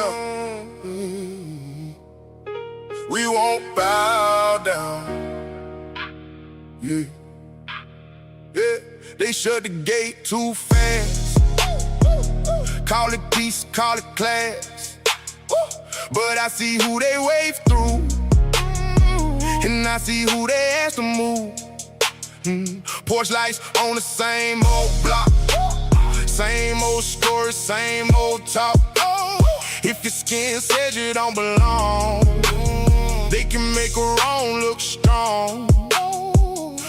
Yeah. We won't bow down. Yeah. Yeah. They shut the gate too fast. Call it peace, call it class. But I see who they wave through, and I see who they ask to move. Porch lights on the same old block, same old story, same old talk. If your skin says you don't belong, they can make a wrong look strong.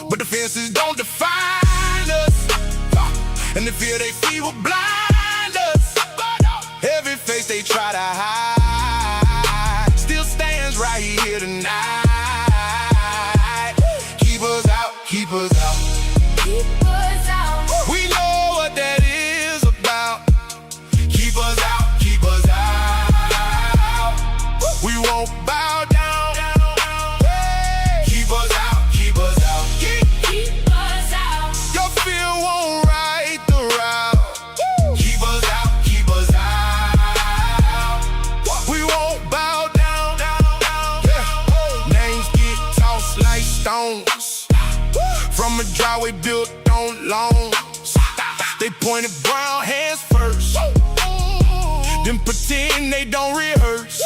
But the fences don't define us, and the fear they feel will blind us. Every face they try to hide still stands right here tonight. Keep us out, keep us out, keep us out. We know what that is about. Keep us out, keep us out. We won't bow down. Keep us out, keep us out, keep us out. Your fear won't right the route. Keep us out, keep us out. We won't bow down. Names get tossed like stones from a driveway built on lawns. They pointed brown hands first, then pretend they don't rehearse.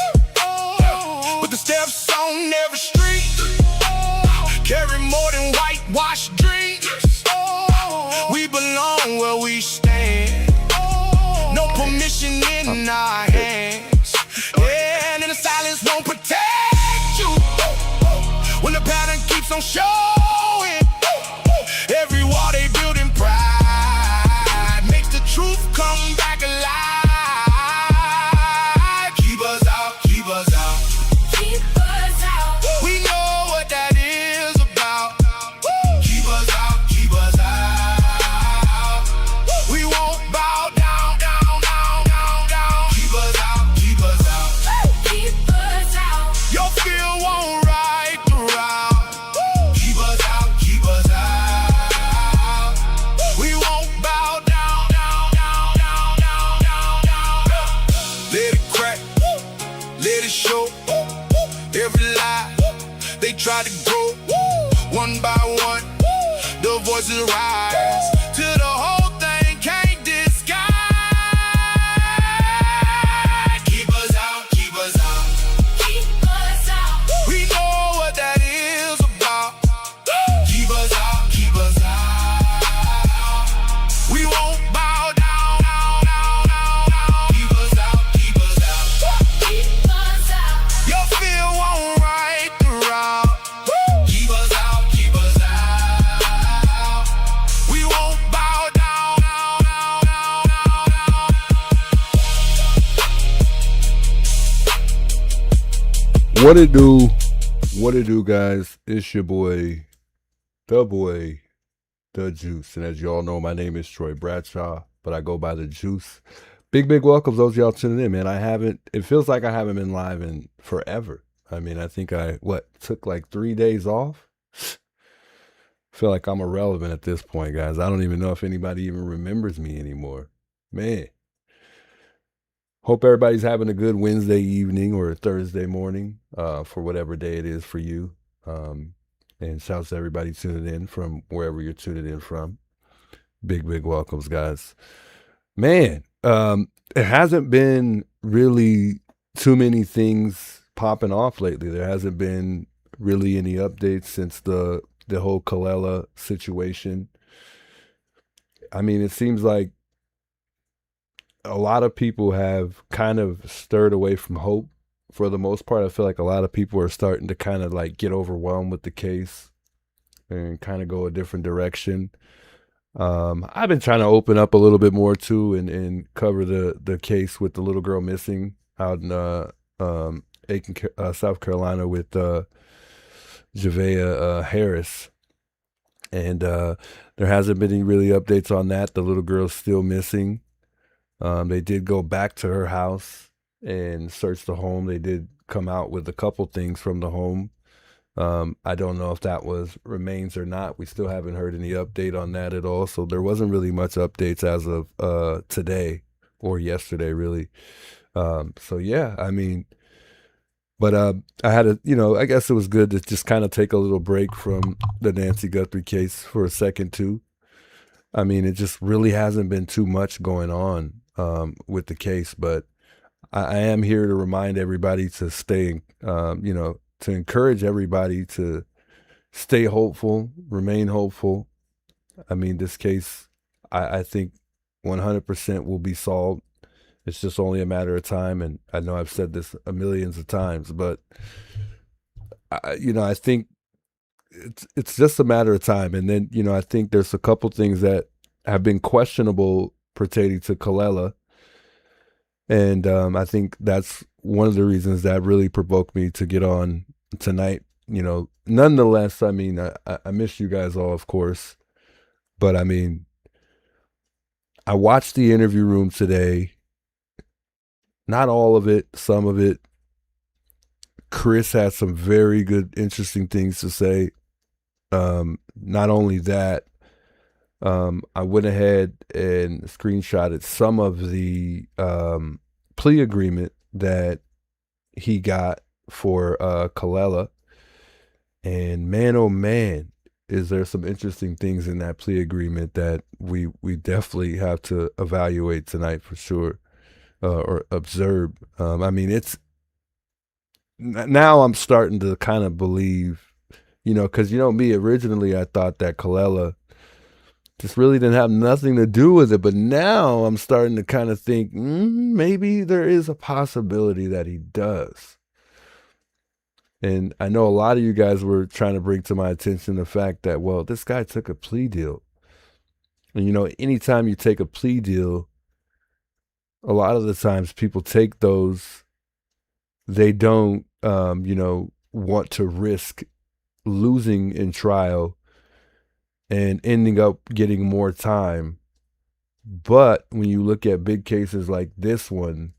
But the steps on every street carry more than whitewashed dreams. We belong where we stand, no permission in our hands. Yeah, and the silence won't protect you when the pattern keeps on showing. Every wall they build in pride makes the truth come back alive. Keep us out, keep us out, keep us out. We know what that is about. Keep us out, keep us out. We won't bow down. Keep us out, keep us out, keep us out. Your fear won't right the route. Keep us out, keep us out. We won't bow down. Let it crack, let it show. Every lie they try to grow, one by one the voices rise till the whole thing can't disguise. Keep us out, keep us out, keep us out. We know what that is about. Keep us out, keep us out. We won't bow down. Keep us out, keep us out, keep us out. Your fear won't right the route. Keep us out, keep us out. We won't bow down. What it do, guys? It's your boy, the Juice. And as you all know, my name is Troy Bradshaw, but I go by the Juice. Big welcomes those of y'all tuning in, man. It feels like I haven't been live in forever. I mean, I think took like 3 days off. Feel like I'm irrelevant at this point, guys. I don't even know if anybody even remembers me anymore. Man. Hope everybody's having a good Wednesday evening or Thursday morning, for whatever day it is for you. And shouts to everybody tuning in from wherever you're tuning in from. Big welcomes, guys. Man, it hasn't been really too many things popping off lately. There hasn't been really any updates since the whole Callella situation. I mean, it seems like a lot of people have kind of stirred away from hope. For the most part, I feel like a lot of people are starting to kind of like get overwhelmed with the case and kind of go a different direction. I've been trying to open up a little bit more too and cover the case with the little girl missing out in Aiken, South Carolina with Javea Harris. And there hasn't been any really updates on that. The little girl's still missing. They did go back to her house and search the home. They did come out with a couple things from the home. I don't know if that was remains or not. We still haven't heard any update on that at all. So there wasn't really much updates as of today or yesterday, really. So yeah, I mean, but I had a, I guess it was good to just kind of take a little break from the Nancy Guthrie case for a second too. I mean, it just really hasn't been too much going on with the case, but I am here to remind everybody to stay, to encourage everybody to stay hopeful, remain hopeful. I mean, this case, I think 100% will be solved. It's just only a matter of time. And I know I've said this a millions of times, but I think it's just a matter of time. And then, I think there's a couple things that have been questionable pertaining to Callella. And I think that's one of the reasons that really provoked me to get on tonight. Nonetheless, I mean, I miss you guys all, of course. But I mean, I watched the interview room today. Not all of it, some of it. Chris had some very good, interesting things to say. Not only that, I went ahead and screenshotted some of the plea agreement that he got for Callella. And man, oh man, is there some interesting things in that plea agreement that we definitely have to evaluate tonight for sure, or observe. I mean, it's now I'm starting to kind of believe, because me, originally I thought that Callella just really didn't have nothing to do with it, but now I'm starting to kind of think maybe there is a possibility that he does. And I know a lot of you guys were trying to bring to my attention the fact that, well, this guy took a plea deal. And, anytime you take a plea deal, a lot of the times people take those, they don't, want to risk losing in trial and ending up getting more time. But when you look at big cases like this one,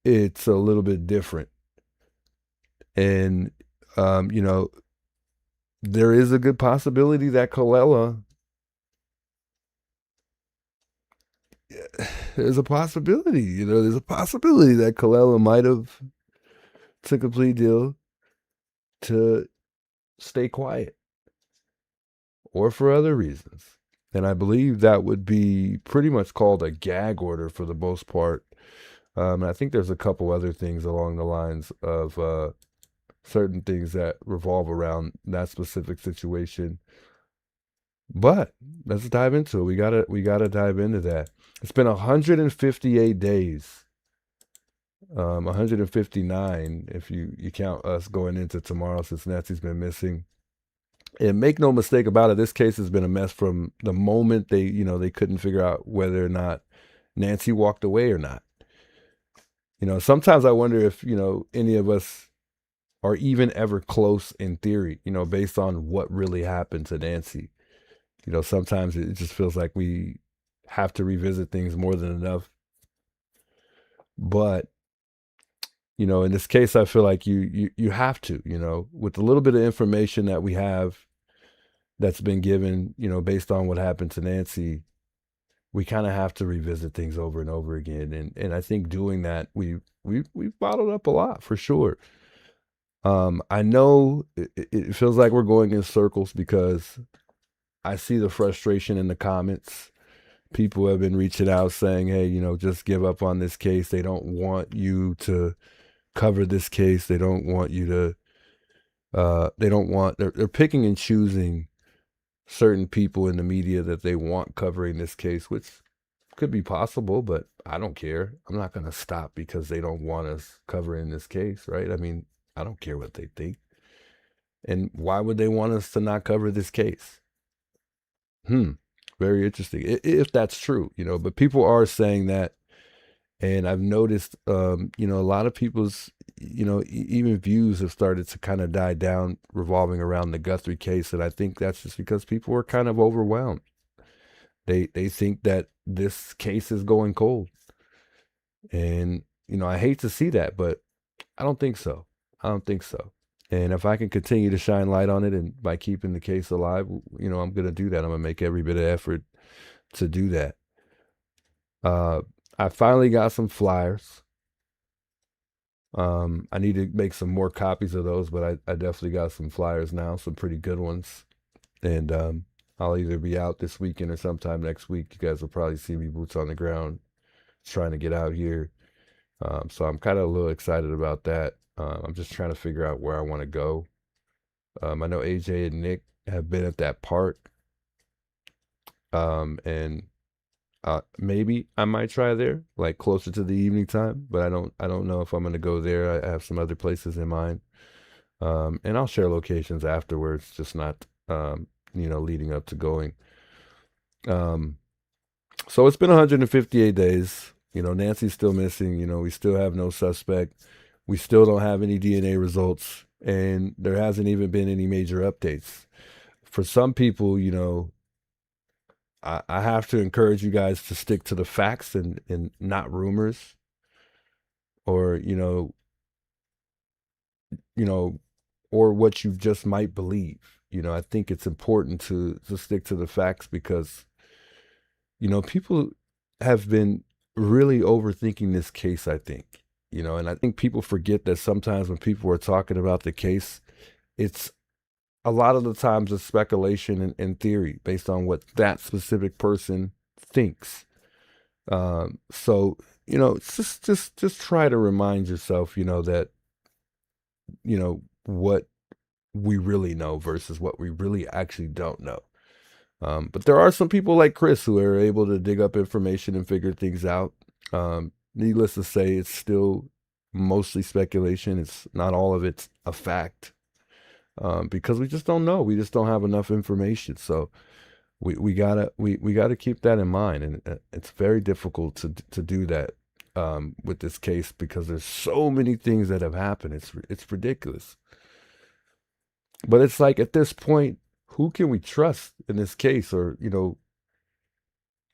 it's a little bit different. And, there is a good possibility that Callella, there's a possibility that Callella might have took a plea deal to stay quiet or for other reasons. And I believe that would be pretty much called a gag order for the most part. And I think there's a couple other things along the lines of certain things that revolve around that specific situation. But let's dive into it. We gotta dive into that. It's been 158 days. 159 if you count us going into tomorrow, since Nancy's been missing. And make no mistake about it, this case has been a mess from the moment they couldn't figure out whether or not Nancy walked away or not. Sometimes I wonder if, any of us are even ever close in theory, based on what really happened to Nancy. Sometimes it just feels like we have to revisit things more than enough. But, in this case, I feel like you have to, with a little bit of information that we have that's been given, based on what happened to Nancy, we kind of have to revisit things over and over again. And I think doing that, we've bottled up a lot for sure. I know it feels like we're going in circles because I see the frustration in the comments. People have been reaching out saying, hey, just give up on this case. They don't want you to cover this case. They don't want you to, they're picking and choosing certain people in the media that they want covering this case, which could be possible, but I don't care. I'm not going to stop because they don't want us covering this case, right? I mean, I don't care what they think. And why would they want us to not cover this case? Very interesting. If that's true, but people are saying that. And I've noticed, a lot of people's, even views have started to kind of die down revolving around the Guthrie case. And I think that's just because people are kind of overwhelmed. They think that this case is going cold. And, I hate to see that, but I don't think so. And if I can continue to shine light on it and by keeping the case alive, I'm going to do that. I'm going to make every bit of effort to do that. I finally got some flyers. I need to make some more copies of those, but I definitely got some flyers now, some pretty good ones. And I'll either be out this weekend or sometime next week. You guys will probably see me boots on the ground trying to get out here. So I'm kind of a little excited about that. I'm just trying to figure out where I want to go. I know AJ and Nick have been at that park. And maybe I might try there, like closer to the evening time, but I don't know if I'm gonna go there. I have some other places in mind. And I'll share locations afterwards, just not leading up to going. So it's been 158 days. Nancy's still missing. We still have no suspect. We still don't have any DNA results, and there hasn't even been any major updates. For some people, I have to encourage you guys to stick to the facts and not rumors or, or what you just might believe. I think it's important to stick to the facts because, people have been really overthinking this case, I think. And I think people forget that sometimes when people are talking about the case, it's a lot of the times it's speculation and theory based on what that specific person thinks. So just try to remind yourself, that what we really know versus what we really actually don't know. But there are some people like Chris who are able to dig up information and figure things out. Needless to say, it's still mostly speculation. It's not all of it's a fact. Because we just don't know. We just don't have enough information. So we gotta keep that in mind, and it's very difficult to do that with this case because there's so many things that have happened. It's ridiculous. But it's like at this point, who can we trust in this case, or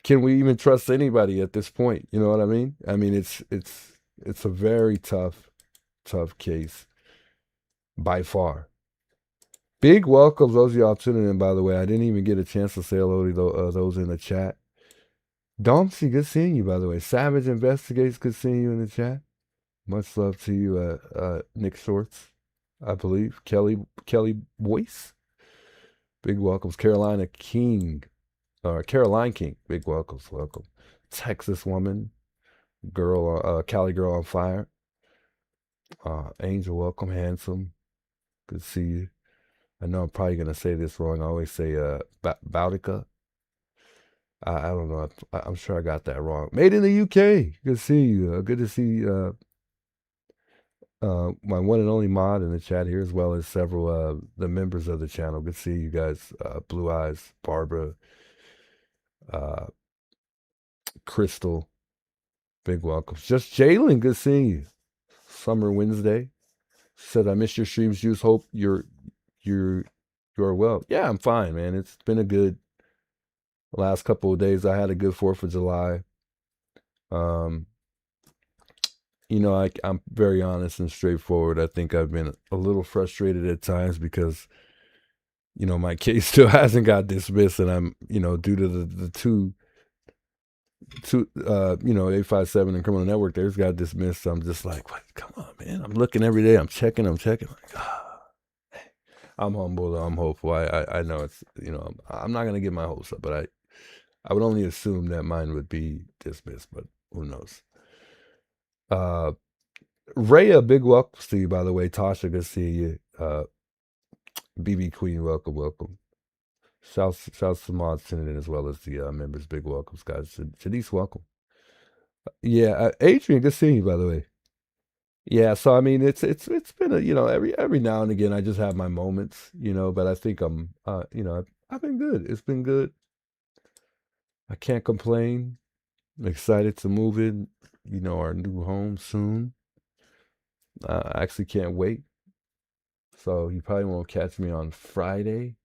can we even trust anybody at this point? You know what I mean? I mean, it's a very tough case by far. Big welcome, those of y'all tuning in, by the way. I didn't even get a chance to say hello to those in the chat. Domsy, good seeing you, by the way. Savage Investigates, good seeing you in the chat. Much love to you, Nick Shorts, I believe. Kelly Boyce. Big welcomes. Caroline King, big welcomes, welcome. Texas woman, girl, Cali girl on fire. Angel, welcome. Handsome, good to see you. I know I'm probably gonna say this wrong. I always say Boudica. I don't know. I'm sure I got that wrong. Made in the UK. Good to see you. Good to see my one and only mod in the chat here, as well as several the members of the channel. Good to see you guys. Blue Eyes, Barbara, Crystal. Big welcomes. Just Jalen. Good seeing you. Summer Wednesday. Said I miss your streams. Juice. Hope you're well. Yeah, I'm fine, man. It's been a good last couple of days. I had a good 4th of July. I'm very honest and straightforward. I think I've been a little frustrated at times because, my case still hasn't got dismissed, and I'm, due to the two 857 and Criminal Network, theirs got dismissed. So I'm just like, what? Come on, man. I'm looking every day. I'm checking. Like, I'm humble, though. I'm hopeful. I know it's, I'm not going to get my hopes up, but I would only assume that mine would be dismissed, but who knows? Rhea, big welcome to you, by the way. Tasha, good to see you. BB Queen, welcome. Shouts to mods tuning in as well as the members. Big welcomes, guys. Janice, welcome. Yeah, Adrian, good seeing you, by the way. Yeah, so I mean, it's been every now and again I just have my moments, but I think I'm I've been good. It's been good. I can't complain. I'm excited to move in, our new home soon. I actually can't wait. So you probably won't catch me on Friday.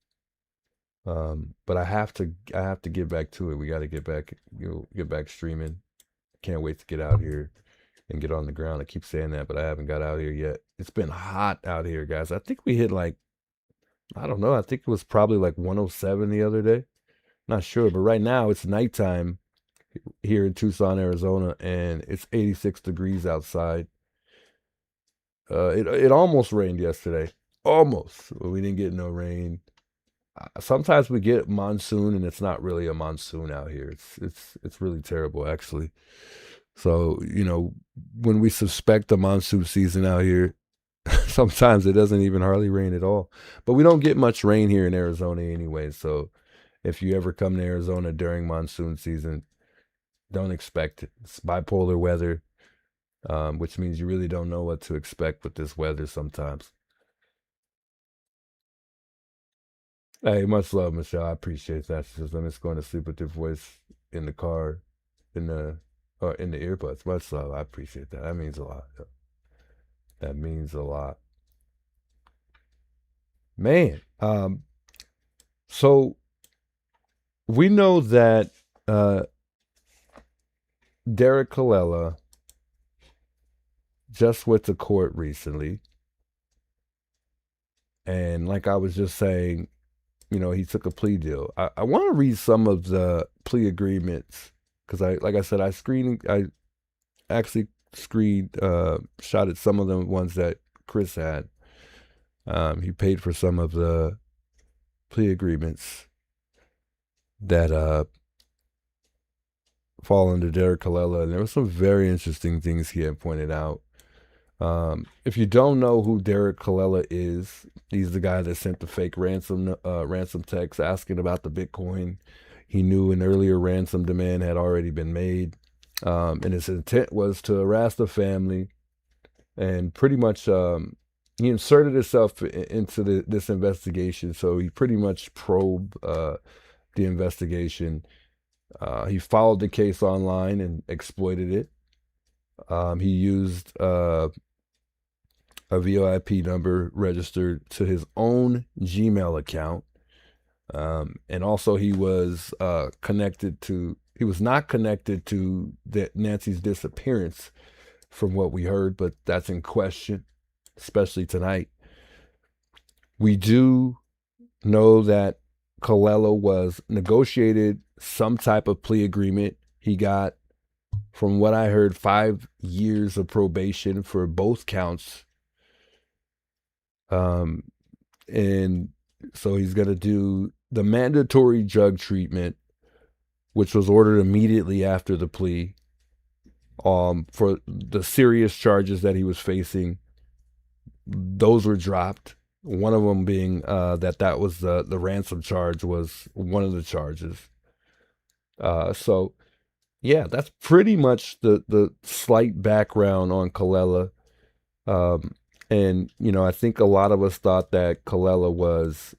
But I have to get back to it. We got to get back streaming. Can't wait to get out here and get on the ground. I keep saying that, but I haven't got out here yet. It's been hot out here, guys. I think we hit I don't know. I think it was probably 107 the other day. Not sure, but right now it's nighttime here in Tucson, Arizona, and it's 86 degrees outside. It almost rained yesterday. Almost. We didn't get no rain. Sometimes we get monsoon, and it's not really a monsoon out here. It's really terrible, actually. So, when we suspect the monsoon season out here, sometimes it doesn't even hardly rain at all. But we don't get much rain here in Arizona anyway. So if you ever come to Arizona during monsoon season, don't expect it. It's bipolar weather, which means you really don't know what to expect with this weather sometimes. Hey, much love, Michelle. I appreciate that. She says, I'm just going to sleep with your voice in the car, in the in the earbuds. Much love. I appreciate that. That means a lot. That means a lot. Man, so we know that Derek Callella just went to court recently. And like I was just saying, he took a plea deal. I want to read some of the plea agreements because like I said, I actually shot at some of the ones that Chris had. He paid for some of the plea agreements that fall under Derek Callella, and there were some very interesting things he had pointed out. If you don't know who Derek Callella is, he's the guy that sent the fake ransom text asking about the Bitcoin. He knew an earlier ransom demand had already been made, and his intent was to harass the family, and pretty much he inserted himself into this investigation. So he pretty much probed the investigation. He followed the case online and exploited it. He used a VoIP number registered to his own Gmail account. And also he was not connected to Nancy's disappearance from what we heard, but that's in question, especially tonight. We do know that Callella was negotiated some type of plea agreement. He got, from what I heard, 5 years of probation for both counts. And so he's going to do the mandatory drug treatment, which was ordered immediately after the plea, for the serious charges that he was facing. Those were dropped. One of them being that was the ransom charge was one of the charges. So yeah, that's pretty much the slight background on Callella. And I think a lot of us thought that Callella was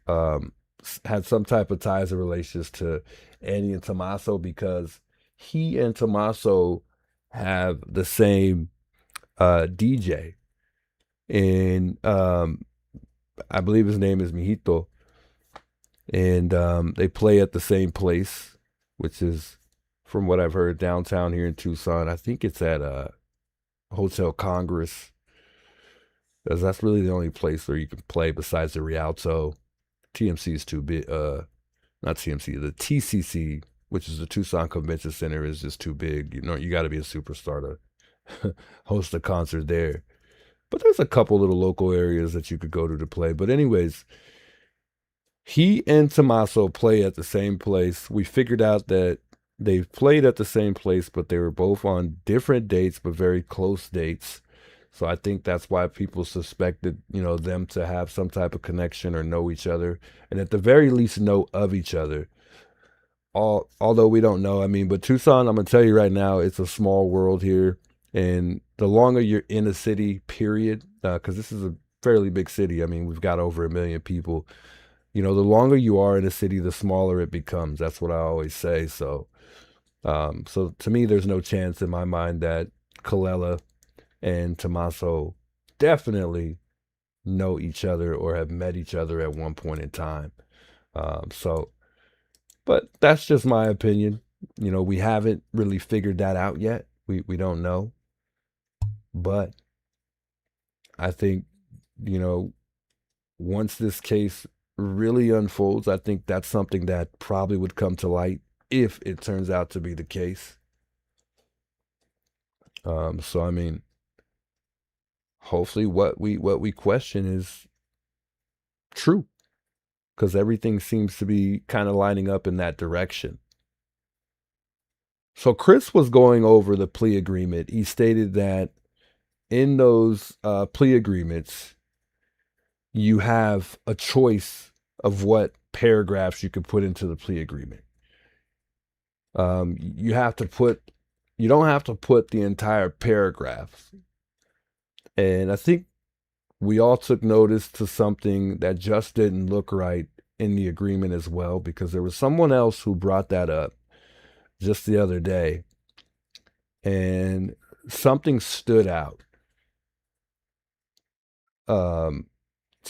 had some type of ties or relations to Annie and Tommaso, because he and Tommaso have the same DJ, and I believe his name is Mijito, and they play at the same place, which is, from what I've heard, downtown here in Tucson. I think it's at Hotel Congress, because that's really the only place where you can play besides the Rialto. TMC is too big. Not TMC, the TCC, which is the Tucson Convention Center, is just too big. You got to be a superstar to host a concert there. But there's a couple little local areas that you could go to play. But anyways, he and Tommaso play at the same place. We figured out that they played at the same place, but they were both on different dates, but very close dates. So I think that's why people suspected, them to have some type of connection or know each other, and at the very least know of each other. Although we don't know. But Tucson, I'm gonna tell you right now, it's a small world here, and the longer you're in a city, period, because this is a fairly big city. We've got over 1 million people. The longer you are in a city, the smaller it becomes. That's what I always say. So to me, there's no chance in my mind that Callella and Tommaso definitely know each other or have met each other at one point in time. But that's just my opinion. We haven't really figured that out yet. We don't know. But I think, once this case really unfolds, I think that's something that probably would come to light if it turns out to be the case. So I mean, hopefully what we question is true, because everything seems to be kind of lining up in that direction. So Chris was going over the plea agreement. He stated that in those plea agreements, you have a choice of what paragraphs you can put into the plea agreement. You don't have to put the entire paragraph. And I think we all took notice to something that just didn't look right in the agreement as well, because there was someone else who brought that up just the other day, and something stood out to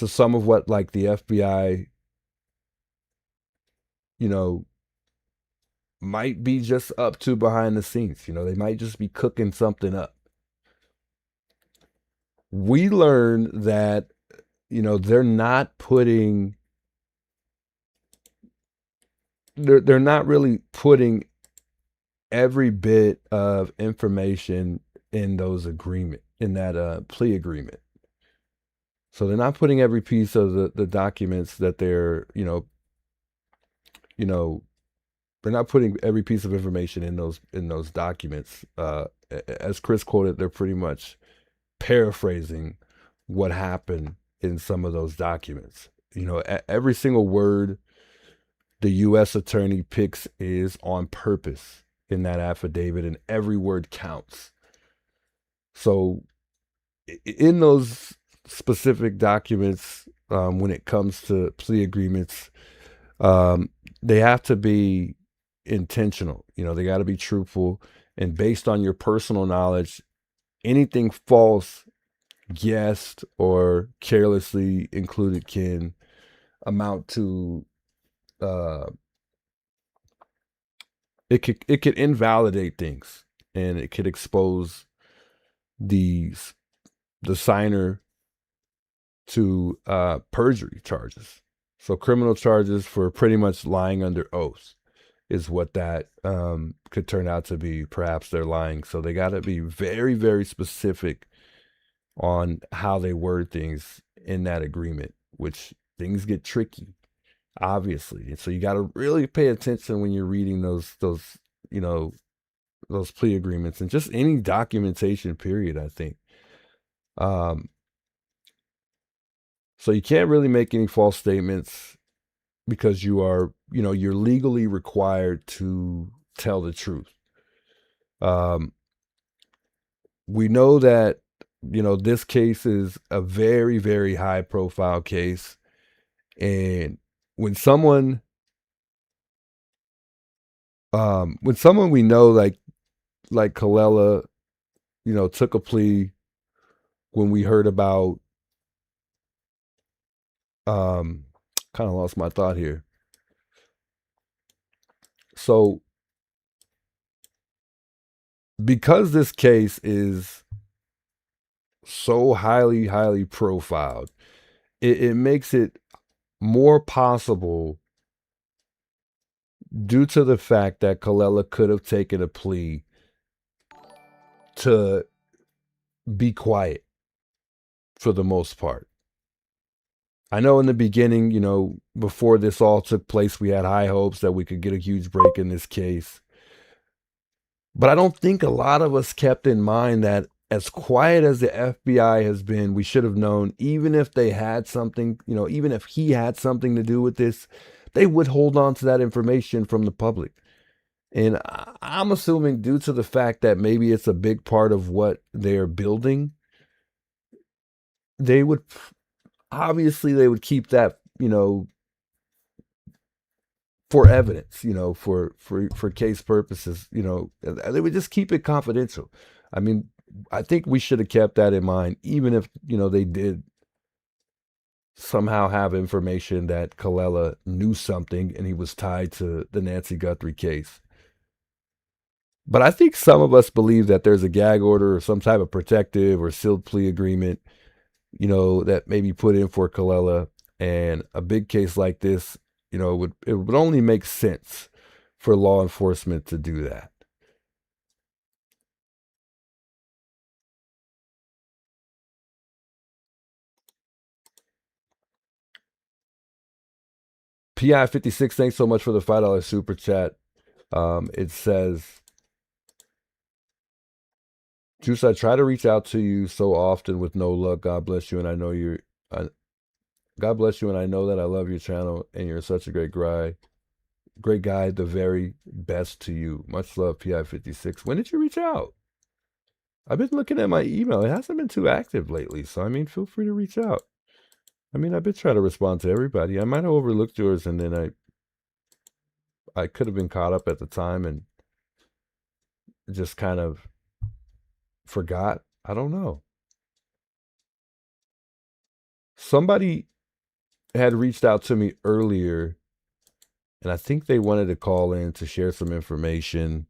some of what like the FBI, you know, might be just up to behind the scenes. You know, they might just be cooking something up. We learned that, you know, they're not really putting every bit of information in that plea agreement. So they're not putting every piece of the documents that they're, they're not putting every piece of information in those documents. As Chris quoted, they're pretty much paraphrasing what happened in some of those documents. You know, every single word the U.S. attorney picks is on purpose in that affidavit, and every word counts. So in those specific documents, when it comes to plea agreements, they have to be intentional. You know, they got to be truthful, and based on your personal knowledge, anything false, guessed, or carelessly included can amount to it could invalidate things, and it could expose the signer to perjury charges. So criminal charges for pretty much lying under oath is what that could turn out to be. Perhaps they're lying. So they got to be very, very specific on how they word things in that agreement, which things get tricky, obviously. And so you got to really pay attention when you're reading those plea agreements, and just any documentation period, I think. So you can't really make any false statements, because you're legally required to tell the truth. We know that, this case is a very, very high profile case. And when someone we know, like Callella, took a plea, when we heard about, kind of lost my thought here. So because this case is so highly, highly profiled, it makes it more possible, due to the fact that Callella could have taken a plea, to be quiet for the most part. I know in the beginning, before this all took place, we had high hopes that we could get a huge break in this case. But I don't think a lot of us kept in mind that, as quiet as the FBI has been, we should have known, even if they had something, even if he had something to do with this, they would hold on to that information from the public. And I'm assuming, due to the fact that maybe it's a big part of what they're building, they would keep that, for evidence, for case purposes, they would just keep it confidential. I mean, I think we should have kept that in mind, even if, they did somehow have information that Callella knew something and he was tied to the Nancy Guthrie case. But I think some of us believe that there's a gag order or some type of protective or sealed plea agreement, that may be put in for Callella. And a big case like this, it would only make sense for law enforcement to do that. PI56, thanks so much for the $5 super chat. It says, Juice, I try to reach out to you so often with no luck. God bless you, and I know God bless you, and I know that I love your channel, and you're such a great guy. Great guy. The very best to you. Much love, PI56. When did you reach out? I've been looking at my email. It hasn't been too active lately, so I mean, feel free to reach out. I mean, I've been trying to respond to everybody. I might have overlooked yours, and then I could have been caught up at the time and just kind of forgot. I don't know. Somebody had reached out to me earlier, and I think they wanted to call in to share some information.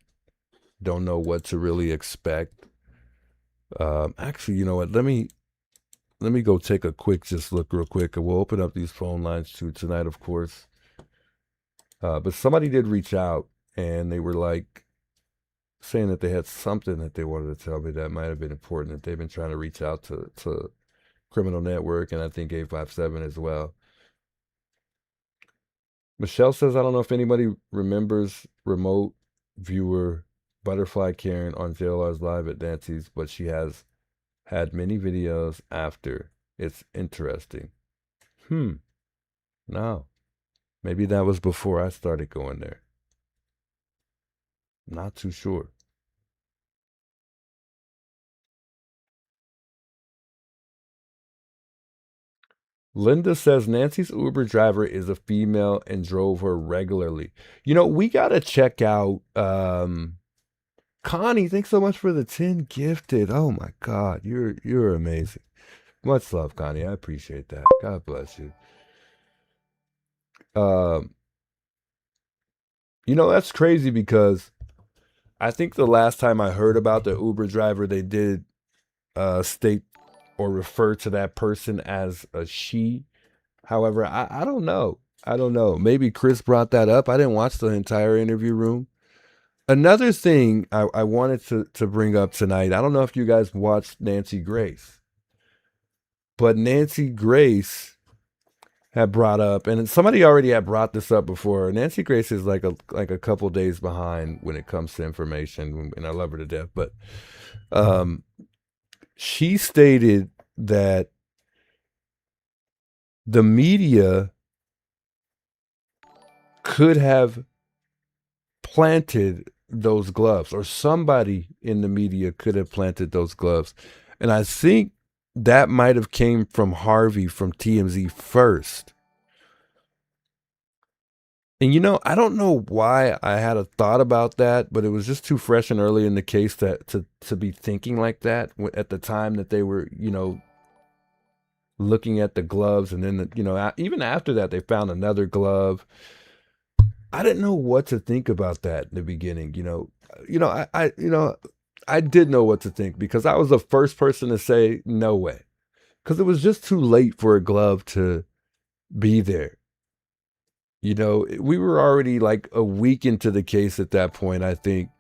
Don't know what to really expect. Actually, you know what? Let me go take a quick look real quick, and we'll open up these phone lines too tonight, of course. But somebody did reach out, and they were like saying that they had something that they wanted to tell me that might have been important, that they've been trying to reach out to Criminal Network, and I think 857 as well. Michelle says, I don't know if anybody remembers remote viewer Butterfly Karen on JLR's Live at Nancy's, but she has had many videos after. It's interesting. No. Maybe that was before I started going there. Not too sure. Linda says Nancy's Uber driver is a female and drove her regularly. You know, we got to check out Connie. Thanks so much for the 10 gifted. Oh my God, you're amazing. Much love, Connie. I appreciate that. God bless you. You know, that's crazy because I think the last time I heard about the Uber driver, they did state or refer to that person as a she. However, I don't know. I don't know. Maybe Chris brought that up. I didn't watch the entire interview room. Another thing I wanted to bring up tonight, I don't know if you guys watched Nancy Grace, but Nancy Grace had brought up, and somebody already had brought this up before. Nancy Grace is like a couple days behind when it comes to information, and I love her to death. But she stated that the media could have planted those gloves, or somebody in the media could have planted those gloves. And I think that might have came from Harvey from TMZ first. And you know, I don't know why I had a thought about that, but it was just too fresh and early in the case to be thinking like that at the time that they were, you know, looking at the gloves. And then, you know, even after that, they found another glove. I didn't know what to think about that in the beginning. I did know what to think because I was the first person to say no way, because it was just too late for a glove to be there. You know, we were already like a week into the case at that point, I think,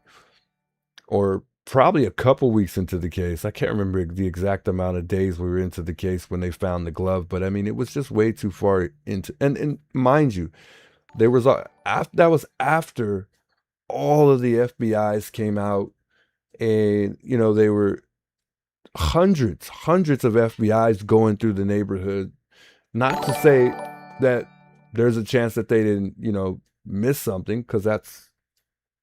or probably a couple weeks into the case. I can't remember the exact amount of days we were into the case when they found the glove, but I mean, it was just way too far into, and mind you, there was that was after all of the FBI's came out, and you know, they were hundreds of FBI's going through the neighborhood. Not to say that there's a chance that they didn't, you know, miss something, because that's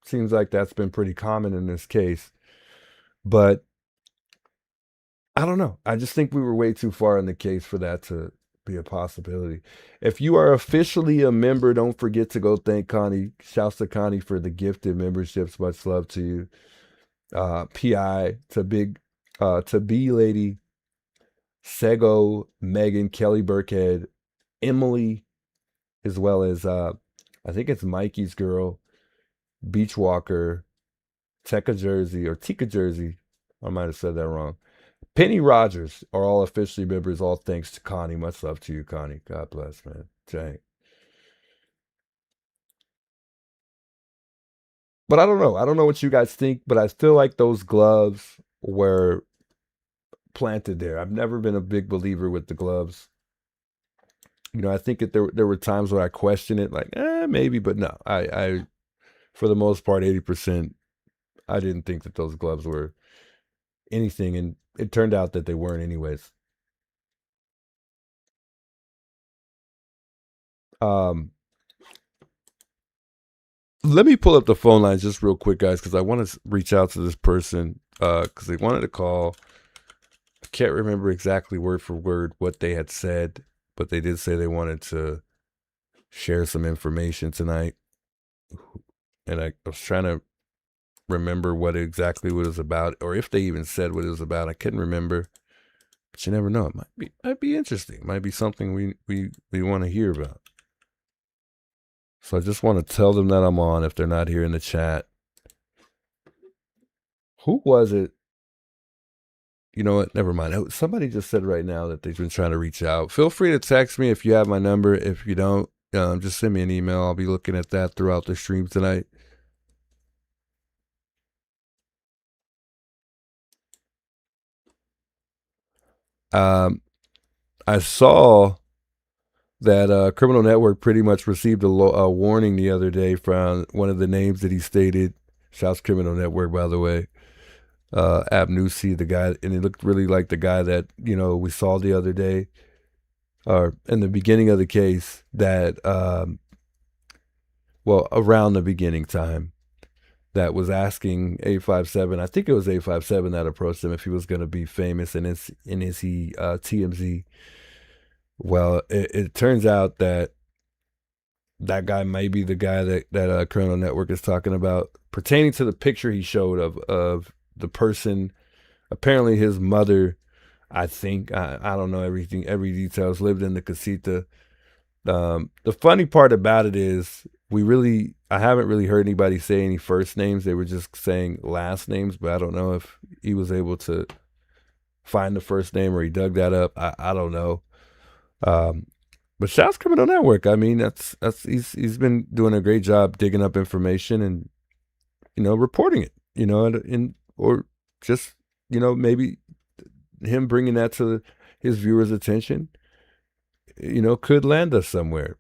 seems like that's been pretty common in this case. But I don't know. I just think we were way too far in the case for that to be a possibility. If you are officially a member, don't forget to go thank Connie. Shouts to Connie for the gifted memberships. Much love to you. PI to B Lady, Sego, Megan, Kelly Burkhead, Emily, as well as I think it's Mikey's girl, Beachwalker, Tika Jersey. I might have said that wrong. Penny Rogers are all officially members, all thanks to Connie. Much love to you, Connie. God bless, man. Dang. But I don't know. I don't know what you guys think, but I feel like those gloves were planted there. I've never been a big believer with the gloves. I think that there were times where I questioned it, like, maybe, but no, I for the most part, 80%, I didn't think that those gloves were anything, and it turned out that they weren't anyways. Let me pull up the phone lines just real quick, guys, because I want to reach out to this person because they wanted to call. I can't remember exactly word for word what they had said, but they did say they wanted to share some information tonight. And I was trying to remember what exactly what it was about, or if they even said what it was about. I couldn't remember, but you never know. It might be interesting. It might be something we want to hear about. So I just want to tell them that I'm on if they're not here in the chat. Who was it? You know what? Never mind. Somebody just said right now that they've been trying to reach out. Feel free to text me if you have my number. If you don't, just send me an email. I'll be looking at that throughout the stream tonight. I saw that Criminal Network pretty much received a warning the other day from one of the names that he stated. Shouts Criminal Network, by the way. Abnusi, the guy, and it looked really like the guy that we saw the other day, or in the beginning of the case. That well, around the beginning time, that was asking 857. I think it was 857 that approached him if he was going to be famous, and is he TMZ. Well, it turns out that guy might be the guy that Criminal Network is talking about, pertaining to the picture he showed of the person. Apparently, his mother, I think, I don't know every details, lived in the casita. The funny part about it is I haven't really heard anybody say any first names. They were just saying last names, but I don't know if he was able to find the first name or he dug that up. I don't know. But shouts Criminal Network. I mean, he's been doing a great job digging up information and reporting it. Or just maybe him bringing that to his viewers' attention. Could land us somewhere.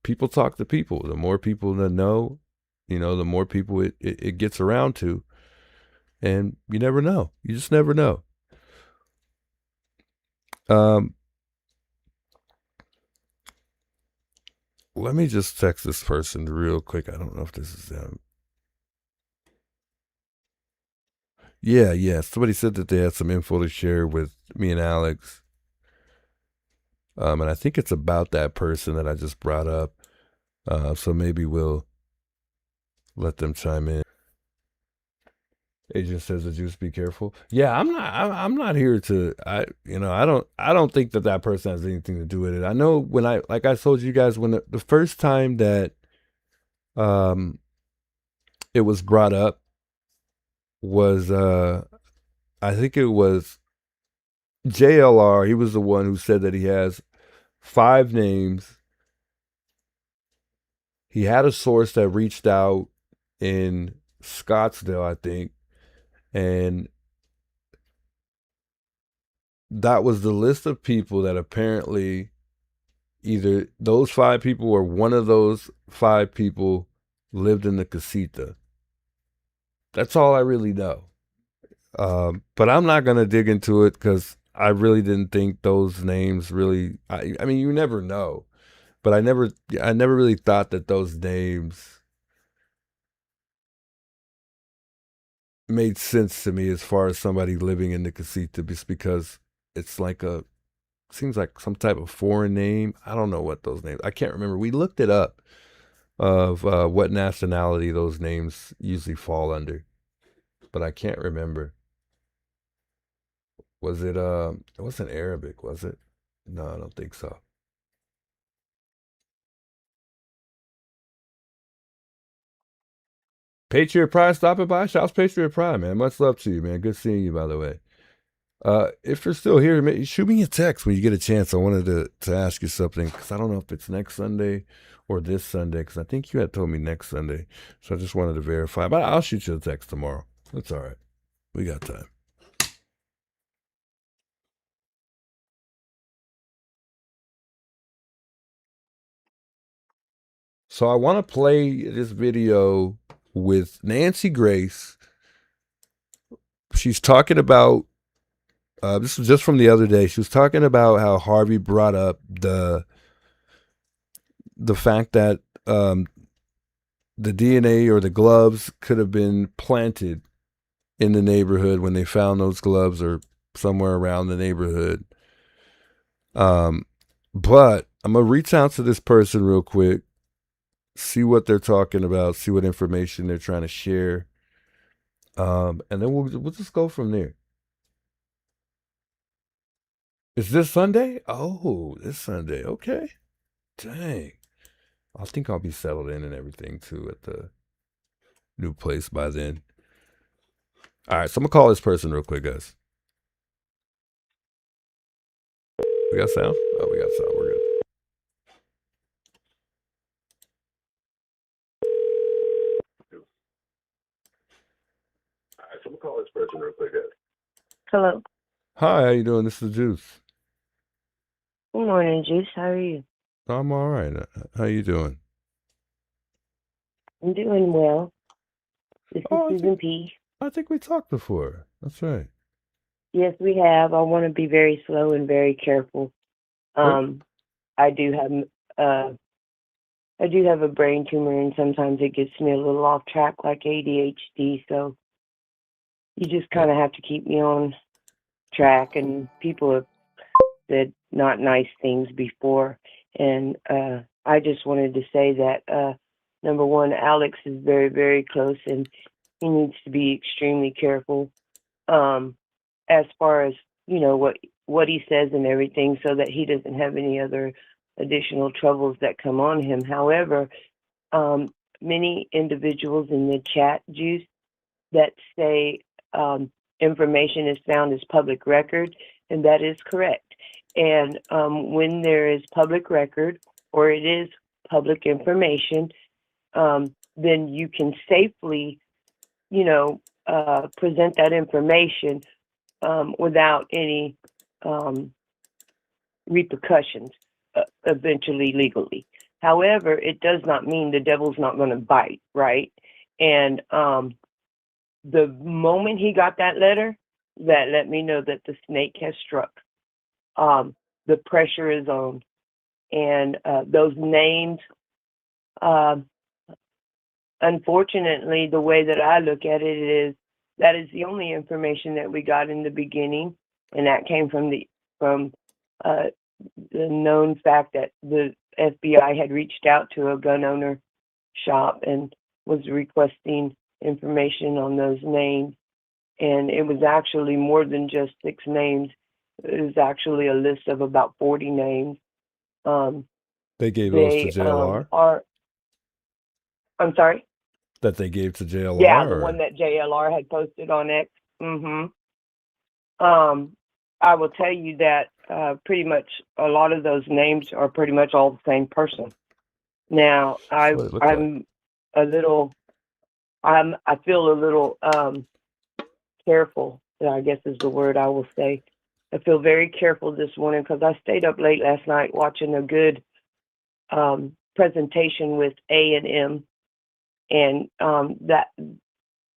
People talk to people. The more people that know, the more people it gets around to. And you never know. You just never know. Let me just text this person real quick. I don't know if this is them. Yeah. Somebody said that they had some info to share with me and Alex. And I think it's about that person that I just brought up. So maybe we'll let them chime in. Agent says the juice, be careful. Yeah, I'm not here to, I don't think that person has anything to do with it. I know like I told you guys, when the first time that it was brought up was, I think it was JLR. He was the one who said that he has 5 names. He had a source that reached out in Scottsdale, I think, and that was the list of people that apparently either those 5 people or one of those 5 people lived in the casita. That's all I really know. But I'm not going to dig into it because I really didn't think those names really, I mean, you never know, but I never really thought that those names made sense to me as far as somebody living in the casita, just because it's like seems like some type of foreign name. I don't know what those names, I can't remember. We looked it up of what nationality those names usually fall under, but I can't remember. Was it wasn't Arabic, was it? No, I don't think so. Patriot Pride stopping by. Shouts Patriot Pride, man. Much love to you, man. Good seeing you, by the way. If you're still here, shoot me a text when you get a chance. I wanted to ask you something because I don't know if it's next Sunday or this Sunday, because I think you had told me next Sunday. So I just wanted to verify. But I'll shoot you a text tomorrow. That's all right. We got time. So I want to play this video with Nancy Grace. She's talking about, this was just from the other day. She was talking about how Harvey brought up the fact that the DNA or the gloves could have been planted in the neighborhood when they found those gloves, or somewhere around the neighborhood. But I'm going to reach out to this person real quick, see what they're talking about, see what information they're trying to share. And then we'll just go from there. Is this Sunday? Oh, this Sunday. Okay. Dang. I think I'll be settled in and everything too at the new place by then. All right, so I'm gonna call this person real quick, guys. We got sound? Oh, we got sound. We're good. All right, so I'm gonna call this person real quick, guys. Hello. Hi, how you doing? This is Juice. Good morning, Juice. How are you? I'm all right. How you doing? I'm doing well. This is Susan P. I think we talked before. That's right. Yes, we have. I want to be very slow and very careful. I do have a brain tumor, and sometimes it gets me a little off track, like ADHD. So you just kind of have to keep me on track. And people have said not nice things before, and I just wanted to say that number one, Alex is very, very close, and he needs to be extremely careful as far as, you know, what he says and everything, so that he doesn't have any other additional troubles that come on him. However, many individuals in the chat, Juice, that say information is found as public record, and that is correct. And when there is public record, or it is public information, then you can safely, you know, present that information without any repercussions, eventually legally. However, it does not mean the devil's not going to bite, right? And the moment he got that letter, that let me know that the snake has struck. The pressure is on. And those names, unfortunately, the way that I look at it is that is the only information that we got in the beginning, and that came from the known fact that the FBI had reached out to a gun owner shop and was requesting information on those names. And it was actually more than just 6 names. It was actually a list of about 40 names. They gave those to JLR? I'm sorry? That they gave to JLR? Yeah, the one that JLR had posted on X. I will tell you that pretty much a lot of those names are pretty much all the same person. Now, I feel a little careful, I guess is the word I will say. I feel very careful this morning because I stayed up late last night watching a good presentation with A&M, and that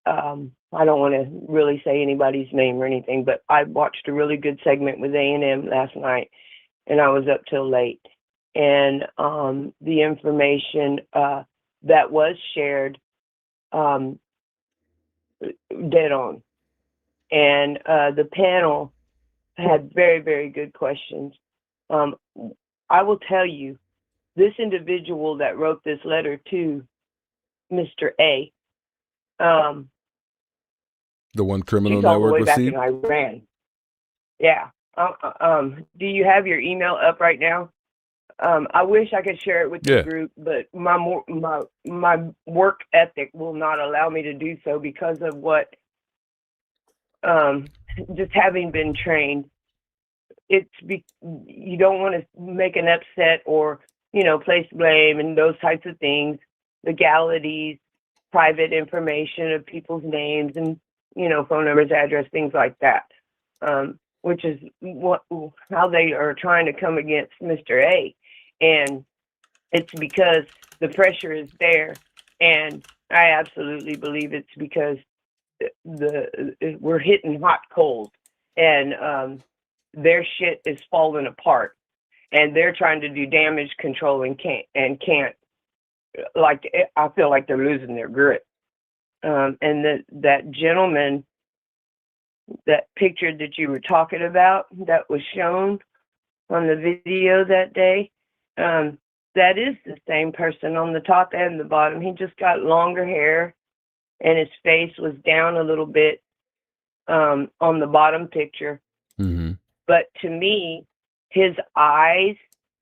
I don't want to really say anybody's name or anything, but I watched a really good segment with A&M last night, and I was up till late. And the information that was shared, dead on. And the panel had very, very good questions. I will tell you, this individual that wrote this letter to Mr. A, the one criminal she's all the way network back received? in Iran. Yeah. Do you have your email up right now? I wish I could share it with the group, but my work ethic will not allow me to do so because of what, just having been trained. You don't want to make an upset or, you know, place blame and those types of things, legalities, private information of people's names and, you know, phone numbers, address, things like that, which is how they are trying to come against Mr. A. And It's because the pressure is there, and I absolutely believe it's because we're hitting hot coals, and their shit is falling apart, and they're trying to do damage control and can't. Like, I feel like they're losing their grip. And that gentleman, that picture that you were talking about, that was shown on the video that day, that is the same person on the top and the bottom. He just got longer hair, and his face was down a little bit on the bottom picture. Mm-hmm. But to me, his eyes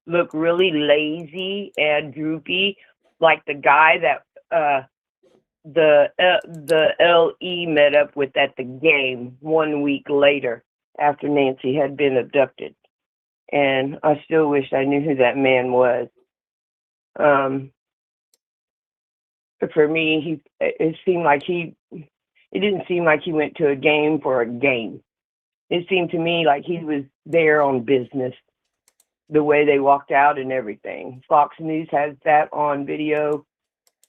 look really lazy and droopy, like the guy that the LE met up with at the game 1 week later after Nancy had been abducted. And I still wish I knew who that man was. For me, it didn't seem like he went to a game for a game. It seemed to me like he was there on business, the way they walked out and everything. Fox News has that on video.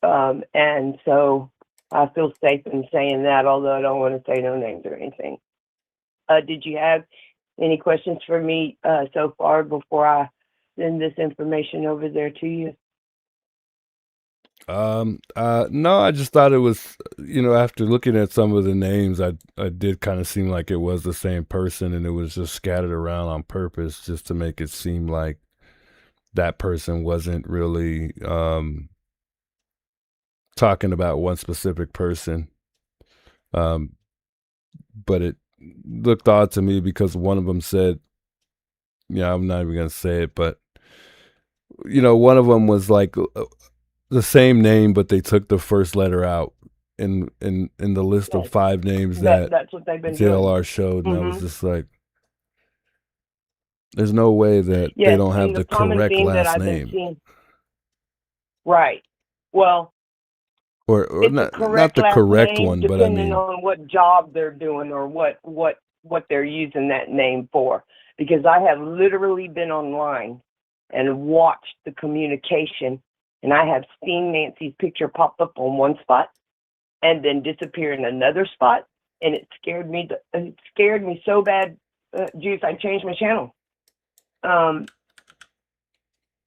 And so I feel safe in saying that, although I don't want to say no names or anything. Did you have any questions for me so far before I send this information over there to you? No, I just thought it was, after looking at some of the names, I did kind of seem like it was the same person, and it was just scattered around on purpose just to make it seem like that person wasn't really talking about one specific person. But it looked odd to me because one of them said, I'm not even going to say it, but one of them was like the same name, but they took the first letter out in the list of 5 names that's what they've been JLR doing. showed, and I was just like, there's no way that they don't have the correct last name. Seeing, right. Well, or it's not the correct one, but I mean, depending on what job they're doing or what they're using that name for. Because I have literally been online and watched the communication, and I have seen Nancy's picture pop up on one spot and then disappear in another spot, and it scared me. It scared me so bad, Juice, I changed my channel.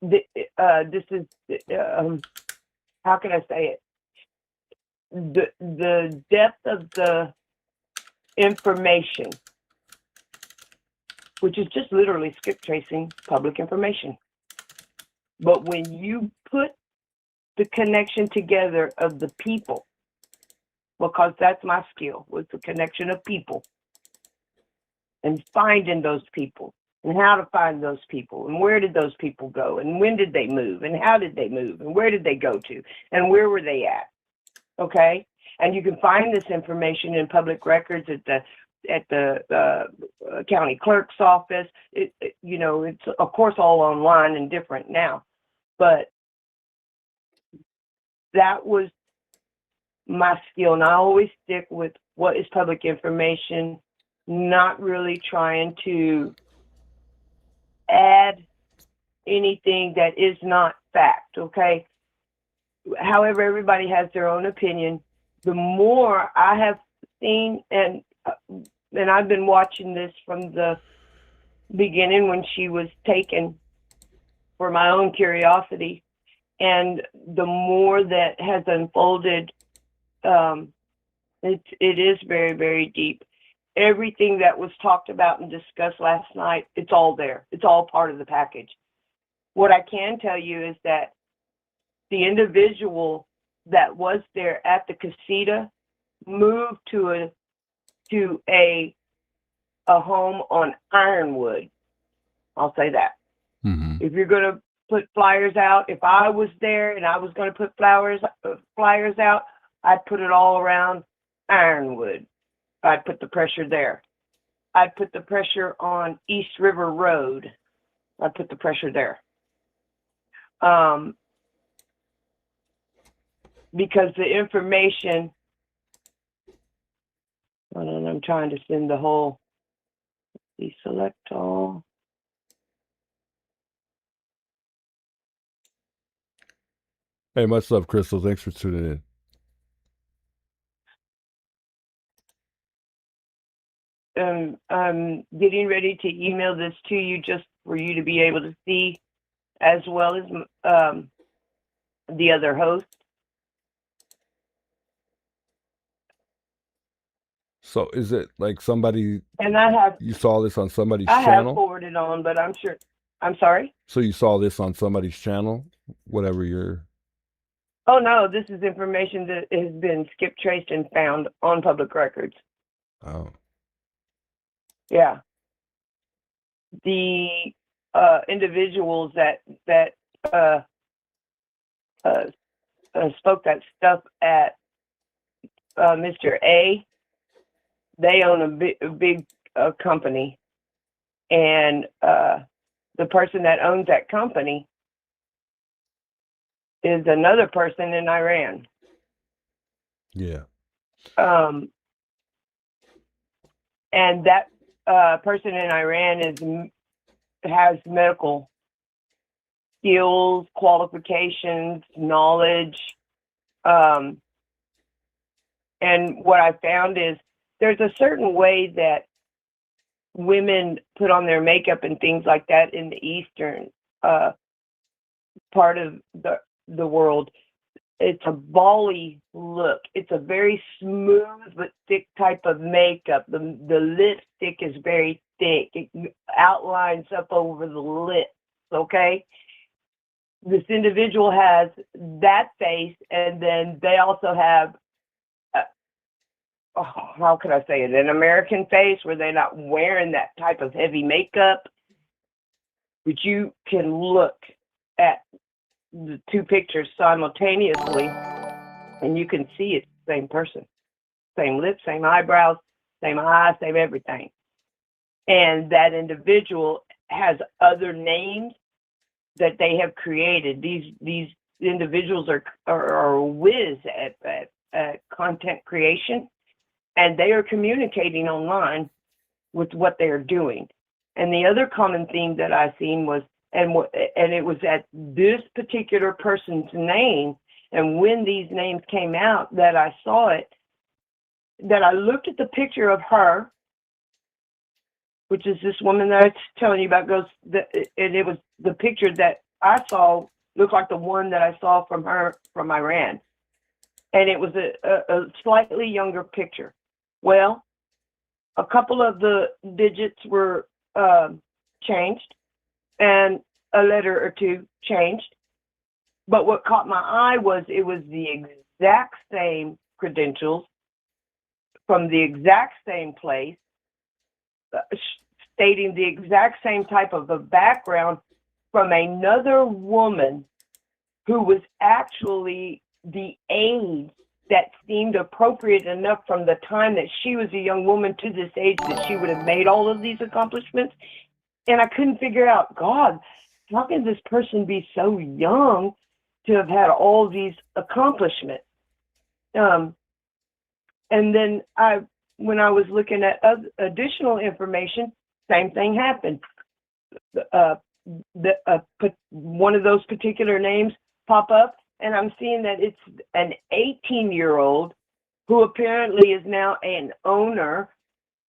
This is how can I say it? The depth of the information, which is just literally skip tracing public information. But when you put the connection together of the people, because that's my skill, was the connection of people, and finding those people, and how to find those people, and where did those people go, and when did they move, and how did they move, and where did they go to, and where were they at? Okay, and you can find this information in public records at the county clerk's office. It's of course all online and different now, but that was my skill, and I always stick with what is public information, not really trying to add anything that is not fact. Okay. However, everybody has their own opinion. The more I have seen, and I've been watching this from the beginning when she was taken for my own curiosity, and the more that has unfolded, it is very, very deep. Everything that was talked about and discussed last night, it's all there. It's all part of the package. What I can tell you is that the individual that was there at the casita moved to a home on Ironwood. I'll say that. mm-hmm. If you're going to put flyers out, if I was there and I was going to put flyers out, I'd put it all around Ironwood. I'd put the pressure there. I'd put the pressure on East River Road. I'd put the pressure there. Because the information, I'm trying to send the whole, select all. Hey, much love, Crystal. Thanks for tuning in. I'm getting ready to email this to you just for you to be able to see, as well as the other host. So is it like somebody, And I you saw this on somebody's have channel? forwarded on, but I'm sure. I'm sorry. So you saw this on somebody's channel, whatever your. Oh no, this is information that has been skip traced and found on public records. Oh, Yeah. The individuals that spoke that stuff at Mr. A, they own a big company, and the person that owns that company is another person in Iran. yeah. And that person in Iran has medical skills, qualifications, knowledge. And what I found is there's a certain way that women put on their makeup and things like that in the Eastern part of the world. It's a bally look. It's a very smooth but thick type of makeup. The lipstick is very thick. It outlines up over the lips, okay? This individual has that face, and then they also have, how can I say it, an American face where they're not wearing that type of heavy makeup. But you can look at the two pictures simultaneously, and you can see it's the same person. Same lips, same eyebrows, same eyes, same everything. And that individual has other names that they have created. These individuals are whiz at content creation, and they are communicating online with what they are doing. And the other common theme that I seen was, and it was at this particular person's name, and when these names came out that I saw it, that I looked at the picture of her, which is this woman that I was telling you about, and it was the picture that I saw looked like the one that I saw from her from Iran. And it was a slightly younger picture. Well, a couple of the digits were changed, and a letter or two changed. But what caught my eye was it was the exact same credentials from the exact same place, stating the exact same type of a background from another woman who was actually the age that seemed appropriate enough from the time that she was a young woman to this age that she would have made all of these accomplishments. And I couldn't figure out, God, how can this person be so young to have had all these accomplishments? And then when I was looking at additional information, same thing happened. One of those particular names pop up, and I'm seeing that it's an 18-year-old who apparently is now an owner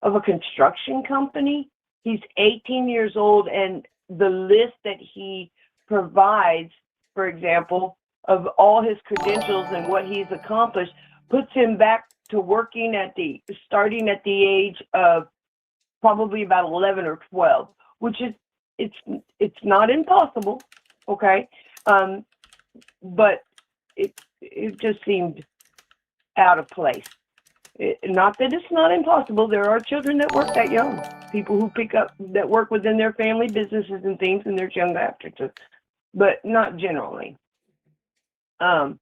of a construction company. He's 18 years old, and the list that he provides, for example, of all his credentials and what he's accomplished, puts him back to working starting at the age of probably about 11 or 12, which is, it's not impossible, okay? But it just seemed out of place. Not that it's not impossible. There are children that work that young. People who that work within their family businesses and things, and there's young actresses, but not generally. But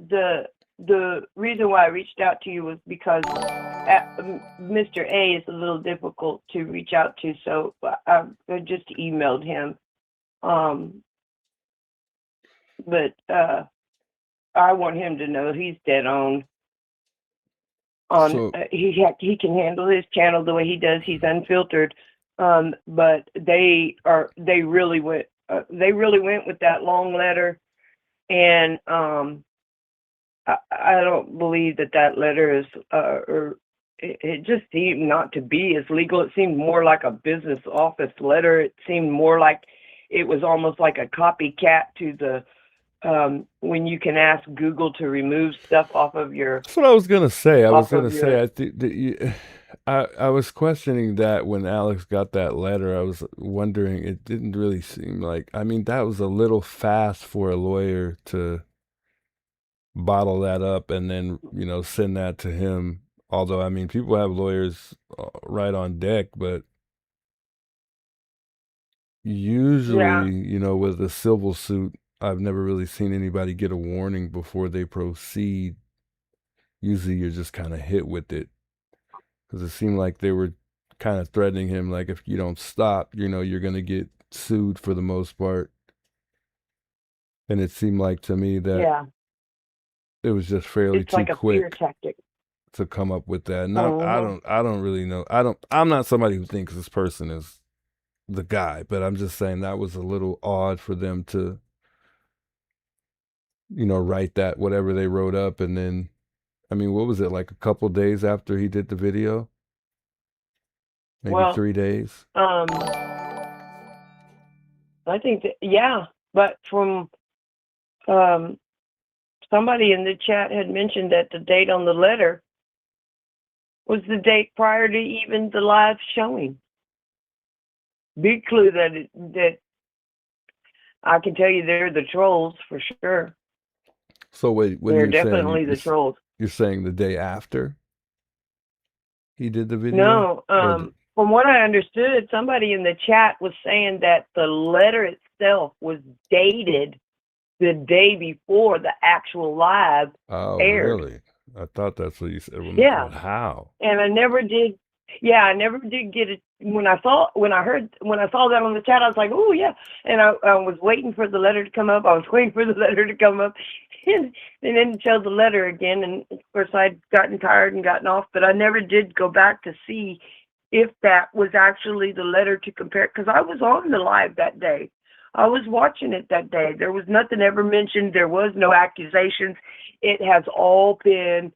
the reason why I reached out to you was because Mr. A is a little difficult to reach out to, so I just emailed him. But I want him to know he's dead on. So He can handle his channel the way he does. He's unfiltered. But they really went with that long letter And I don't believe that letter is, or it just seemed not to be as legal. It seemed more like a business office letter. It seemed more like it was almost like a copycat to the when you can ask Google to remove stuff off of your That's what I was gonna say. I was off gonna of say your I think that I was questioning that when Alex got that letter. I was wondering. It didn't really seem like. I mean, that was a little fast for a lawyer to bottle that up and then send that to him. Although I mean, people have lawyers right on deck, but yeah. usually, with a civil suit, I've never really seen anybody get a warning before they proceed. Usually, you're just kind of hit with it. Because it seemed like they were kind of threatening him, like if you don't stop, you're going to get sued for the most part. And it seemed like to me that Yeah. it was just fairly It's too like a fear quick tactic. to come up with that. And Uh-huh. I don't really know. I'm not somebody who thinks this person is the guy, but I'm just saying that was a little odd for them to, write that whatever they wrote up. And then, I mean, what was it, like a couple days after he did the video? Maybe Well, 3 days. I think that, yeah, but from um, somebody in the chat had mentioned that the date on the letter was the date prior to even the live showing. Big clue that I can tell you they're the trolls for sure. So wait, what are They're you saying? definitely the trolls. You're saying the day after he did the video? No, Or from what I understood, somebody in the chat was saying that the letter itself was dated the day before the actual live oh, aired. really? I thought that's what you said. Yeah, How? and I never did. Yeah, I never did get it. When I saw that on the chat, I was like, oh yeah. And I was waiting for the letter to come up. I was waiting for the letter to come up, and then show the letter again. And of course, I'd gotten tired and gotten off, but I never did go back to see if that was actually the letter to compare. Because I was on the live that day. I was watching it that day. There was nothing ever mentioned. There was no accusations. It has all been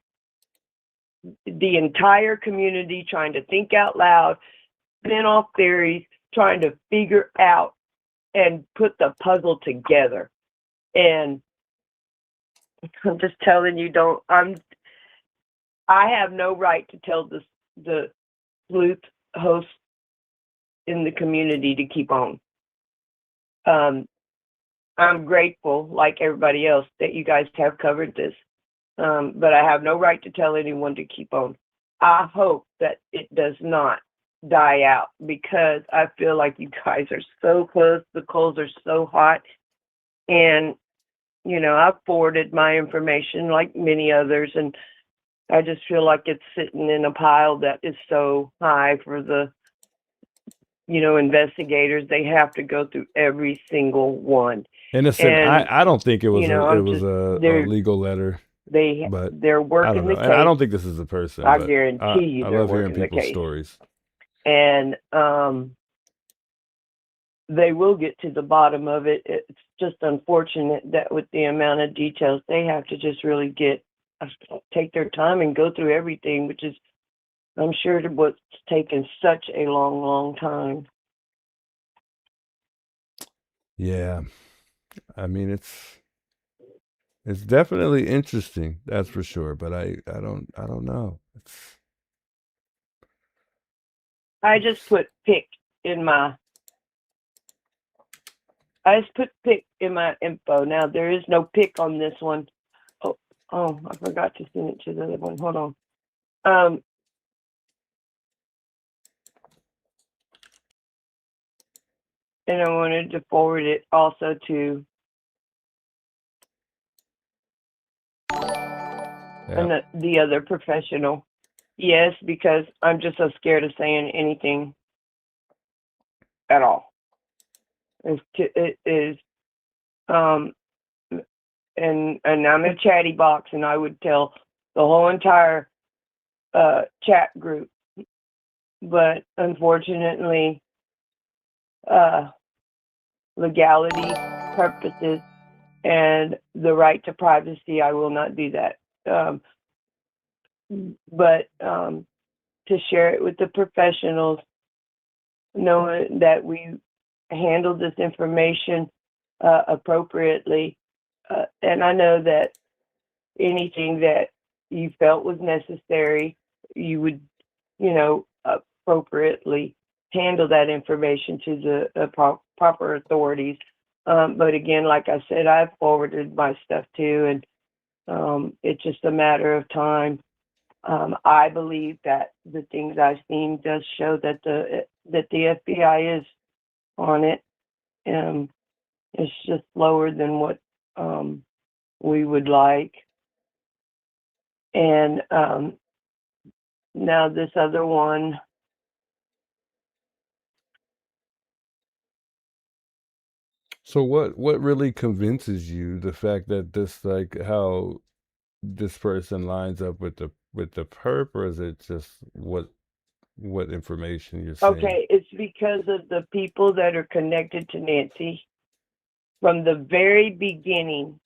the entire community trying to think out loud, spin off theories, trying to figure out and put the puzzle together. And I'm just telling you, I have no right to tell the sleuth hosts in the community to keep on. I'm grateful, like everybody else, that you guys have covered this. But I have no right to tell anyone to keep on. I hope that it does not die out, because I feel like you guys are so close. The coals are so hot. And, I've forwarded my information like many others, and I just feel like it's sitting in a pile that is so high for the, investigators. They have to go through every single one. Innocent. And, I don't think it was I'm just, a legal letter, but they're I don't working know. the And I case. don't think this is a person, I but guarantee you I they're love hearing working the people's case. stories. And they will get to the bottom of it. It's just unfortunate that with the amount of details, they have to just really take their time and go through everything, which is, I'm sure, what's taken such a long, long time. Yeah, I mean it's definitely interesting, that's for sure. But I don't know. I just put pick in my info. Now there is no pick on this one. Oh, I forgot to send it to the other one. Hold on. And I wanted to forward it also to the other professional. Yes, because I'm just so scared of saying anything at all. It is, and I'm a chatty box, and I would tell the whole entire chat group, but unfortunately, legality purposes, and the right to privacy, I will not do that. But to share it with the professionals, knowing that we handled this information appropriately. And I know that anything that you felt was necessary, you would, appropriately handle that information to the proper authorities. But again, like I said, I've forwarded my stuff too, and it's just a matter of time. I believe that the things I've seen does show that the FBI is on it. It's just slower than what we would like. And now this other one. So what really convinces you, the fact that this, like, how this person lines up with the perp, or is it just what information you're seeing? Okay, it's because of the people that are connected to Nancy. From the very beginning,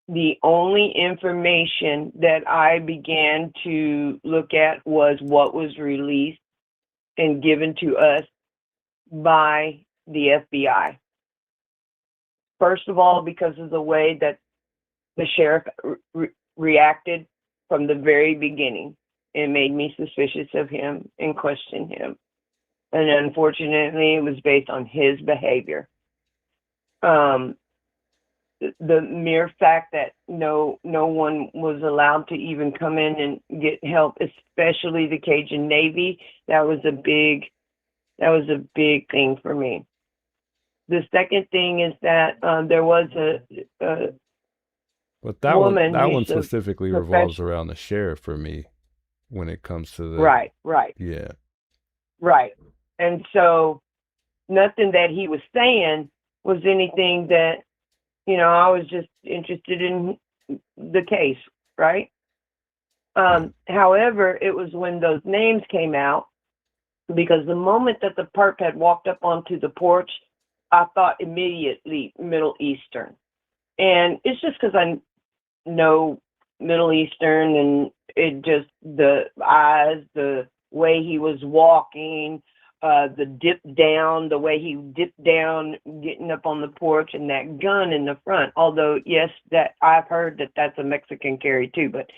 the only information that I began to look at was what was released and given to us by the FBI. First of all, because of the way that the sheriff reacted from the very beginning, it made me suspicious of him and question him. And unfortunately, it was based on his behavior. The mere fact that no one was allowed to even come in and get help, especially the Cajun Navy, that was a big thing for me. The second thing is that there was a But that woman one who's a specifically revolves professional. around the sheriff for me when it comes to the Right. yeah. And so nothing that he was saying was anything that, I was just interested in the case, right? However, it was when those names came out, because the moment that the perp had walked up onto the porch, I thought immediately Middle Eastern. And it's just because I know Middle Eastern, and it just, the eyes, the way he was walking, the dip down, the way he dipped down getting up on the porch, and that gun in the front. Although, yes, that I've heard that that's a Mexican carry too, but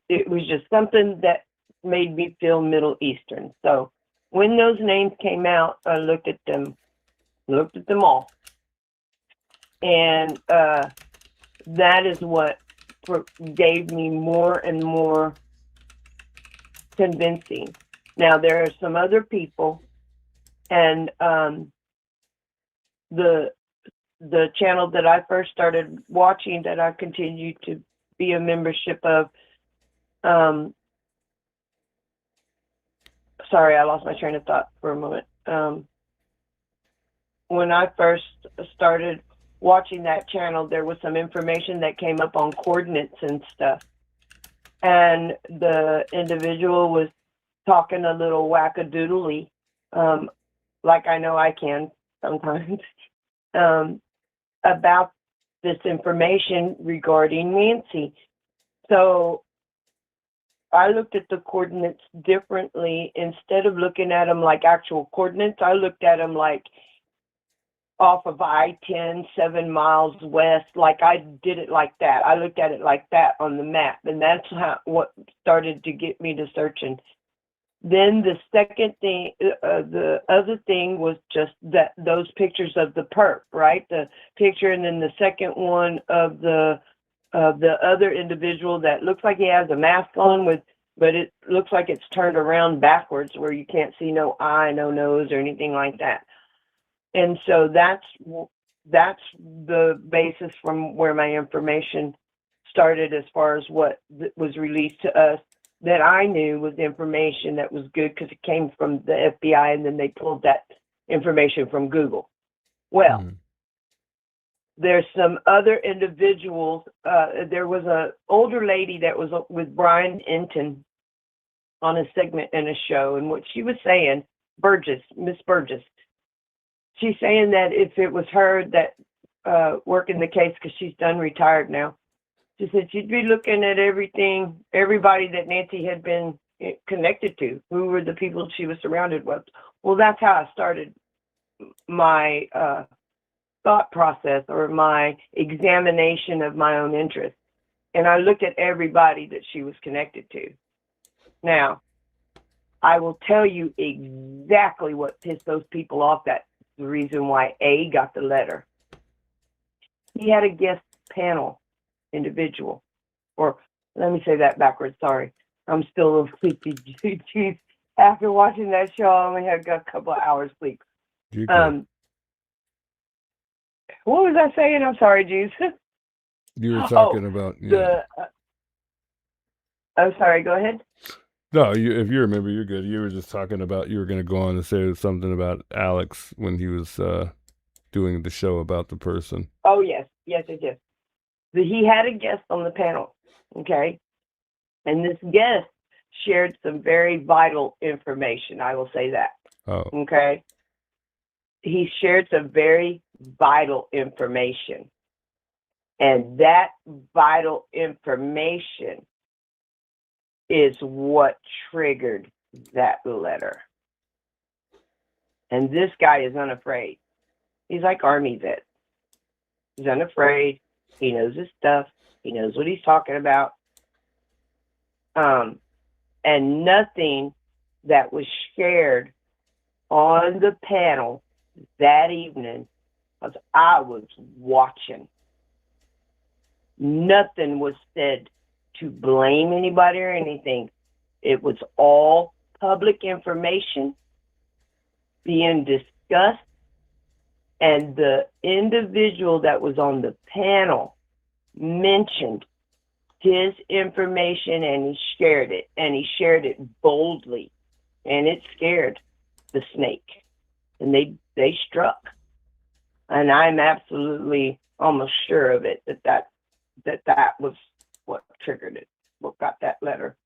it was just something that made me feel Middle Eastern. So when those names came out, I looked at them all. And that is what gave me more and more convincing. Now, there are some other people, and the channel that I first started watching, that I continued to be a membership of, sorry, I lost my train of thought for a moment. When I first started watching that channel, there was some information that came up on coordinates and stuff. And the individual was talking a little wackadoodly, like I know I can sometimes, about this information regarding Nancy. So I looked at the coordinates differently. Instead of looking at them like actual coordinates, I looked at them like off of I-10, 7 miles west, like I did it like that. I looked at it like that on the map, and that's what started to get me to searching. Then the second thing, the other thing was just that those pictures of the perp, right? The picture, and then the second one of the other individual that looks like he has a mask on but it looks like it's turned around backwards, where you can't see no eye, no nose, or anything like that. And so that's the basis from where my information started, as far as what was released to us, that I knew was information that was good, because it came from the FBI, and then they pulled that information from Google. Well, there's some other individuals. There was an older lady that was with Brian Enton on a segment in a show, and what she was saying, Miss Burgess, she's saying that if it was her, that working the case because she's done retired now. She said she'd be looking at everybody that Nancy had been connected to, who were the people she was surrounded with. Well, that's how I started my thought process or my examination of my own interests. And I looked at everybody that she was connected to. Now, I will tell you exactly what pissed those people off. That's the reason why A got the letter. He had a guest panel individual, or let me say that backwards. Sorry, I'm still a little sleepy. Jeez, after watching that show, I only had got a couple of hours sleep. What was I saying? I'm sorry, Jeez. You were talking about I'm sorry. Go ahead. No, if you remember, you're good. You were just talking about, you were going to go on to say something about Alex when he was doing the show about the person. Oh, yes. Yes, it did. He had a guest on the panel, okay? And this guest shared some very vital information. I will say that. Oh. Okay? He shared some very vital information. And that vital information is what triggered that letter. And this guy is unafraid. He's like Army vet. He's unafraid. He knows his stuff. He knows what he's talking about. And nothing that was shared on the panel that evening, because I was watching, nothing was said to blame anybody or anything. It was all public information being discussed, and the individual that was on the panel mentioned his information, and he shared it, and he shared it boldly, and it scared the snake, and they struck. And I'm absolutely almost sure of it, that was what triggered it, what got that letter.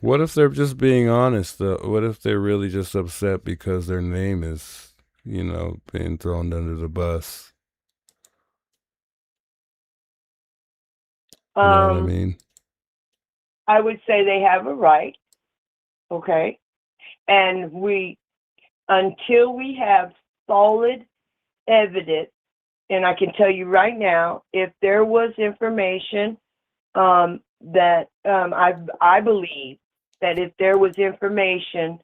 What if they're just being honest, though? What if they're really just upset because their name is, being thrown under the bus? You know what I mean? I would say they have a right, okay? And until we have solid evidence, and I can tell you right now, if there was information that I believe that if there was information,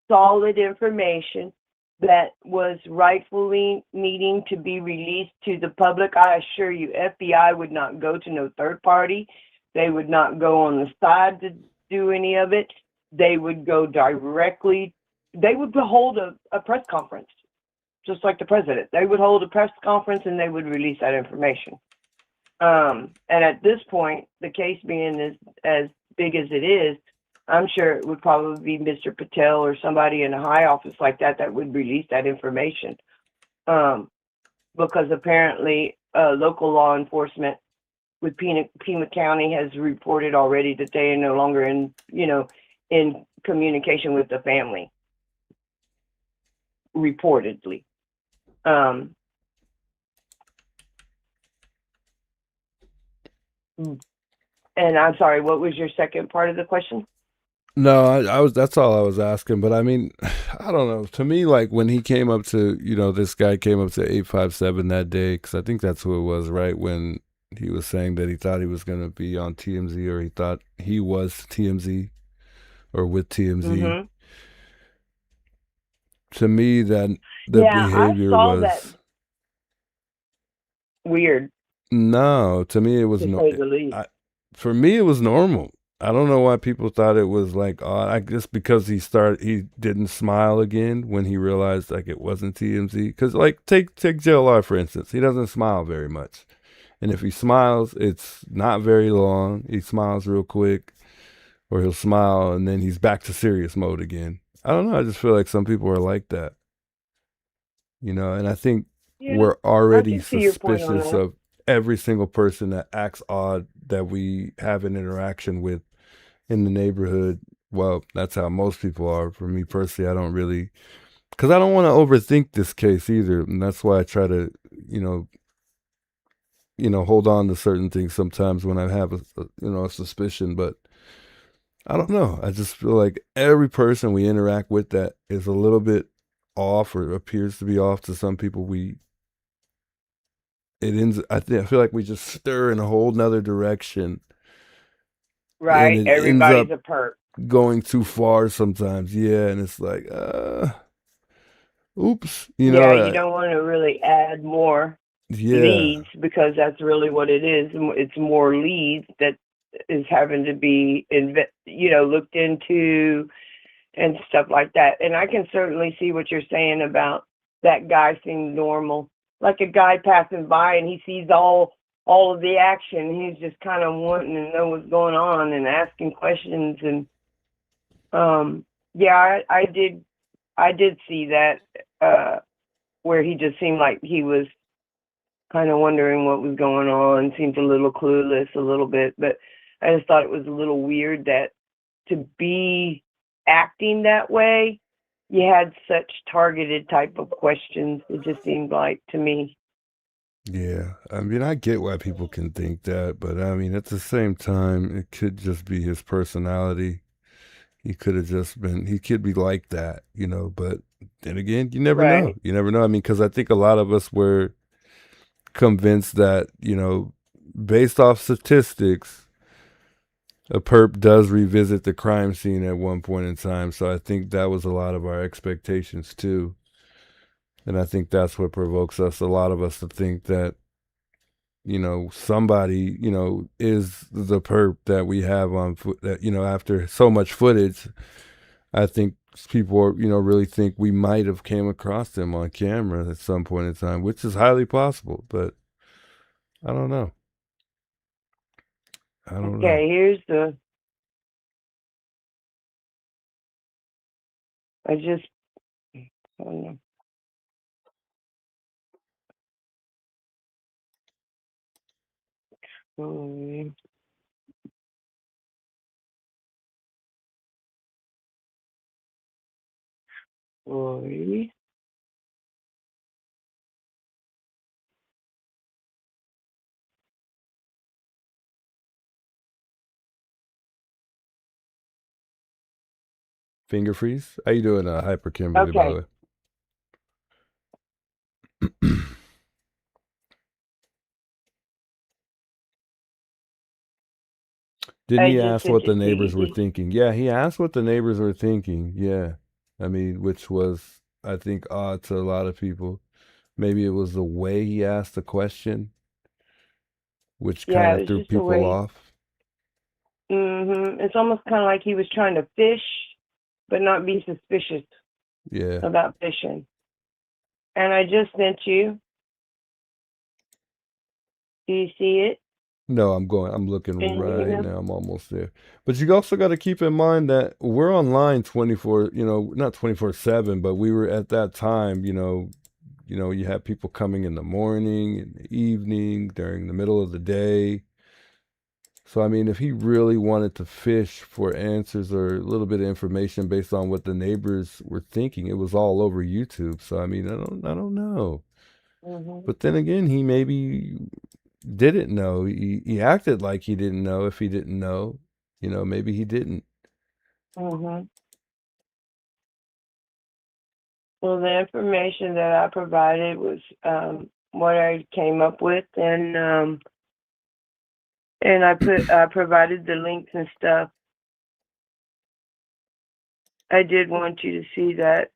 solid information that was rightfully needing to be released to the public, I assure you, FBI would not go to no third party. They would not go on the side to do any of it. They would go directly. They would hold a press conference, just like the president. They would hold a press conference and they would release that information. And at this point, the case being as big as it is, I'm sure it would probably be Mr. Patel or somebody in a high office like that would release that information. Because apparently local law enforcement with Pima County has reported already that they are no longer in communication with the family, reportedly. And I'm sorry, what was your second part of the question? No, I was. That's all I was asking. But I mean, I don't know. To me, like when he came up to, this guy came up to 857 that day, because I think that's who it was, right? When he was saying that he thought he was going to be on TMZ, or he thought he was TMZ, or with TMZ. Mm-hmm. To me, that the behavior was that weird. No, to me it was for me it was normal. I don't know why people thought it was like odd. I guess because he didn't smile again when he realized like it wasn't TMZ. Because like take JLR for instance, he doesn't smile very much, and if he smiles, it's not very long. He smiles real quick, or he'll smile and then he's back to serious mode again. I don't know. I just feel like some people are like that, and I think we're already suspicious of every single person that acts odd that we have an interaction with in the neighborhood. Well, that's how most people are. For me personally, because I don't want to overthink this case either, and that's why I try to, hold on to certain things sometimes when I have a suspicion. But I don't know. I just feel like every person we interact with that is a little bit off or appears to be off to some people. I feel like we just stir in a whole nother direction, and Right. it ends Everybody's up a perp. going too far sometimes. Yeah, and it's like, oops, Yeah, you don't want to really add more yeah, leads because that's really what it is. It's more leads that is having to be looked into and stuff like that. And I can certainly see what you're saying about that guy seemed normal, like a guy passing by and he sees all of the action. He's just kind of wanting to know what's going on and asking questions. And yeah, I did see that where he just seemed like he was kind of wondering what was going on, seemed a little clueless a little bit. But I just thought it was a little weird that to be acting that way, you had such targeted type of questions. It just seemed like to me. yeah. I mean, I get why people can think that, but I mean, at the same time, it could just be his personality. He could be like that, but then again, you never know. Right. You never know. I mean, because I think a lot of us were convinced that, based off statistics, a perp does revisit the crime scene at one point in time. So I think that was a lot of our expectations too. And I think that's what provokes a lot of us to think that, somebody, is the perp that we have on foot, that, after so much footage, I think people are, really think we might have came across them on camera at some point in time, which is highly possible, but I don't know. I don't know. Okay, here's the. I just. I don't know. Rory. Rory. Finger freeze? How you doing, Hyper Kimberly, by Okay, the way? Didn't I he just ask sent what the it to neighbors were you. thinking? Yeah, he asked what the neighbors were thinking. Yeah. I mean, which was, I think, odd to a lot of people. Maybe it was the way he asked the question, which kind Yeah, of it was threw just a people way. off. It's almost kind of like he was trying to fish, but not be suspicious Yeah. about fishing. And I just sent you. Do you see it? No, I'm looking In your right email? now. I'm almost there. But you also got to keep in mind that we're online 24, not 24/7, but we were at that time, you have people coming in the morning, in the evening, during the middle of the day. So, I mean, if he really wanted to fish for answers or a little bit of information based on what the neighbors were thinking, it was all over YouTube. So, I mean, I don't know. Mhm. But then again, he maybe didn't know. He acted like he didn't know if he didn't know. Maybe he didn't. Mhm. Well, the information that I provided was what I came up with, and I provided the links and stuff. I did want you to see that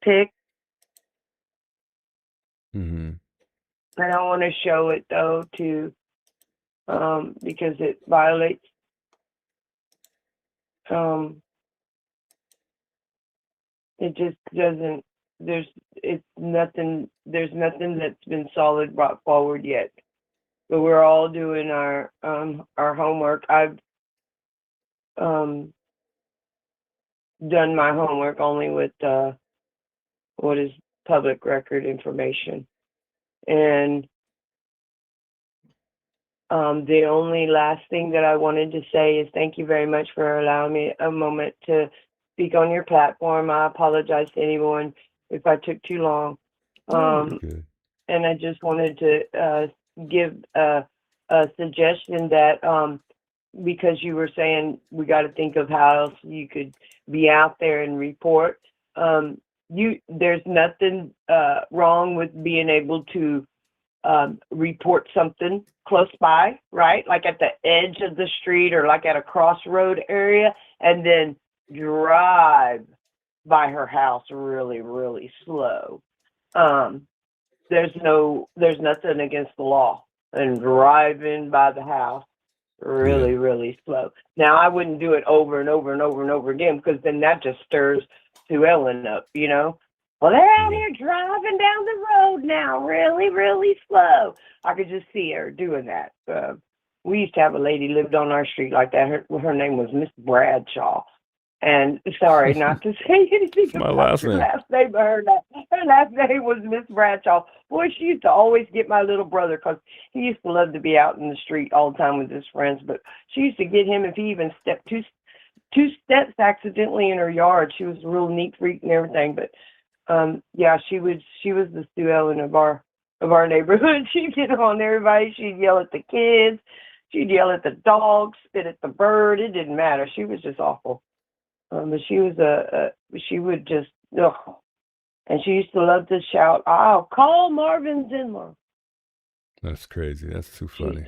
pic. Hmm. I don't want to show it though, because it violates. Um, it just doesn't. It's nothing. There's nothing that's been solid brought forward yet. But we're all doing our homework. I've um done my homework only with what is public record information. And the only last thing that I wanted to say is thank you very much for allowing me a moment to speak on your platform. I apologize to anyone if I took too long. Okay. And I just wanted to give a suggestion that because you were saying we got to think of how else you could be out there and report. There's nothing wrong with being able to report something close by, right? Like at the edge of the street or like at a crossroad area, and then drive by her house really, really slow. There's nothing against the law and driving by the house really, really slow. Now, I wouldn't do it over and over and over and over again, because then that just stirs Sue Ellen up, you know? Well, they're out here driving down the road now really, really slow. I could just see her doing that. We used to have a lady lived on our street like that. Her name was Miss Bradshaw. And sorry, not to say anything My about last her name. last name, but her last name was Miss Bradshaw. Boy, she used to always get my little brother, because he used to love to be out in the street all the time with his friends. But she used to get him if he even stepped two steps accidentally in her yard. She was a real neat freak and everything. But yeah, she was the Sue Ellen of our neighborhood. She'd get on everybody. She'd yell at the kids. She'd yell at the dog, spit at the bird. It didn't matter. She was just awful. But she was she would just, ugh. And she used to love to shout, "I'll call Marvin Zindler." That's crazy. That's too funny.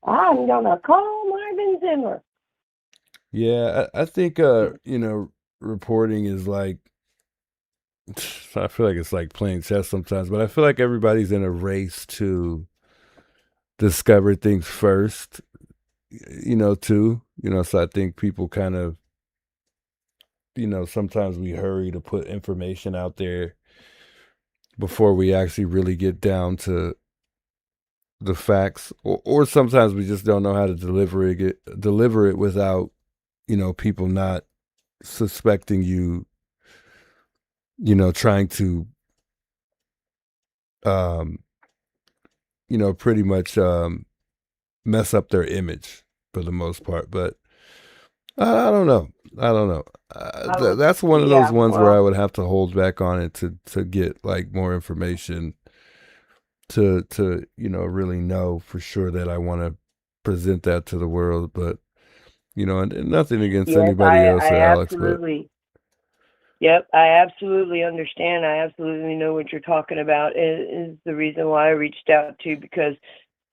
I'm gonna call Marvin Zindler. Yeah, I think reporting is like, I feel like it's like playing chess sometimes, but I feel like everybody's in a race to discover things first, too. So I think people kind of, sometimes we hurry to put information out there before we actually really get down to the facts, or sometimes we just don't know how to deliver it without, people not suspecting you, trying to, pretty much mess up their image for the most part. But I don't know. That's one of those ones where I would have to hold back on it to get like more information to really know for sure that I want to present that to the world. But and nothing against anybody else or Alex, absolutely. Yep, I absolutely understand. I absolutely know what you're talking about. It is the reason why I reached out to you, because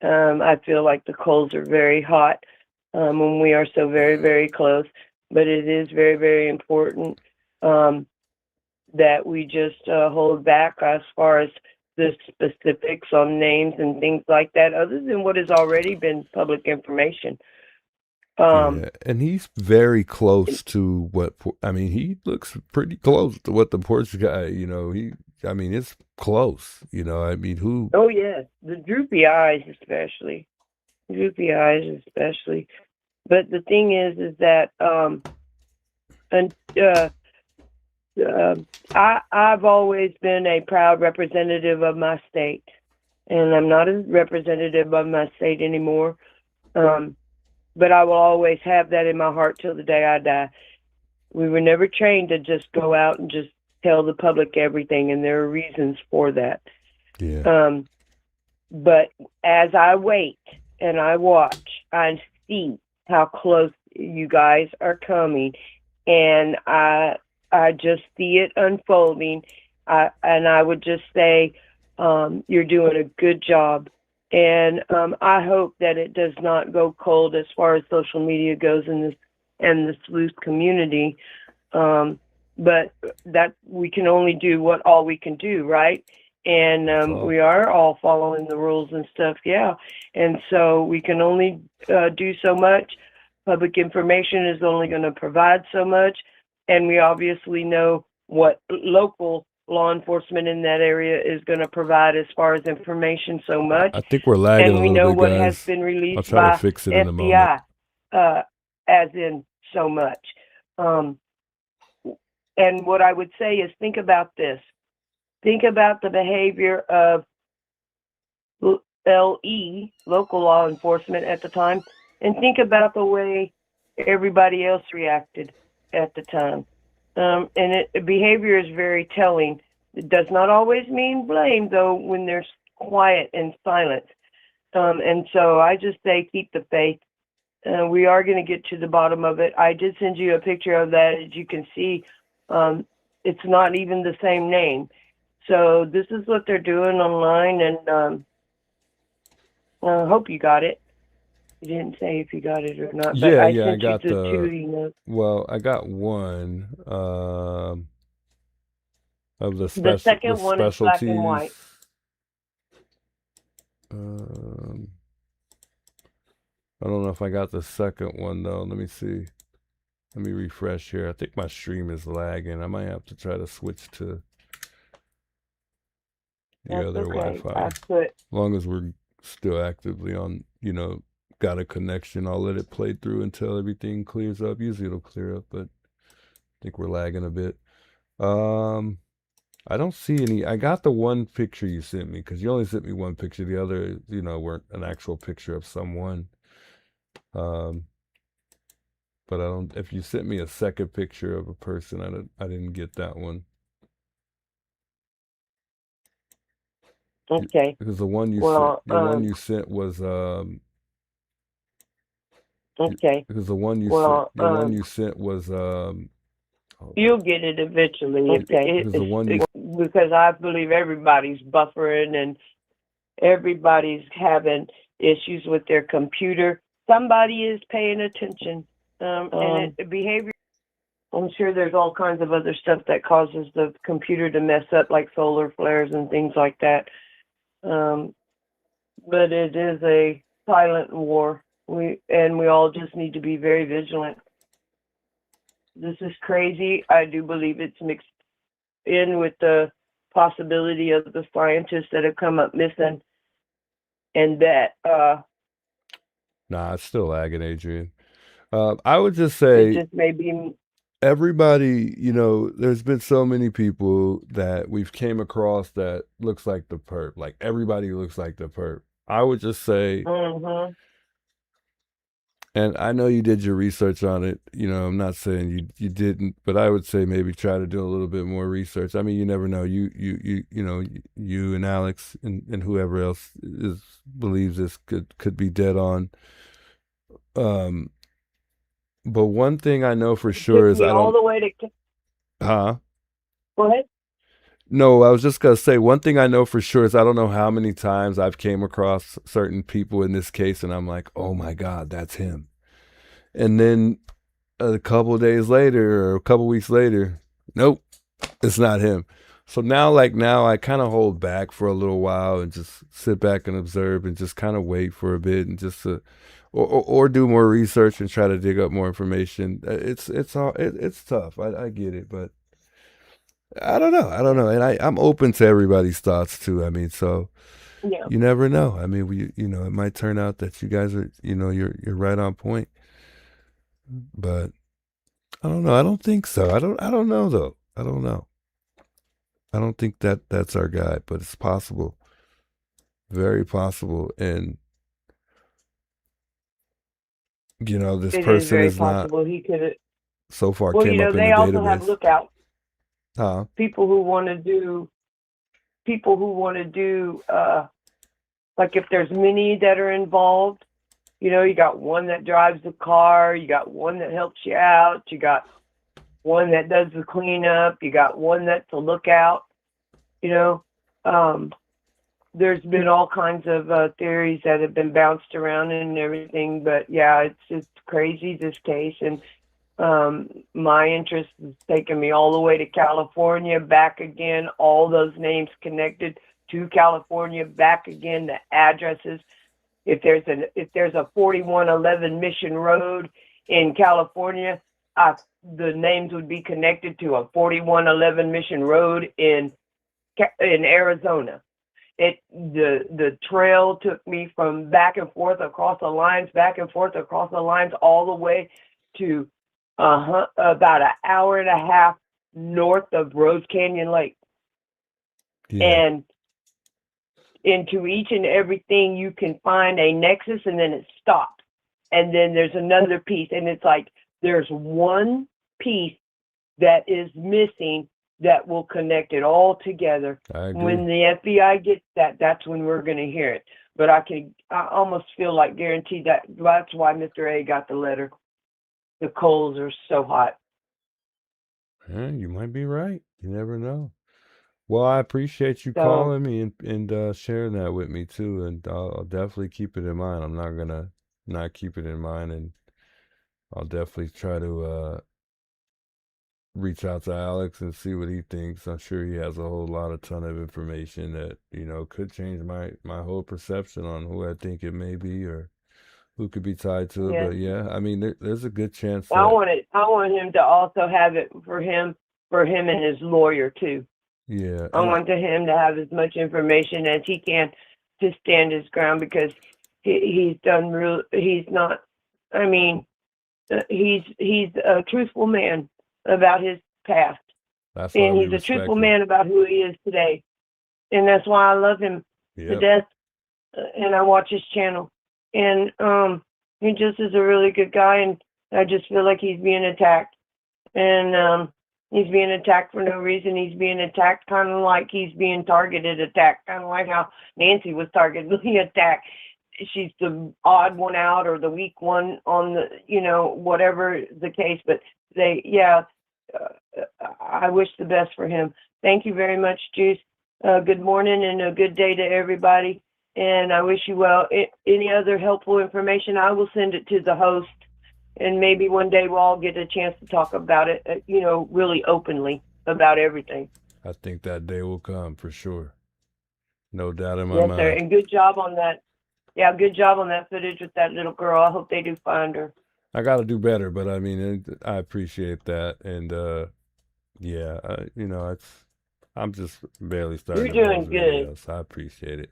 I feel like the coals are very hot when we are so very, very close. But it is very, very important that we just hold back as far as the specifics on names and things like that, other than what has already been public information. Yeah, and he's very close to he looks pretty close to what the porch guy, it's close, who? Oh, yes, the droopy eyes especially. But the thing is that I've always been a proud representative of my state, and I'm not a representative of my state anymore. But I will always have that in my heart till the day I die. We were never trained to just go out and just tell the public everything, and there are reasons for that. Yeah. But as I wait and I watch, I see how close you guys are coming, and I just see it unfolding. And I would just say, you're doing a good job. And I hope that it does not go cold as far as social media goes in the sleuth community. But that we can only do all we can do, right? And we are all following the rules and stuff, yeah. And so we can only do so much. Public information is only going to provide so much. And we obviously know what local law enforcement in that area is going to provide as far as information so much. I think we're lagging and we a know little bit, what guys. has been released I'll try by to fix it in a moment. FBI, as in so much. And what I would say is, think about this. Think about the behavior of LE, local law enforcement at the time, and think about the way everybody else reacted at the time. Behavior is very telling. It does not always mean blame, though, when there's quiet and silence. And so I just say keep the faith. We are going to get to the bottom of it. I did send you a picture of that. As you can see, it's not even the same name. So this is what they're doing online, and I hope you got it. You didn't say if you got it or not, but Yeah, I yeah, I sent you got the two the. emails. Well, I got one of the The the second one is black and specialties. white. Um, I don't know if I got the second one though. Let me see. Let me refresh here. I think my stream is lagging. I might have to try to switch to the That's other okay. Wi-Fi. I As put long as we're still actively on, got a connection, I'll let it play through until everything clears up. Usually it'll clear up, but I think we're lagging a bit. I don't see any. I got the one picture you sent me because you only sent me one picture. The other, weren't an actual picture of someone. Um, but I don't. If you sent me a second picture of a person, I didn't get that one. okay. Because the one you sent, Well, was okay. because the one Well, you sent was hold on. you'll get it eventually. Okay. Because the one you Because I believe everybody's buffering and everybody's having issues with their computer. Somebody is paying attention, behavior. I'm sure there's all kinds of other stuff that causes the computer to mess up, like solar flares and things like that. But it is a silent war. We all just need to be very vigilant. This is crazy. I do believe it's mixed in with the possibility of the scientists that have come up missing, and that Nah, it's still lagging, Adrian. I would just it say just may be. everybody, there's been so many people that we've came across that looks like the perp. Like everybody looks like the perp. I would just say, Mm-hmm. and I know you did your research on it. I'm not saying you didn't, but I would say maybe try to do a little bit more research. I mean, you never know. You and Alex and whoever else believes this could be dead on. But one thing I know for It sure took is me I all don't. the way to. Huh? Go ahead. No, I was just gonna say one thing I know for sure is I don't know how many times I've came across certain people in this case, and I'm like, oh my God, that's him. And then a couple of days later or a couple weeks later, nope, it's not him. So now I kind of hold back for a little while and just sit back and observe and just kind of wait for a bit and just or do more research and try to dig up more information. It's tough. I get it, but I don't know. I don't know, and I'm open to everybody's thoughts too. I mean, so Yeah. you never know. I mean, it might turn out that you guys are, you're right on point, but I don't know. I don't think so. I don't know though. I don't know. I don't think that's our guy, but it's possible, very possible. And this It is person very is not possible he could have. so far Well, came up in they the also have database. lookouts. Huh? People who want to do. People who want to do. Like if there's many that are involved, you got one that drives the car, you got one that helps you out, you got one that does the cleanup, you got one that's a lookout. There's been all kinds of theories that have been bounced around and everything, but yeah, it's just crazy, this case. And my interest has taken me all the way to California, back again, all those names connected to California, back again, the addresses. If there's a 4111 Mission Road in California, the names would be connected to a 4111 Mission Road in Arizona. The trail took me from back and forth across the lines, all the way to about an hour and a half north of Rose Canyon Lake. Yeah. And into each and everything you can find a nexus, and then it stops. And then there's another piece, and it's like there's one piece that is missing that will connect it all together. I agree. When the FBI gets that, that's when we're going to hear it. But I almost feel like guaranteed that's why Mr. A got the letter. The coals are so hot. Yeah, you might be right. You never know. Well, I appreciate you calling me and sharing that with me too, and I'll definitely keep it in mind. I'm not gonna not keep it in mind, and I'll definitely try to reach out to Alex and see what he thinks. I'm sure he has a whole ton of information that, you know, could change my whole perception on who I think it may be or who could be tied to it. Yeah. But yeah, I mean, there's a good chance that I want him to also have it for him and his lawyer too. yeah, I want him to have as much information as he can to stand his ground, because he's not, I mean, he's a truthful man about his past. that's why And we he's a respect truthful him. man about who he is today. And that's why I love him to death. And I watch his channel. And he just is a really good guy, and I just feel like he's being attacked. And he's being attacked for no reason. He's being attacked kind of like he's being targeted attacked, kind of like how Nancy was targetedly attacked. She's the odd one out or the weak one on the, you know, whatever the case. But I wish the best for him. Thank you very much, Juice. Good morning and a good day to everybody. And I wish you well. Any other helpful information, I will send it to the host. And maybe one day we'll all get a chance to talk about it, you know, really openly about everything. I think that day will come for sure. No doubt in my Yes, mind. sir. And good job on that. Yeah, good job on that footage with that little girl. I hope they do find her. I got to do better, but I mean, I appreciate that. And you know, I'm just barely starting. You're doing good. Videos, so I appreciate it.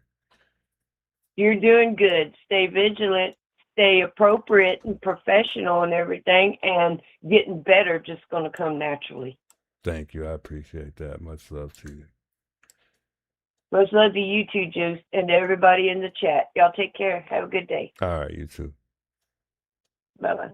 You're doing good. Stay vigilant. Stay appropriate and professional and everything. And getting better just going to come naturally. Thank you. I appreciate that. Much love to you. Much love to you too, Juice, and everybody in the chat. Y'all take care. Have a good day. All right, you too. Bye-bye.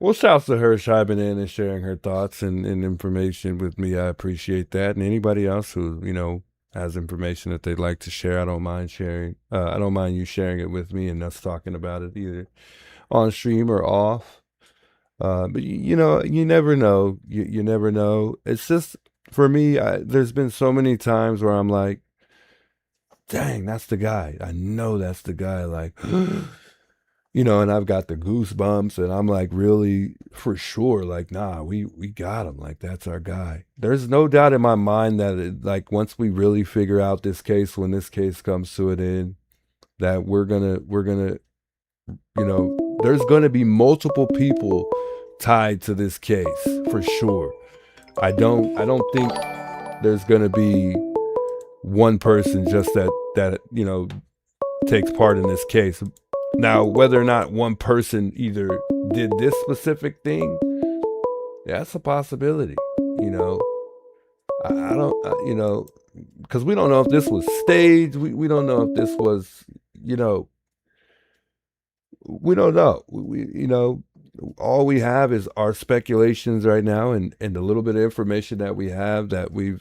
Well, shouts to her chiming in and sharing her thoughts and information with me. I appreciate that. And anybody else who, you know, has information that they'd like to share, I don't mind sharing. I don't mind you sharing it with me and us talking about it either on stream or off. But you know, you never know. You never know. It's just, for me, there's been so many times where I'm like, dang, that's the guy. I know that's the guy. Like, you know, and I've got the goosebumps, and I'm like, really, for sure, like, nah, we got him. Like, that's our guy. There's no doubt in my mind that, like, once we really figure out this case, when this case comes to an end, that we're gonna, you know, there's gonna be multiple people tied to this case for sure. I don't think there's gonna be one person just that you know takes part in this case. Now, whether or not one person either did this specific thing, that's a possibility. You know, I don't, you know, because we don't know if this was staged. We don't know if this was, you know, we don't know. You know, all we have is our speculations right now, and the little bit of information that we have that we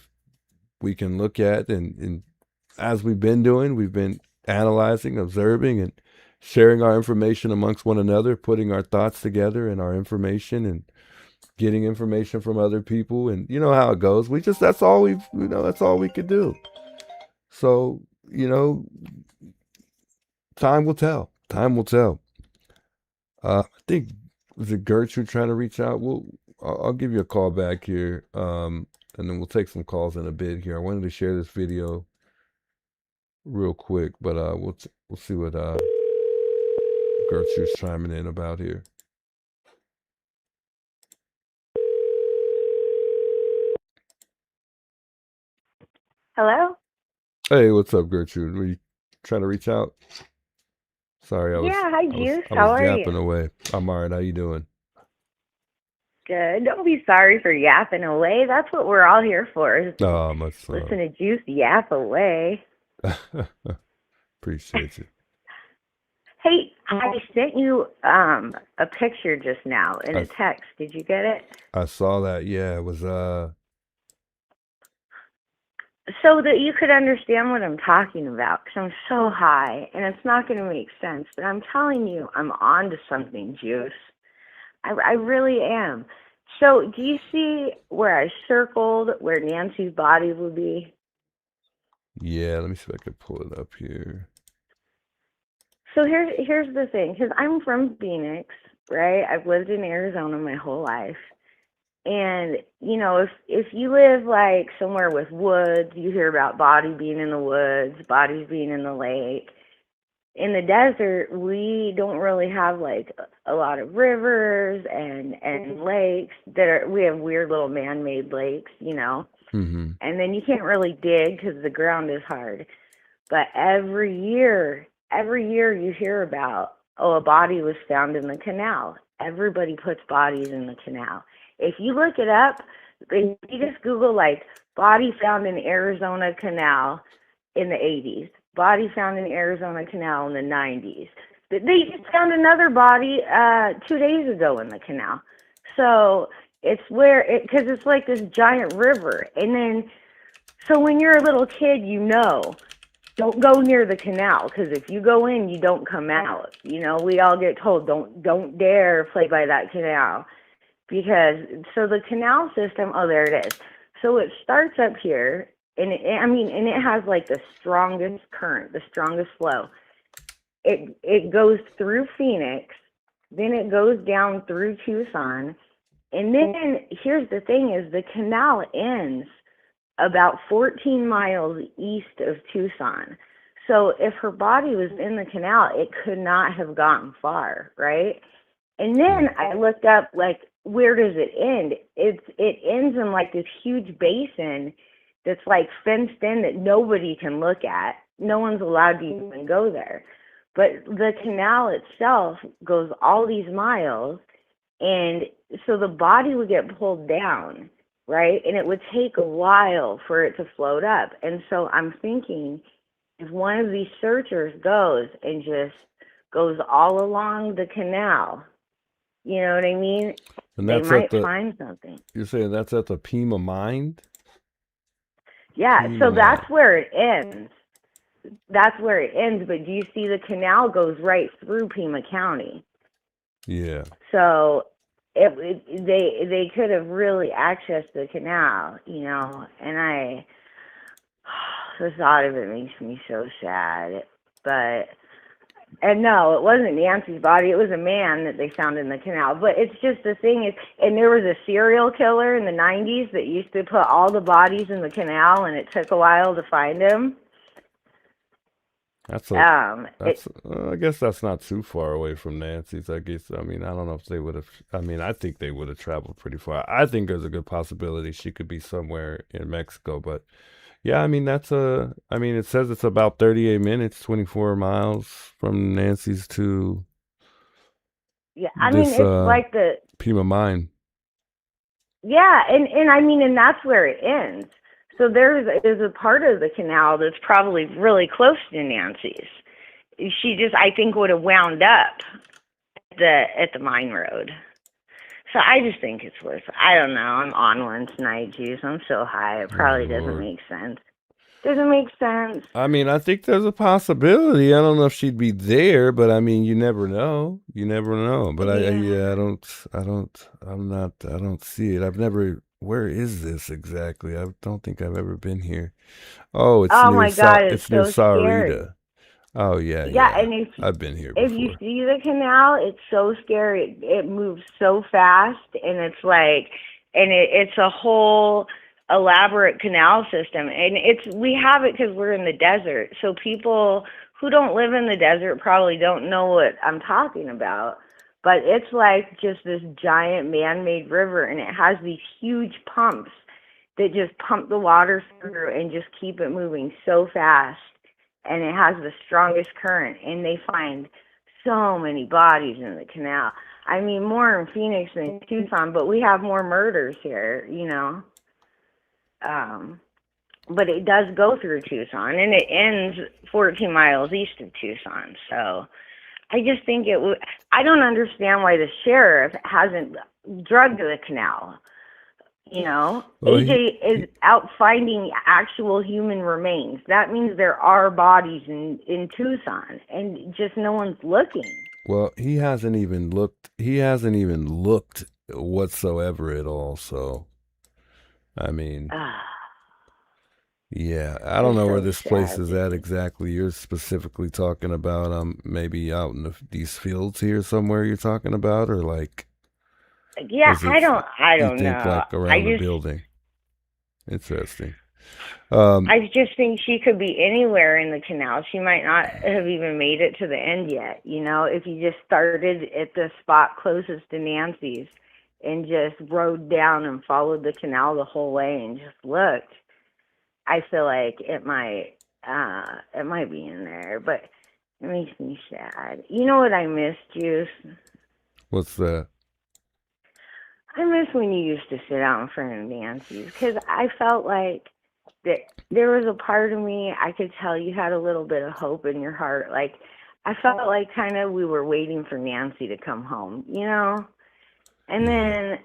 can look at, and as we've been doing, we've been analyzing, observing, and sharing our information amongst one another, putting our thoughts together and our information, and getting information from other people. And you know how it goes. That's all that's all we could do. So, you know, time will tell. Time will tell. I think, was it Gertrude trying to reach out? I'll give you a call back here. And then we'll take some calls in a bit here. I wanted to share this video real quick, but we'll see what Gertrude's chiming in about here. Hello? Hey, what's up, Gertrude? Were you trying to reach out? Sorry, Hi, Juice. I How was are yapping you? away. I'm all right. How you doing? Good. Don't be sorry for yapping away. That's what we're all here for, is Oh, much listen to Juice yap away. Appreciate you. Hey, I sent you a picture just now in I a text. Did you get it? I saw that. Yeah, it was So that you could understand what I'm talking about, because I'm so high, and it's not going to make sense. But I'm telling you, I'm on to something, Juice. I really am. So do you see where I circled where Nancy's body would be? yeah, let me see if I can pull it up here. So here's the thing, because I'm from Phoenix, right? I've lived in Arizona my whole life. And, you know, if you live like somewhere with woods, you hear about body being in the woods, bodies being in the lake. In the desert, we don't really have like a lot of rivers and lakes we have weird little man-made lakes, you know. Mm-hmm. And then you can't really dig because the ground is hard. But every year you hear about, oh, a body was found in the canal. Everybody puts bodies in the canal. If you look it up, if you just Google like body found in Arizona canal in the 80s, body found in Arizona canal in the 90s. They just found another body 2 days ago in the canal. So it's because it's like this giant river. And then, so when you're a little kid, you know, don't go near the canal, because if you go in, you don't come out. You know, we all get told don't dare play by that canal, because so the canal system. Oh, there it is. So it starts up here, and it has like the strongest current, the strongest flow. It goes through Phoenix, then it goes down through Tucson, and then here's the thing: is the canal ends about 14 miles east of Tucson. So if her body was in the canal, it could not have gotten far, right? And then I looked up, like, where does it end? It ends in like this huge basin that's like fenced in that nobody can look at. No one's allowed to even go there. But the canal itself goes all these miles, and so the body would get pulled down, right? And it would take a while for it to float up. And so I'm thinking, if one of these searchers goes and just goes all along the canal, you know what I mean? And They that's at might the. find something. You're saying that's at the Pima Mine? Yeah, Pima so Mine. that's where it ends. That's where it ends. But do you see the canal goes right through Pima County? Yeah. So they could have really accessed the canal, you know, and the thought of it makes me so sad. And no, it wasn't Nancy's body. It was a man that they found in the canal. But it's just the thing is, and there was a serial killer in the 90s that used to put all the bodies in the canal, and it took a while to find him. I guess that's not too far away from Nancy's. I guess, I mean, I don't know if they would have, I mean, I think they would have traveled pretty far. I think there's a good possibility she could be somewhere in Mexico, but yeah, I mean, it says it's about 38 minutes, 24 miles from Nancy's to Yeah, I mean, this it's like Pima Mine. yeah, and that's where it ends. So there's a part of the canal that's probably really close to Nancy's. She just, I think, would have wound up at the mine road. So I just think it's worth it. I don't know. I'm on one tonight, Juice. I'm so high. It probably doesn't make sense. Doesn't make sense. I mean, I think there's a possibility. I don't know if she'd be there, but I mean, you never know. You never know. But I don't see it. I've never. Where is this exactly? I don't think I've ever been here. Oh, it's Oh near my God, it's it's near so scary. Sarita. Oh yeah, Yeah, yeah. and I've been here if you before. see the canal, it's so scary. It moves so fast, and it's like, and it's a whole elaborate canal system, and we have it because we're in the desert. So people who don't live in the desert probably don't know what I'm talking about. But it's like just this giant man-made river, and it has these huge pumps that just pump the water through and just keep it moving so fast. And it has the strongest current, and they find so many bodies in the canal. I mean, more in Phoenix than Tucson, but we have more murders here, you know. But it does go through Tucson, and it ends 14 miles east of Tucson. So I just think it would. I don't understand why the sheriff hasn't drugged the canal. You know, Well, AJ is out finding actual human remains. That means there are bodies in Tucson, and just no one's looking. well, he hasn't even looked. He hasn't even looked whatsoever at all. So, I mean, yeah, I don't It's know where so this place sad. is at exactly. You're specifically talking about maybe out in these fields here somewhere. You're talking about, or like, Yeah, is it? I You don't think know. like around the building? Interesting. I just think she could be anywhere in the canal. She might not have even made it to the end yet. You know, if you just started at the spot closest to Nancy's and just rode down and followed the canal the whole way and just looked, I feel like it might be in there. But it makes me sad. You know what I miss, Juice? What's that? I miss when you used to sit out in front of Nancy's, because I felt like there was a part of me, I could tell you had a little bit of hope in your heart. Like, I felt like kind of we were waiting for Nancy to come home, you know? And then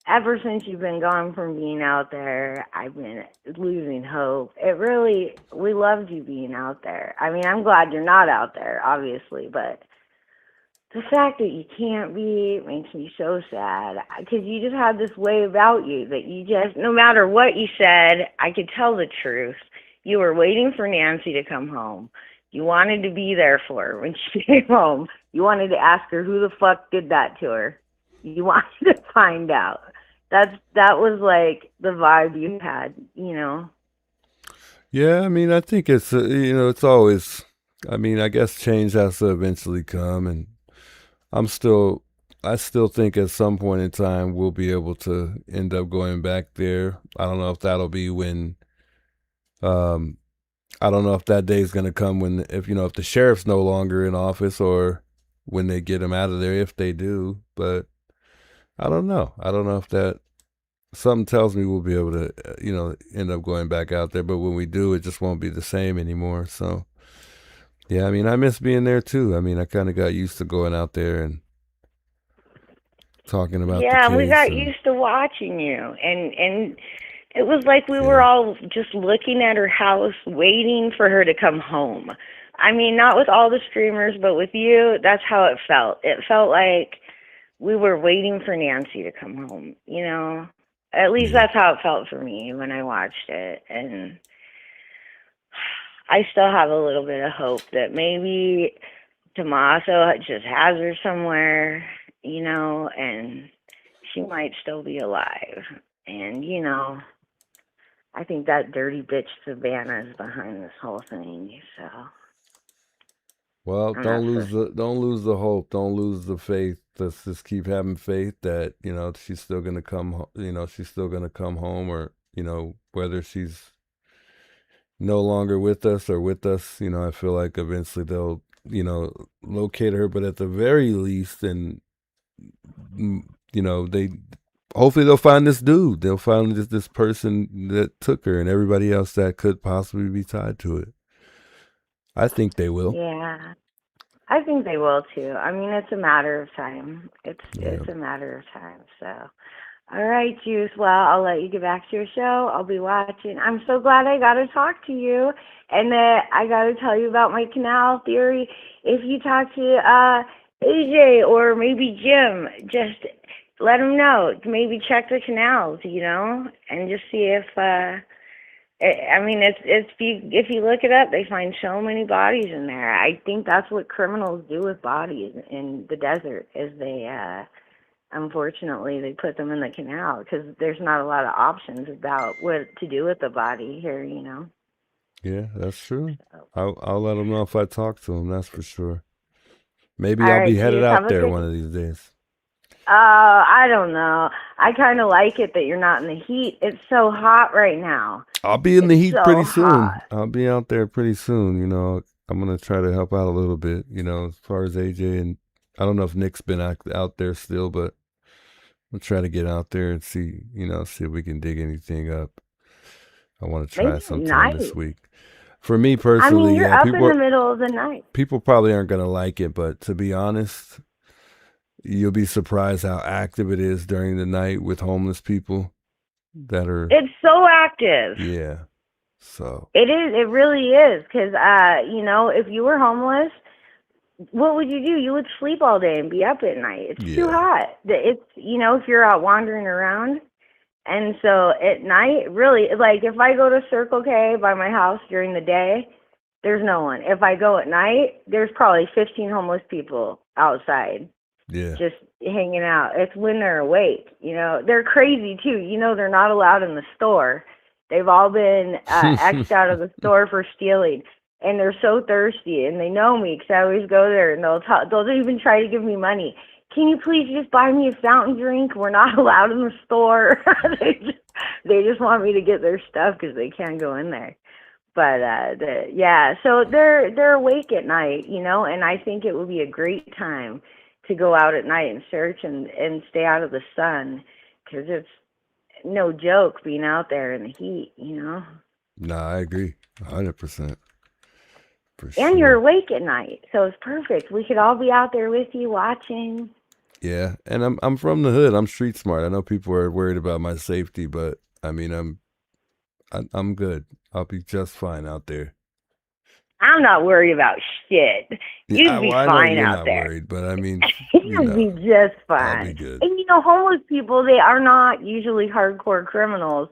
ever since you've been gone from being out there, I've been losing hope. We loved you being out there. I mean, I'm glad you're not out there, obviously, but the fact that you can't be makes me so sad, because you just had this way about you that you just, no matter what you said, I could tell the truth. You were waiting for Nancy to come home. You wanted to be there for her when she came home. You wanted to ask her who the fuck did that to her. You wanted to find out. That was like the vibe you had, you know. Yeah, I mean, I think it's it's always. I mean, I guess change has to eventually come, and I still think at some point in time we'll be able to end up going back there. I don't know if that'll be when, um, I don't know if that day is going to come when, if the sheriff's no longer in office or when they get him out of there, if they do. But I don't know. I don't know if that, something tells me we'll be able to, end up going back out there. But when we do, it just won't be the same anymore. So, yeah, I mean, I miss being there too. I mean, I kind of got used to going out there and talking about the Yeah, we case. got used to watching you, and it was like we were all just looking at her house, waiting for her to come home. I mean, not with all the streamers, but with you, that's how it felt. It felt like we were waiting for Nancy to come home, you know? At least that's how it felt for me when I watched it. And I still have a little bit of hope that maybe Tommaso just has her somewhere, you know, and she might still be alive. And, you know, I think that dirty bitch Savannah is behind this whole thing. So, well, don't lose the hope. Don't lose the faith. Let's just keep having faith that she's still gonna come. She's still gonna come home, or whether she's no longer with us or with us. I feel like eventually they'll locate her. But at the very least, and they hopefully they'll find this dude. They'll find this person that took her and everybody else that could possibly be tied to it. I think they will. Yeah, I think they will too. I mean, it's a matter of time. It's a matter of time. So, all right, Juice. Well, I'll let you get back to your show. I'll be watching. I'm so glad I got to talk to you, and I got to tell you about my canal theory. If you talk to AJ or maybe Jim, just let them know. Maybe check the canals, and just see if. I mean, if you look it up, they find so many bodies in there. I think that's what criminals do with bodies in the desert. Is they, unfortunately, they put them in the canal because there's not a lot of options about what to do with the body here. Yeah, that's true. I'll let them know if I talk to them. That's for sure. Maybe All I'll right, be headed Juice, out there one of these days. I don't know. I kind of like it that you're not in the heat. It's so hot right now. I'll be in the heat so pretty soon. hot. I'll be out there pretty soon. I'm going to try to help out a little bit, as far as AJ. And I don't know if Nick's been out there still, but we'll try to get out there and see if we can dig anything up. I want to try sometime this week. For me I mean, personally, you're yeah, up in the middle of the night. people probably aren't gonna like it, but to be honest, you'll be surprised how active it is during the night with homeless people that are, It's so active. yeah. So It is. It really is. Because, you know, if you were homeless, what would you do? You would sleep all day and be up at night. It's too yeah, hot. It's, you know, if you're out wandering around. And so at night, really, like if I go to Circle K by my house during the day, there's no one. If I go at night, there's probably 15 homeless people outside yeah, just hanging out. It's when they're awake. You know, they're crazy too. You know, they're not allowed in the store. They've all been X'd out of the store for stealing. And they're so thirsty, and they know me because I always go there, and they'll even try to give me money. Can you please just buy me a fountain drink? We're not allowed in the store. They just want me to get their stuff because they can't go in there. But yeah, so they're awake at night, you know, and I think it would be a great time to go out at night and search and stay out of the sun, because it's no joke being out there in the heat, you know. nah, I agree, 100%, for And you're sure. awake at night, so it's perfect. We could all be out there with you watching. Yeah, and I'm from the hood. I'm street smart. I know people are worried about my safety, but I mean, I'm good. I'll be just fine out there. I'm not worried about shit. Yeah, You'd be well, I know fine you're out not there. worried, but I mean, you You'd be know, just I'll be fine. good. And you know, homeless people, they are not usually hardcore criminals,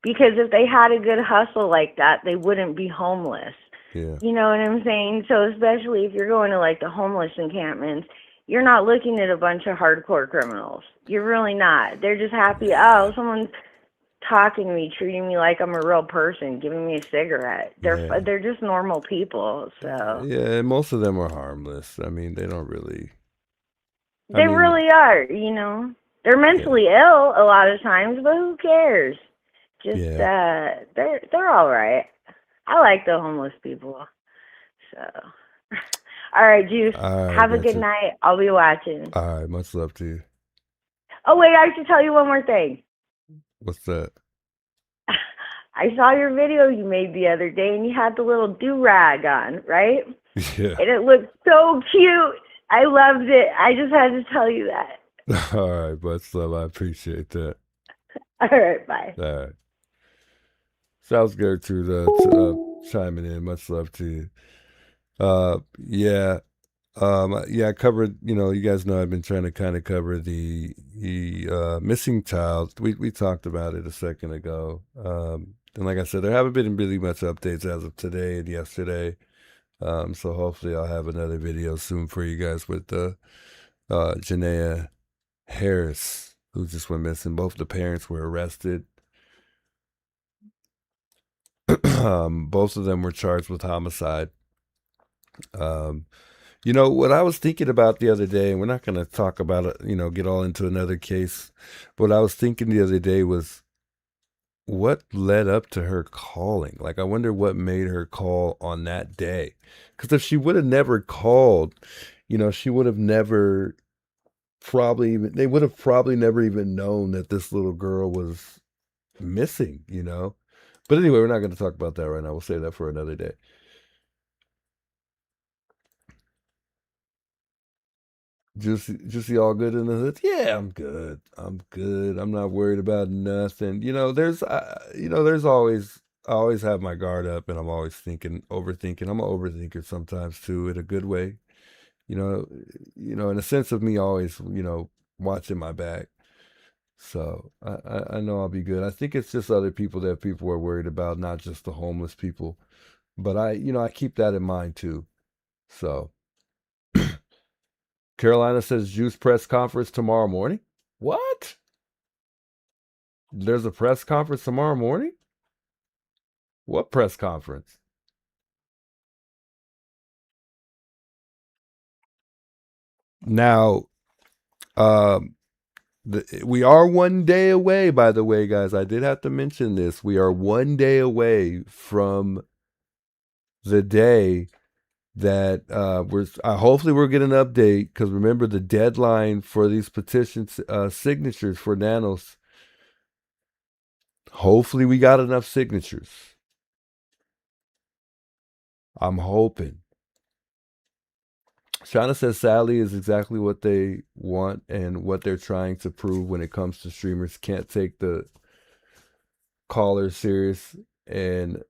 because if they had a good hustle like that, they wouldn't be homeless. Yeah, You know what I'm saying? So especially if you're going to like the homeless encampments, you're not looking at a bunch of hardcore criminals. You're really not. They're just happy, oh, someone's talking to me, treating me like I'm a real person, giving me a cigarette. yeah, They're just normal people. So yeah. And most of them are harmless. I mean, they don't really. I they mean, really are, you know. They're yeah, mentally ill a lot of times, but who cares? Just yeah. they're all right. I like the homeless people. So all right, Juice. All right, Have a that's good it. night. I'll be watching. All right, much love to you. Oh wait, I should tell you one more thing. What's that? I saw your video you made the other day, and you had the little do-rag on, right? Yeah. And it looked so cute. I loved it. I just had to tell you that. All right, much love. I appreciate that. All right, bye. All right. Sounds good to chiming in. Much love to you. Yeah. Yeah, I covered, you know, you guys know I've been trying to kind of cover the missing child. We talked about it a second ago. And like I said, there haven't been really much updates as of today and yesterday. So hopefully I'll have another video soon for you guys with Janaea Harris, who just went missing. Both the parents were arrested. Both of them were charged with homicide. You know, what I was thinking about the other day, and we're not going to talk about it, you know, get all into another case, but what I was thinking the other day was what led up to her calling. Like, I wonder what made her call on that day. Because if she would have never called, you know, she would have never they would have probably never even known that this little girl was missing, you know? But anyway, we're not going to talk about that right now. We'll save that for another day. Juicy all good in the hood? Yeah, I'm good. I'm good. I'm not worried about nothing. You know, there's always, I always have my guard up, and I'm always overthinking. I'm an overthinker sometimes too, in a good way. You know, in a sense of me always, watching my back. So I know I'll be good. I think it's just other people that people are worried about, not just the homeless people. But I keep that in mind too. So. Carolina says Juice press conference tomorrow morning. What? There's a press conference tomorrow morning? What press conference? Now, um, we are 1 day away, by the way, guys. I did have to mention this. We are 1 day away from the day that hopefully we'll get an update, because remember the deadline for these petitions signatures for Nanos. Hopefully we got enough signatures. I'm hoping. Shauna says Sally is exactly what they want and what they're trying to prove when it comes to streamers. Can't take the callers serious and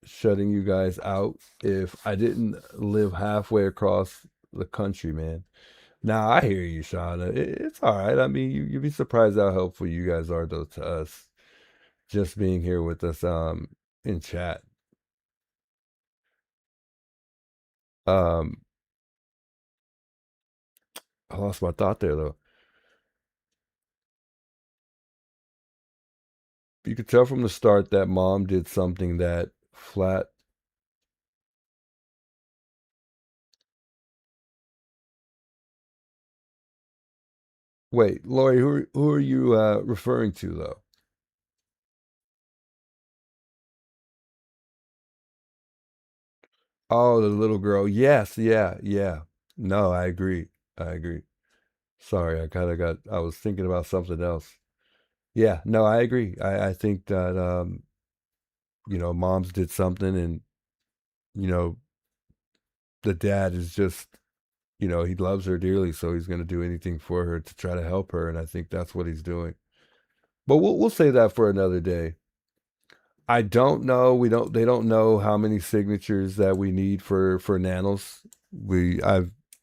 shutting you guys out if I didn't live halfway across the country, man. Now I hear you, Shauna. It's all right. I mean, you'd be surprised how helpful you guys are though to us. Just being here with us in chat. Um I lost my thought there though. You could tell from the start that mom did something that flat. Wait, Lori, who are you referring to though? Oh, the little girl. Yes, yeah, yeah. No, I agree. I agree. Sorry, I was thinking about something else. Yeah, no, I agree. I think that moms did something and you know, the dad is just, he loves her dearly, so he's gonna do anything for her to try to help her, and I think that's what he's doing. But we'll say that for another day. I don't know. They don't know how many signatures that we need for nanos.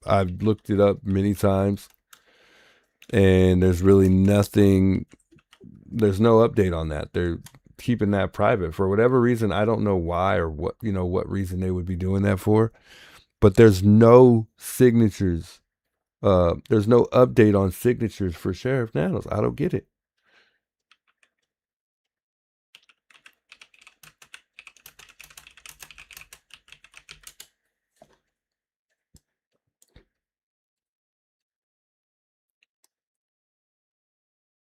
I've looked it up many times and there's really nothing, there's no update on that. They're keeping that private for whatever reason. I don't know why or what reason they would be doing that for, but there's no signatures. There's no update on signatures for Sheriff Nanos. I don't get it.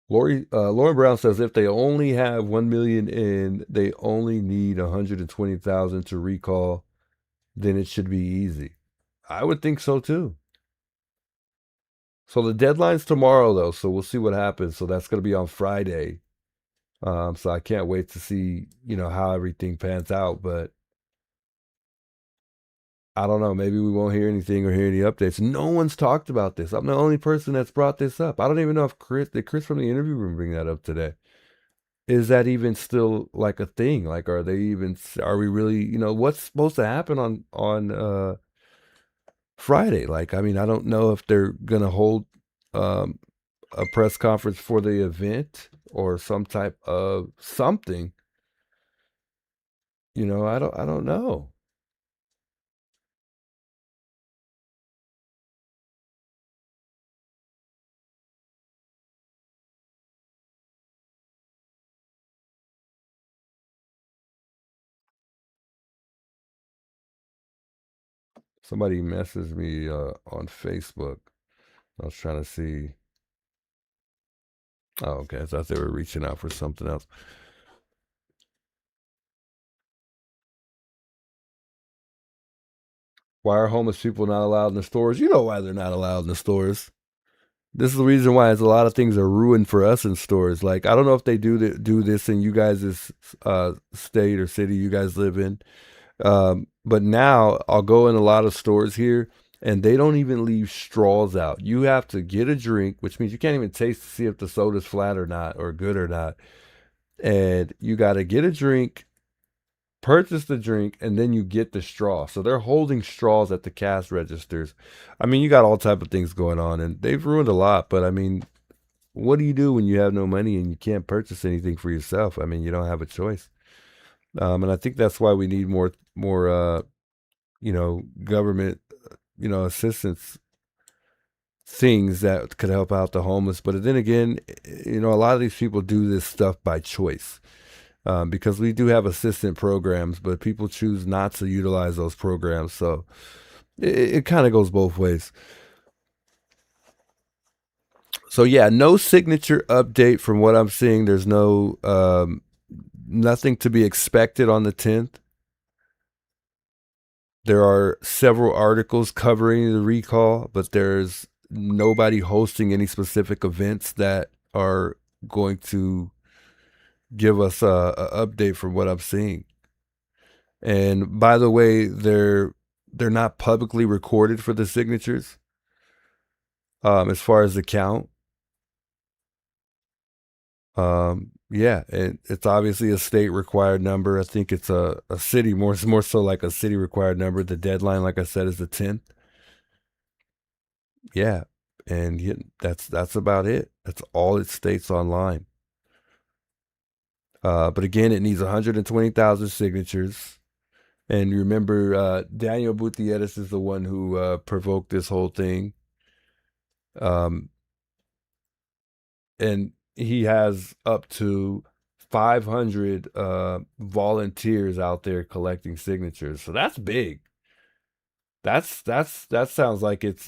Lauren Brown says if they only have 1 million in, they only need 120,000 to recall, then it should be easy. I would think so too. So the deadline's tomorrow though, so we'll see what happens. So that's going to be on Friday. So I can't wait to see, how everything pans out, but I don't know. Maybe we won't hear anything or hear any updates. No one's talked about this. I'm the only person that's brought this up. I don't even know if Chris from the interview room bring that up today. Is that even still like a thing? Like, are we really, what's supposed to happen on Friday? Like, I mean, I don't know if they're gonna hold um a press conference for the event or some type of something. I don't know. Somebody messaged me on Facebook. I was trying to see. Oh, okay. I thought they were reaching out for something else. Why are homeless people not allowed in the stores? You know why they're not allowed in the stores. This is the reason why a lot of things are ruined for us in stores. Like, I don't know if they do this in you guys' state or city you guys live in. But now I'll go in a lot of stores here and they don't even leave straws out. You have to get a drink, which means you can't even taste to see if the soda's flat or not or good or not. And you got to get a drink, purchase the drink, and then you get the straw. So they're holding straws at the cash registers. I mean, you got all type of things going on and they've ruined a lot, but I mean, what do you do when you have no money and you can't purchase anything for yourself? I mean, you don't have a choice. And I think that's why we need more government, assistance things that could help out the homeless. But then again, a lot of these people do this stuff by choice. Because we do have assistant programs, but people choose not to utilize those programs. So it kind of goes both ways. So yeah, no signature update from what I'm seeing. There's no nothing to be expected on the 10th. There are several articles covering the recall, but there's nobody hosting any specific events that are going to give us a update from what I'm seeing. And by the way, they're not publicly recorded for the signatures. As far as the count. Yeah, it's obviously a state required number. I think it's a city, more so like a city required number. The deadline, like I said, is the 10th. Yeah, and that's about it. That's all it states online. But again, it needs 120,000 signatures. And remember, Daniel Gutierrez is the one who provoked this whole thing. And he has up to 500 volunteers out there collecting signatures. So that's big. That sounds like it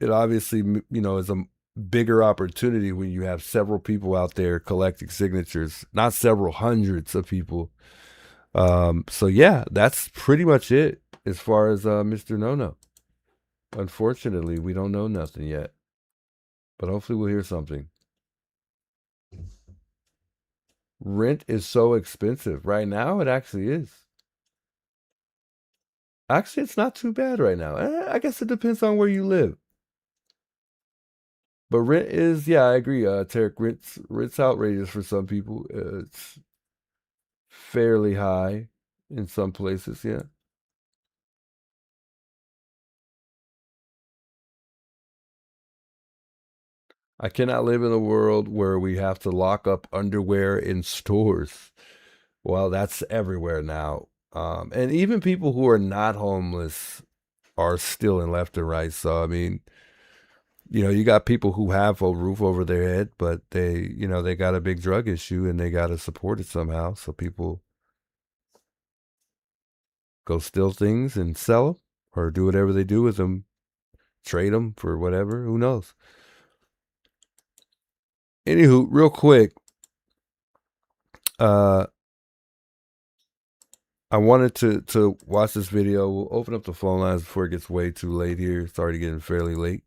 obviously, is a bigger opportunity when you have several people out there collecting signatures, not several hundreds of people. So yeah, that's pretty much it as far as Mr. No-No. Unfortunately, we don't know nothing yet, but hopefully we'll hear something. Rent is so expensive right now. It actually is. Actually, it's not too bad right now. I guess it depends on where you live. But rent is, yeah, I agree. Tarek, rent's outrageous for some people. It's fairly high in some places, yeah. I cannot live in a world where we have to lock up underwear in stores. Well, that's everywhere now. And even people who are not homeless are still in left and right. So, I mean, you got people who have a roof over their head, but they got a big drug issue and they got to support it somehow. So people go steal things and sell them or do whatever they do with them, trade them for whatever, who knows. Anywho, real quick, I wanted to watch this video. We'll open up the phone lines before it gets way too late here. It's already getting fairly late.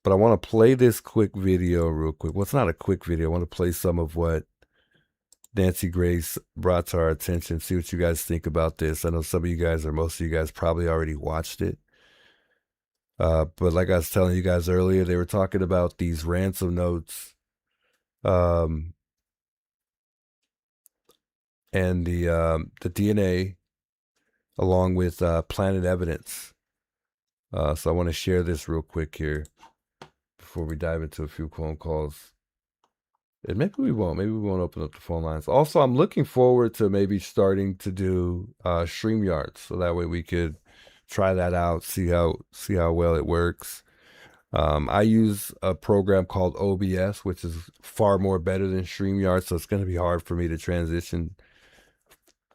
But I want to play this quick video real quick. Well, it's not a quick video. I want to play some of what Nancy Grace brought to our attention. See what you guys think about this. I know some of you guys, or most of you guys, probably already watched it. But like I was telling you guys earlier, they were talking about these ransom notes. And the DNA along with planted evidence. So I want to share this real quick here before we dive into a few phone calls. And maybe we won't open up the phone lines. Also, I'm looking forward to maybe starting to do StreamYards, so that way we could try that out, see how well it works. I use a program called OBS, which is far more better than StreamYards, so it's going to be hard for me to transition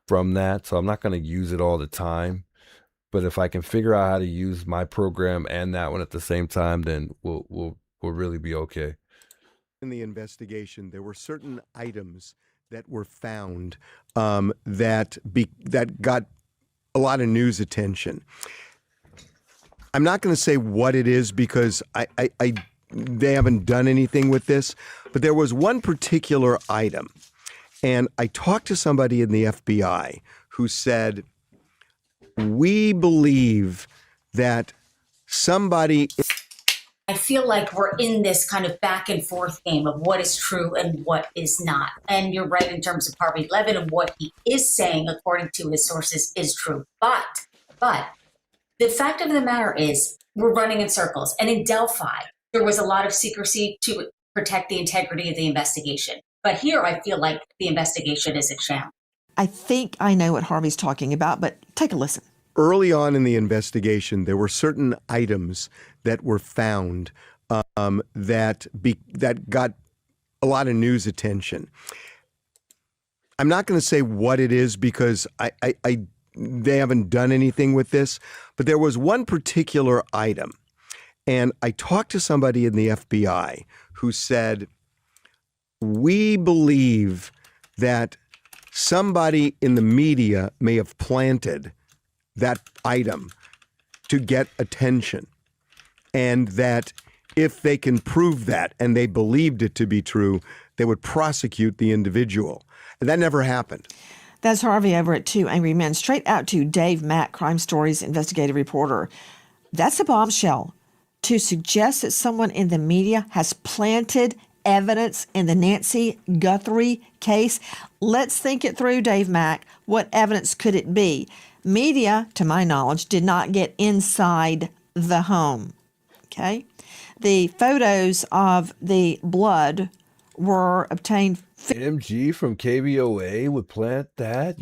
from that. So I'm not going to use it all the time. But if I can figure out how to use my program and that one at the same time, then we'll really be okay. In the investigation, there were certain items that were found that got a lot of news attention. I'm not going to say what it is because they haven't done anything with this, but there was one particular item, and I talked to somebody in the FBI who said, we believe that somebody... I feel like we're in this kind of back and forth game of what is true and what is not. And you're right in terms of Harvey Levin, and what he is saying, according to his sources, is true. But the fact of the matter is we're running in circles. And in Delphi, there was a lot of secrecy to protect the integrity of the investigation. But here, I feel like the investigation is a sham. I think I know what Harvey's talking about, but take a listen. Early on in the investigation, there were certain items that were found that got a lot of news attention. I'm not going to say what it is because they haven't done anything with this, but there was one particular item, and I talked to somebody in the FBI who said, we believe that somebody in the media may have planted that item to get attention, and that if they can prove that and they believed it to be true, they would prosecute the individual. And that never happened. That's Harvey over at Two Angry Men. Straight out to Dave Mack, Crime Stories investigative reporter. That's a bombshell. To suggest that someone in the media has planted evidence in the Nancy Guthrie case. Let's think it through, Dave Mack. What evidence could it be? Media, to my knowledge, did not get inside the home. Okay? The photos of the blood were obtained. MG from KBOA would plant that?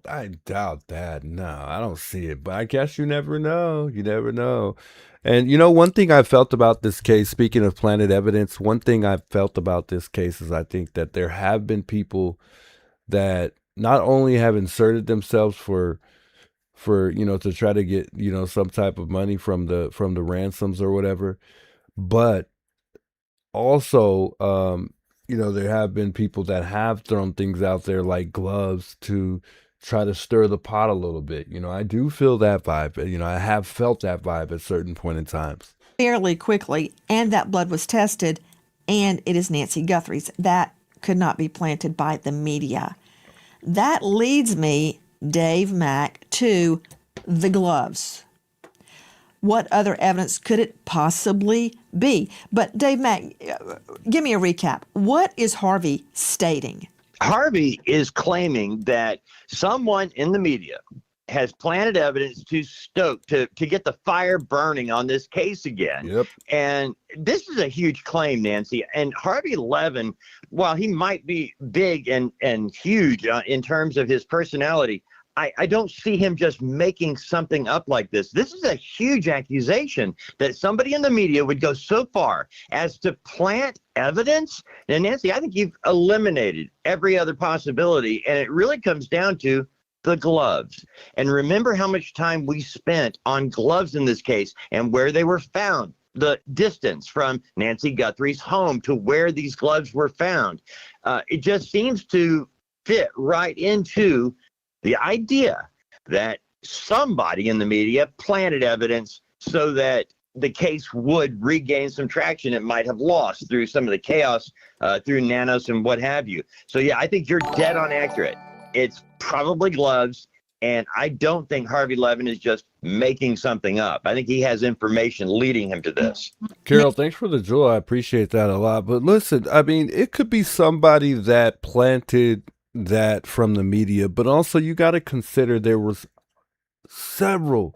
I doubt that. No, I don't see it. But I guess you never know. You never know. And one thing I felt about this case, speaking of planted evidence, one thing I felt about this case is I think that there have been people that not only have inserted themselves for to try to get some type of money from the ransoms or whatever, but also there have been people that have thrown things out there like gloves to try to stir the pot a little bit. I do feel that vibe. I have felt that vibe at certain point in times. Fairly quickly, and that blood was tested, and it is Nancy Guthrie's. That could not be planted by the media. That leads me, Dave Mack, to the gloves. What other evidence could it possibly be? But Dave Mack, give me a recap. What is Harvey stating? Harvey is claiming that someone in the media has planted evidence to stoke, to get the fire burning on this case again. Yep. And this is a huge claim, Nancy. And Harvey Levin, while he might be big and huge in terms of his personality, I don't see him just making something up like this. This is a huge accusation that somebody in the media would go so far as to plant evidence. And Nancy, I think you've eliminated every other possibility, and it really comes down to the gloves. And remember how much time we spent on gloves in this case and where they were found, the distance from Nancy Guthrie's home to where these gloves were found. It just seems to fit right into the idea that somebody in the media planted evidence so that the case would regain some traction it might have lost through some of the chaos through nanos and what have you. So yeah, I think you're dead on accurate. It's probably gloves, and I don't think Harvey Levin is just making something up. I think he has information leading him to this. Carol, thanks for the jewel. I appreciate that a lot. But listen, I mean, it could be somebody that planted that from the media, but also you got to consider there was several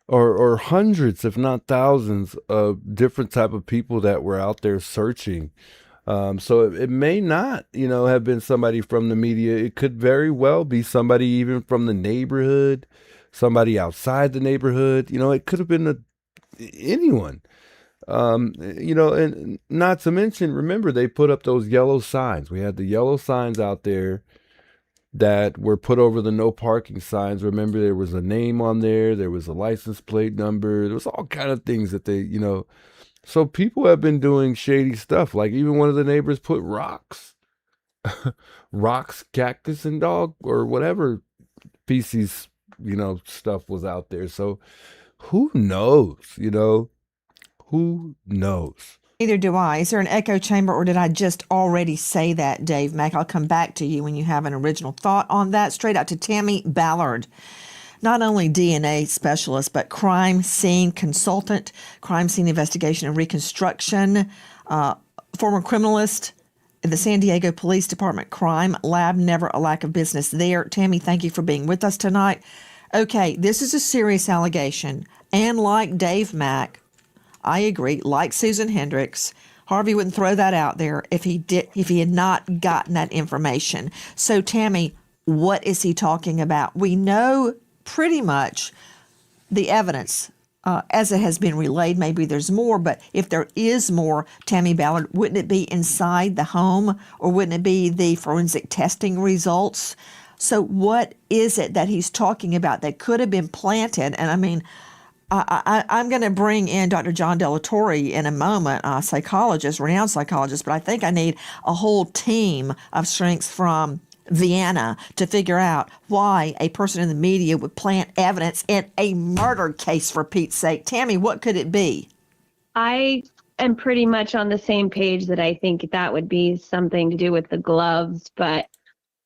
or hundreds, if not thousands, of different type of people that were out there searching. So it may not, have been somebody from the media. It could very well be somebody even from the neighborhood, somebody outside the neighborhood. It could have been anyone. And not to mention, remember, they put up those yellow signs. We had the yellow signs out there that were put over the no parking signs. Remember, there was a name on there. There was a license plate number. There was all kind of things that they, So people have been doing shady stuff. Like even one of the neighbors put rocks, cactus, and dog, or whatever species, stuff was out there. So who knows, Who knows? Neither do I. Is there an echo chamber, or did I just already say that, Dave Mack? I'll come back to you when you have an original thought on that. Straight out to Tammy Ballard. Not only DNA specialist, but crime scene consultant, crime scene investigation and reconstruction, former criminalist in the San Diego Police Department crime lab. Never a lack of business there. Tammy, thank you for being with us tonight. Okay, this is a serious allegation. And like Dave Mack, I agree, like Susan Hendricks, Harvey wouldn't throw that out there if he had not gotten that information. So Tammy, what is he talking about? We know pretty much the evidence as it has been relayed. Maybe there's more, but if there is more, Tammy Ballard, wouldn't it be inside the home, or wouldn't it be the forensic testing results? So what is it that he's talking about that could have been planted? And I mean, I'm going to bring in Dr. John Delatorre in a moment, a psychologist, renowned psychologist, but I think I need a whole team of strengths from Vienna to figure out why a person in the media would plant evidence in a murder case, for Pete's sake. Tammy, what could it be? I am pretty much on the same page that I think that would be something to do with the gloves, but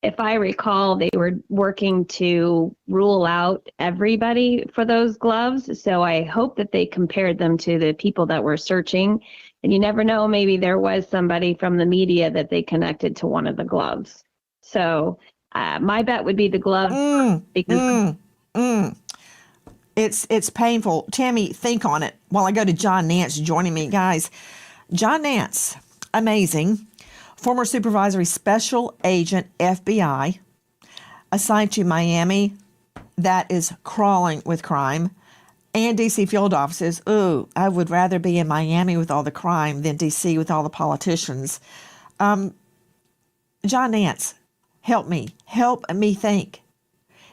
if I recall, they were working to rule out everybody for those gloves. So I hope that they compared them to the people that were searching. And you never know, maybe there was somebody from the media that they connected to one of the gloves. So my bet would be the gloves because It's painful. Tammy, think on it while I go to John Nance joining me. Guys, John Nance, amazing. Former supervisory special agent, FBI, assigned to Miami, that is crawling with crime, and DC field offices. Ooh, I would rather be in Miami with all the crime than DC with all the politicians. John Nance, help me think.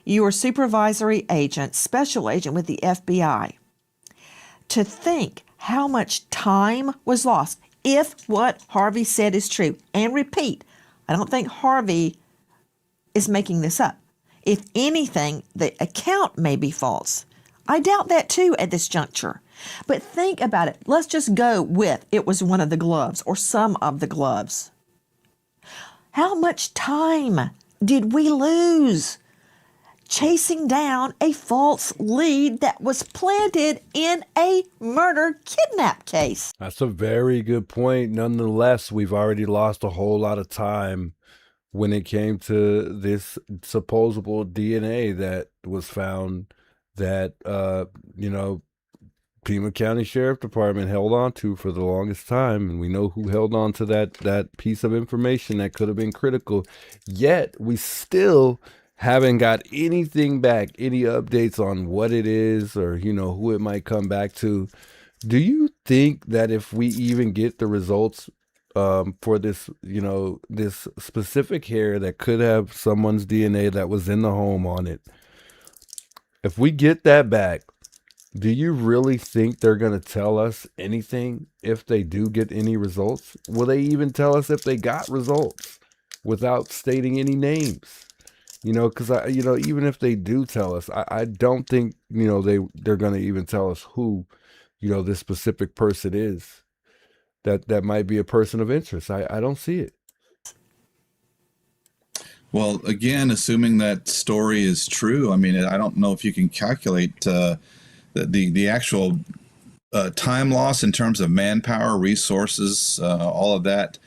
You were supervisory agent, special agent with the FBI. To think how much time was lost if what Harvey said is true. And repeat, I don't think Harvey is making this up. If anything, the account may be false. I doubt that too at this juncture. But think about it. Let's just go with it was one of the gloves or some of the gloves. How much time did we lose chasing down a false lead that was planted in a murder kidnap case? That's a very good point. Nonetheless, we've already lost a whole lot of time when it came to this supposable DNA that was found that, Pima County Sheriff Department held on to for the longest time. And we know who held on to that piece of information that could have been critical. Yet we still haven't got anything back, any updates on what it is or, who it might come back to. Do you think that if we even get the results for this, this specific hair that could have someone's DNA that was in the home on it, if we get that back, do you really think they're going to tell us anything if they do get any results? Will they even tell us if they got results without stating any names? Because even if they do tell us, I don't think, they're going to even tell us who, this specific person is. That might be a person of interest. I don't see it. Well, again, assuming that story is true, I mean, I don't know if you can calculate the actual time loss in terms of manpower, resources, all of that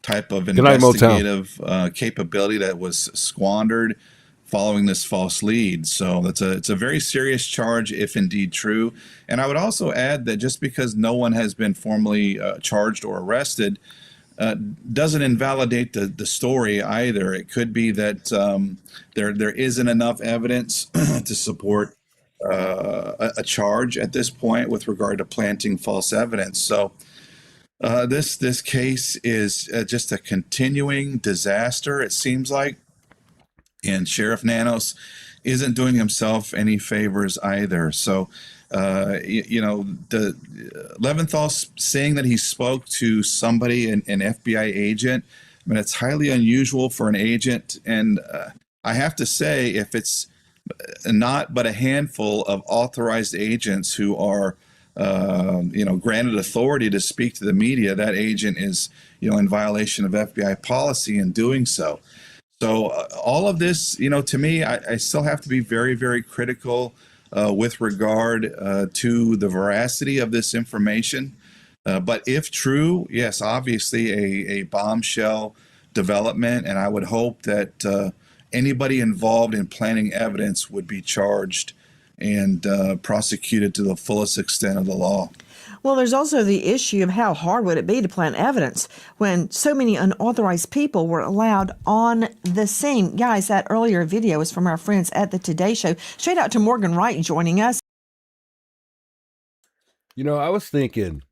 type of investigative capability that was squandered following this false lead. So it's a very serious charge if indeed true. And I would also add that just because no one has been formally charged or arrested doesn't invalidate the story either. It could be that there isn't enough evidence to support a charge at this point with regard to planting false evidence. So this case is just a continuing disaster, it seems like, and Sheriff Nanos isn't doing himself any favors either. So the Leventhal saying that he spoke to somebody, an FBI agent, I mean, it's highly unusual for an agent, and I have to say, if it's not but a handful of authorized agents who are granted authority to speak to the media, that agent is in violation of FBI policy in doing so. So all of this, to me, I still have to be very, very critical with regard to the veracity of this information. But if true, yes, obviously a bombshell development, and I would hope that anybody involved in planting evidence would be charged and prosecuted to the fullest extent of the law. Well, there's also the issue of how hard would it be to plant evidence when so many unauthorized people were allowed on the scene. Guys, that earlier video was from our friends at the Today Show. Straight out to Morgan Wright joining us. I was thinking,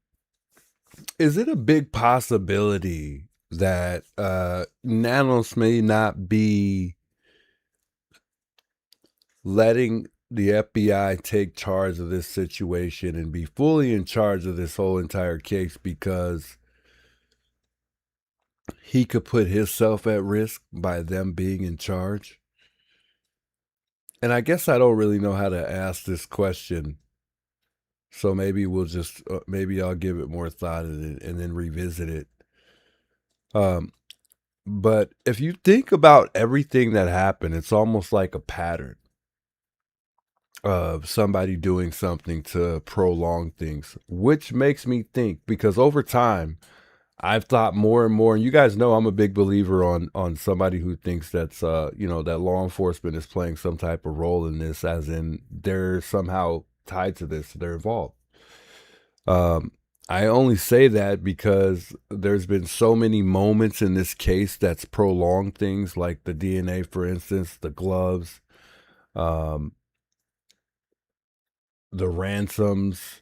is it a big possibility that Nanos may not be letting the FBI take charge of this situation and be fully in charge of this whole entire case because he could put himself at risk by them being in charge? And I guess I don't really know how to ask this question. So maybe we'll just, maybe I'll give it more thought and then revisit it. But if you think about everything that happened, it's almost like a pattern of somebody doing something to prolong things, which makes me think, because over time, I've thought more and more, and you guys know I'm a big believer on somebody who thinks that's that law enforcement is playing some type of role in this, as in they're somehow tied to this, they're involved. I only say that because there's been so many moments in this case that's prolonged things, like the DNA, for instance, the gloves, um, the ransoms.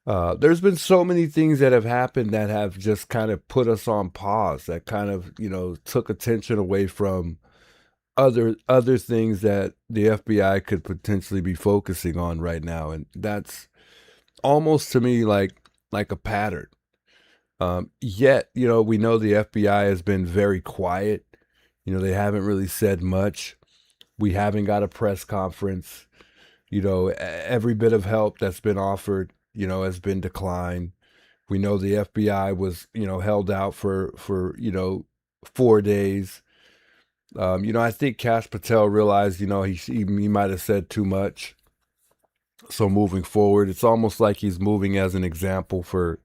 There's been so many things that have happened that have just kind of put us on pause, that kind of, took attention away from other things that the FBI could potentially be focusing on right now. And that's almost to me like a pattern. Yet, we know the FBI has been very quiet. They haven't really said much. We haven't got a press conference. Every bit of help that's been offered, has been declined. We know the FBI was, held out for 4 days. I think Cash Patel realized, he might have said too much. So moving forward, it's almost like he's moving as an example for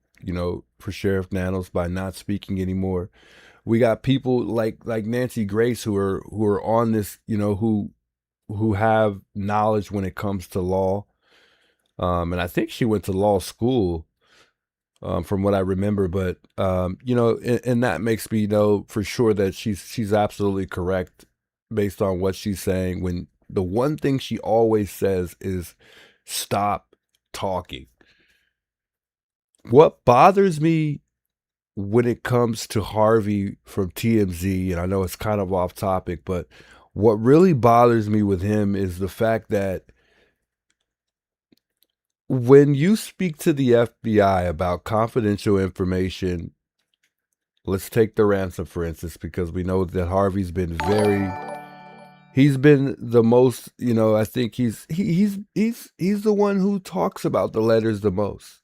Sheriff Nanos by not speaking anymore. We got people like Nancy Grace who are on this, who have knowledge when it comes to law. And I think she went to law school, from what I remember. But and that makes me know for sure that she's absolutely correct based on what she's saying. When the one thing she always says is stop talking. What bothers me when it comes to Harvey from TMZ, and I know it's kind of off topic, but what really bothers me with him is the fact that when you speak to the FBI about confidential information, let's take the ransom, for instance, because we know that Harvey's been he's been the most, I think he's the one who talks about the letters the most.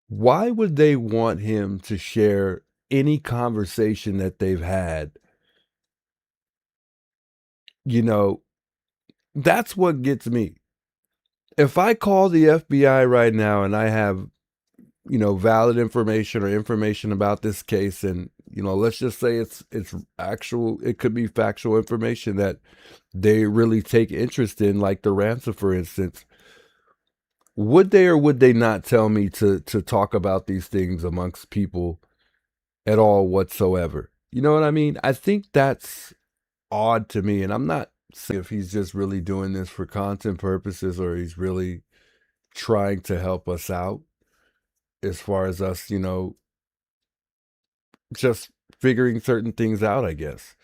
Why would they want him to share any conversation that they've had? That's what gets me. If I call the FBI right now and I have, valid information or information about this case, and, let's just say it's actual, it could be factual information that they really take interest in, like the ransom, for instance, would they or would they not tell me to talk about these things amongst people at all whatsoever? You know what I mean? I think that's odd to me, and I'm not saying if he's just really doing this for content purposes or he's really trying to help us out as far as us, just figuring certain things out, I guess.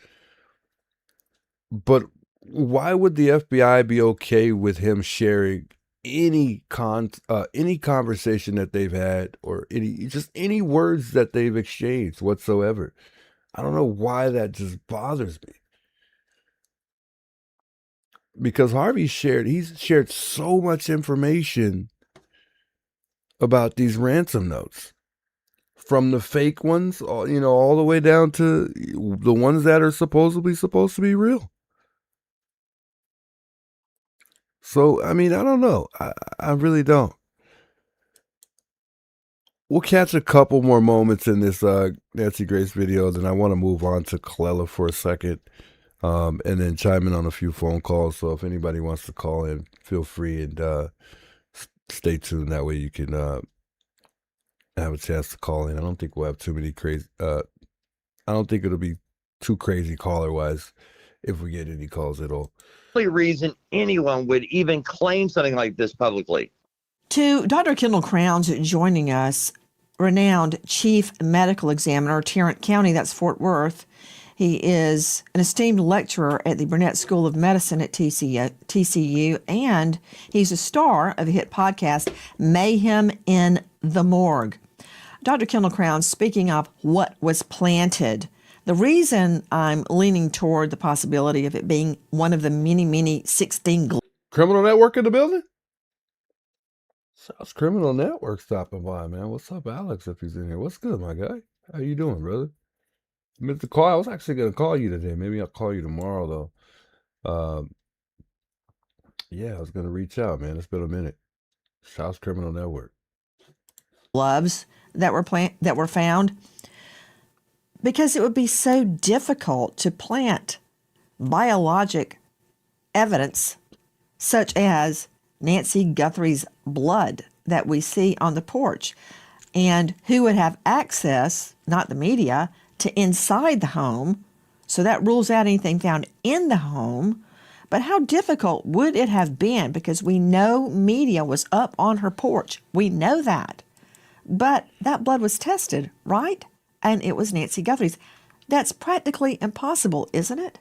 But why would the FBI be okay with him sharing any conversation that they've had, or any words that they've exchanged whatsoever? I don't know why that just bothers me. Because he's shared so much information about these ransom notes, from the fake ones, all the way down to the ones that are supposed to be real. So, I mean, I don't know. I really don't. We'll catch a couple more moments in this Nancy Grace video, then I want to move on to Callella for a second, and then chime in on a few phone calls. So if anybody wants to call in, feel free, and stay tuned. That way you can have a chance to call in. I don't think we'll have too many crazy. I don't think it'll be too crazy caller-wise if we get any calls at all. Only reason anyone would even claim something like this publicly. To Dr. Kendall Crowns joining us, renowned chief medical examiner, Tarrant County, that's Fort Worth. He is an esteemed lecturer at the Burnett School of Medicine at TCU, and he's a star of the hit podcast, Mayhem in the Morgue. Dr. Kendall Crowns, speaking of what was planted, the reason I'm leaning toward the possibility of it being one of the many 16 Criminal Network in the building? South Criminal Network stopping by, man. What's up, Alex, if he's in here? What's good, my guy? How you doing, brother? Mr. Call, I was actually gonna call you today. Maybe I'll call you tomorrow though. Yeah, I was gonna reach out, man. It's been a minute. South Criminal Network. Gloves that were found, because it would be so difficult to plant biologic evidence such as Nancy Guthrie's blood that we see on the porch. And who would have access, not the media, to inside the home. So that rules out anything found in the home. But how difficult would it have been? Because we know media was up on her porch. We know that. But that blood was tested, right? And it was Nancy Guthrie's. That's practically impossible, isn't it?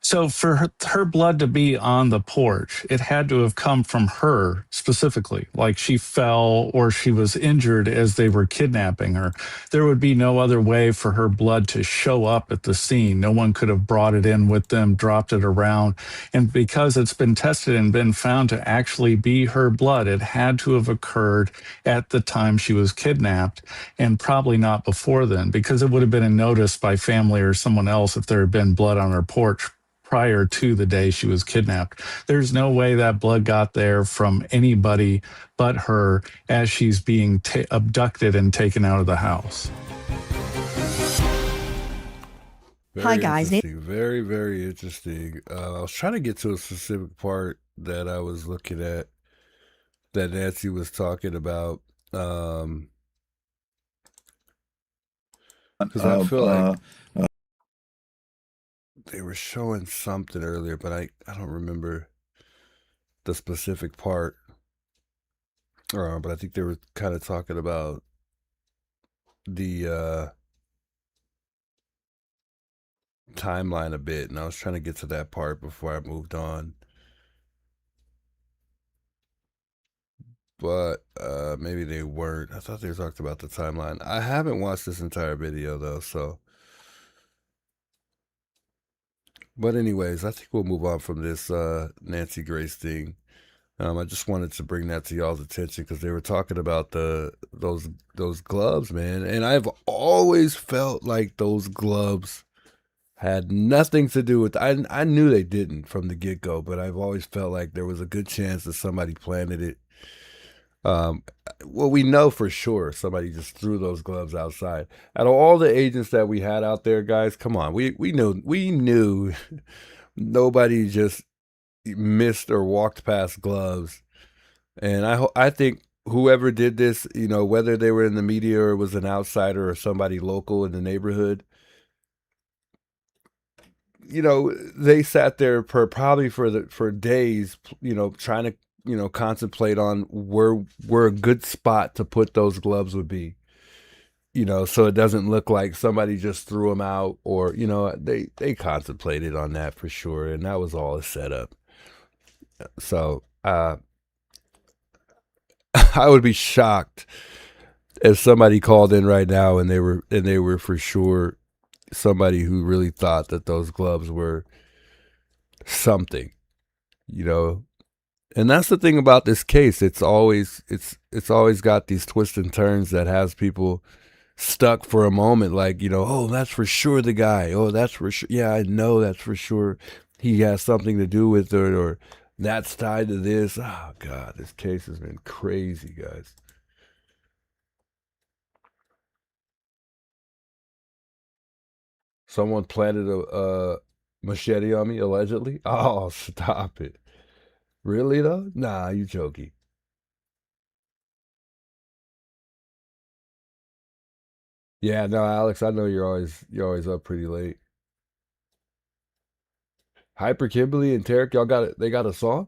So for her blood to be on the porch, it had to have come from her specifically, like she fell or she was injured as they were kidnapping her. There would be no other way for her blood to show up at the scene. No one could have brought it in with them, dropped it around. And because it's been tested and been found to actually be her blood, it had to have occurred at the time she was kidnapped and probably not before then, because it would have been noticed by family or someone else if there had been blood on her porch prior to the day she was kidnapped. There's no way that blood got there from anybody but her as she's being abducted and taken out of the house. Hi, guys. Very, very interesting. I was trying to get to a specific part that I was looking at that Nancy was talking about. Because I feel like they were showing something earlier, but I don't remember the specific part. But I think they were kind of talking about the timeline a bit, and I was trying to get to that part before I moved on. But maybe they weren't. I thought they were talking about the timeline. I haven't watched this entire video though, so. But anyways, I think we'll move on from this Nancy Grace thing. I just wanted to bring that to y'all's attention because they were talking about those gloves, man. And I've always felt like those gloves had nothing to do with. I knew they didn't from the get-go, but I've always felt like there was a good chance that somebody planted it. Well, we know for sure somebody just threw those gloves outside. Out of all the agents that we had out there, guys, come on, we knew nobody just missed or walked past gloves. And I think whoever did this, you know, whether they were in the media or was an outsider or somebody local in the neighborhood, you know, they sat there probably for days, you know, trying to, you know, contemplate on where a good spot to put those gloves would be, you know, so it doesn't look like somebody just threw them out, or, you know, they contemplated on that for sure, and that was all a setup. So I would be shocked if somebody called in right now and they were for sure somebody who really thought that those gloves were something, you know. And that's the thing about this case. It's always got these twists and turns that has people stuck for a moment, like, you know, oh, that's for sure the guy. Oh, that's for sure. Yeah, I know that's for sure he has something to do with it, or that's tied to this. Oh God, this case has been crazy, guys. Someone planted a machete on me, allegedly. Oh, stop it. Really though? Nah, you joking. Yeah, no, Alex, I know you're always up pretty late. Hyper Kimberly and Tarek, y'all got it. They got a song?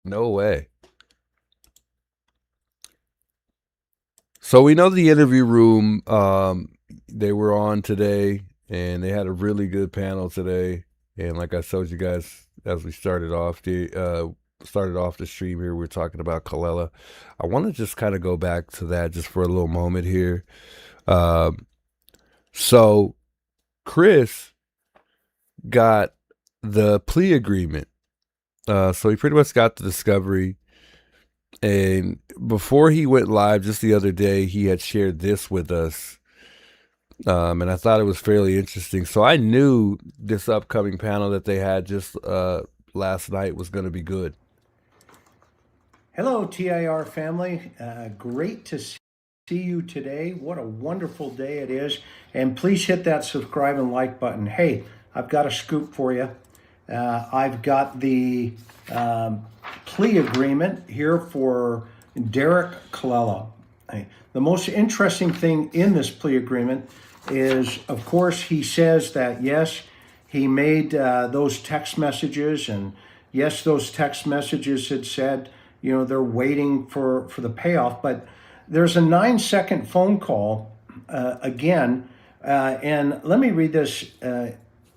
No way. So we know the interview room, they were on today, and they had a really good panel today. And like I told you guys as we started off the stream here, we were talking about Callella. I want to just kind of go back to that just for a little moment here. So Chris got the plea agreement. So he pretty much got the discovery. And before he went live just the other day, he had shared this with us. And I thought it was fairly interesting. So I knew this upcoming panel that they had just last night was going to be good. Hello, TIR family. Great to see you today. What a wonderful day it is. And please hit that subscribe and like button. Hey, I've got a scoop for you. I've got the plea agreement here for Derek Callella. The most interesting thing in this plea agreement is, of course, he says that, yes, he made those text messages, and yes, those text messages had said, you know, they're waiting for the payoff, but there's a 9-second phone call again, and let me read this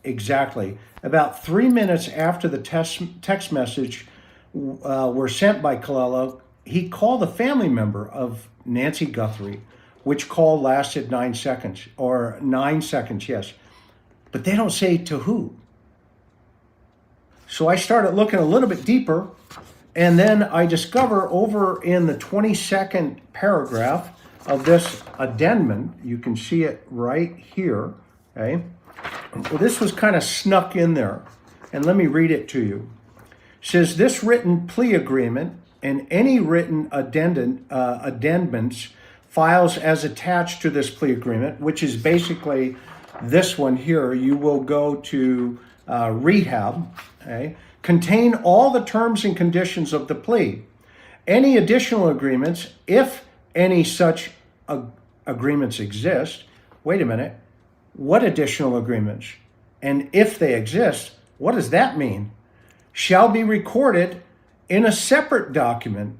exactly. About 3 minutes after the text message were sent by Callella, he called a family member of Nancy Guthrie, which call lasted 9 seconds, or 9 seconds, yes. But they don't say to who. So I started looking a little bit deeper, and then I discover over in the 22nd paragraph of this addendum, you can see it right here, okay? Well, this was kind of snuck in there, and let me read it to you. It says, this written plea agreement and any written addendums files as attached to this plea agreement, which is basically this one here, you will go to rehab, okay? Contain all the terms and conditions of the plea. Any additional agreements, if any such agreements exist. Wait a minute, what additional agreements? And if they exist, what does that mean? Shall be recorded in a separate document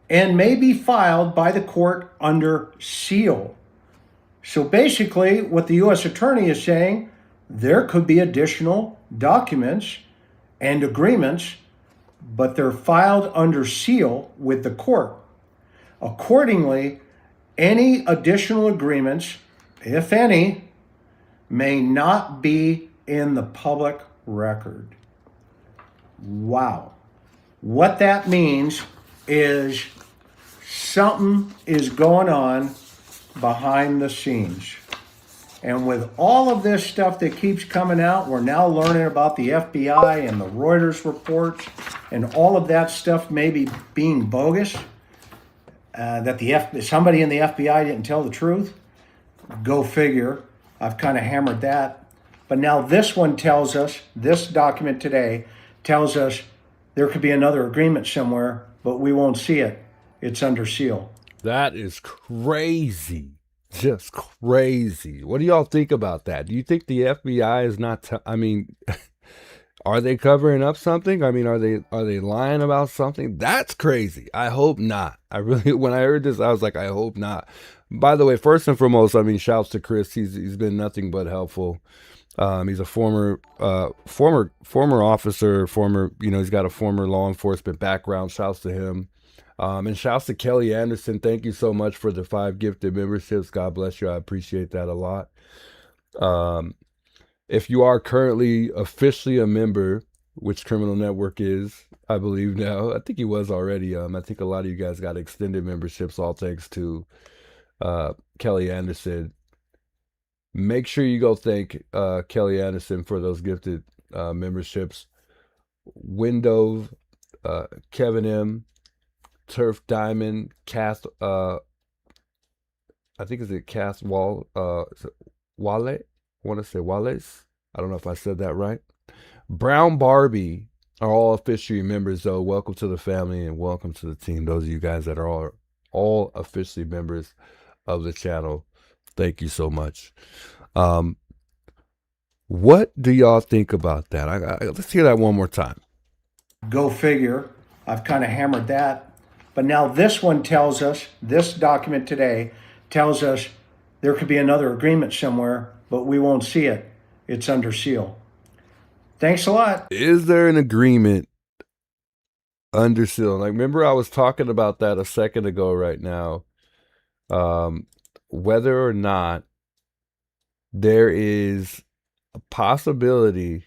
and may be filed by the court under seal. So basically, what the U.S. Attorney is saying, there could be additional documents and agreements, but they're filed under seal with the court. Accordingly, any additional agreements, if any, may not be in the public record. Wow. What that means is something is going on behind the scenes. And with all of this stuff that keeps coming out, we're now learning about the FBI and the Reuters reports and all of that stuff maybe being bogus, that somebody in the FBI didn't tell the truth. Go figure. I've kind of hammered that. But now this one tells us, this document today tells us there could be another agreement somewhere, but we won't see it. It's under seal. That is crazy. Just crazy. What do y'all think about that? Do you think the FBI is not I mean, are they covering up something? I mean, are they lying about something? That's crazy. I hope not. I really, when I heard this, I was like, I hope not. By the way, first and foremost, I mean, shouts to Chris. He's been nothing but helpful. He's a former officer, he's got a former law enforcement background. Shouts to him. And shouts to Kelly Anderson. Thank you so much for the 5 gifted memberships. God bless you. I appreciate that a lot. If you are currently officially a member, which Criminal Network is, I believe now. I think he was already. I think a lot of you guys got extended memberships, all thanks to Kelly Anderson. Make sure you go thank Kelly Anderson for those gifted memberships. Window, Kevin M., Turf Diamond, Cath, I think it's Cath Wall, Wallet. I want to say Wallace. I don't know if I said that right. Brown Barbie are all officially members, though. Welcome to the family and welcome to the team. Those of you guys that are all officially members of the channel, thank you so much. What do y'all think about that? Let's hear that one more time. Go figure. I've kind of hammered that. But now this one tells us, this document today tells us there could be another agreement somewhere, but we won't see it. It's under seal. Thanks a lot. Is there an agreement under seal? Like, remember I was talking about that a second ago right now. Whether or not there is a possibility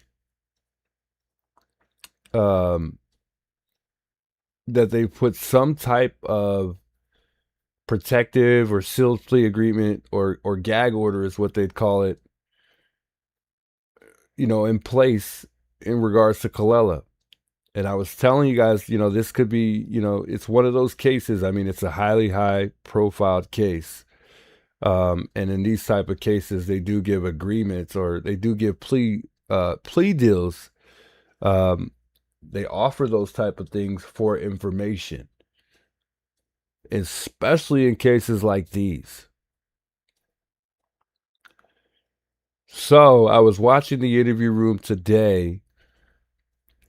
that they put some type of protective or sealed plea agreement or gag order is what they'd call it, in place in regards to Callella. And I was telling you guys, this could be, it's one of those cases. I mean, it's a highly high profiled case. And in these type of cases, they do give agreements or they do give plea deals. They offer those type of things for information, especially in cases like these. So I was watching the interview room today,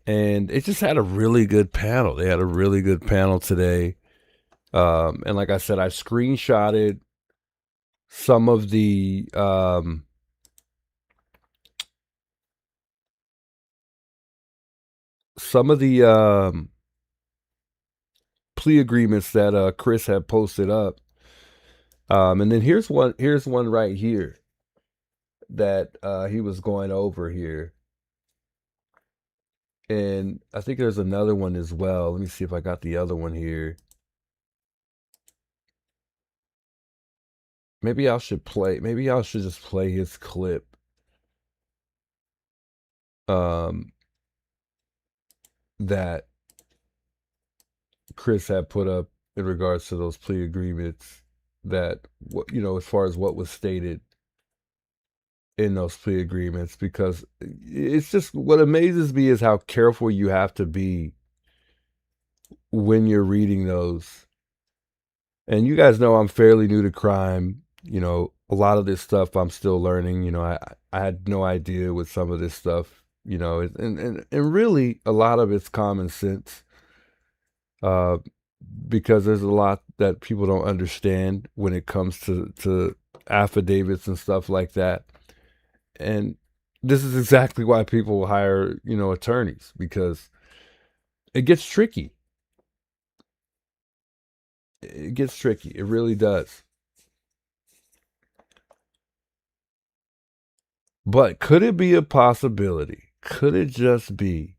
and it just had a really good panel. They had a really good panel today. And like I said, I screenshotted some of the plea agreements that Chris had posted up. And then here's one right here that he was going over here. And I think there's another one as well. Let me see if I got the other one here. Maybe I should just play his clip. That Chris had put up in regards to those plea agreements, that as far as what was stated in those plea agreements, because it's just, what amazes me is how careful you have to be when you're reading those. And you guys know I'm fairly new to crime. A lot of this stuff I'm still learning. I had no idea with some of this stuff, and really a lot of it's common sense. Because there's a lot that people don't understand when it comes to affidavits and stuff like that. And this is exactly why people hire, attorneys, because it gets tricky. It gets tricky. It really does. But could it be a possibility? Could it just be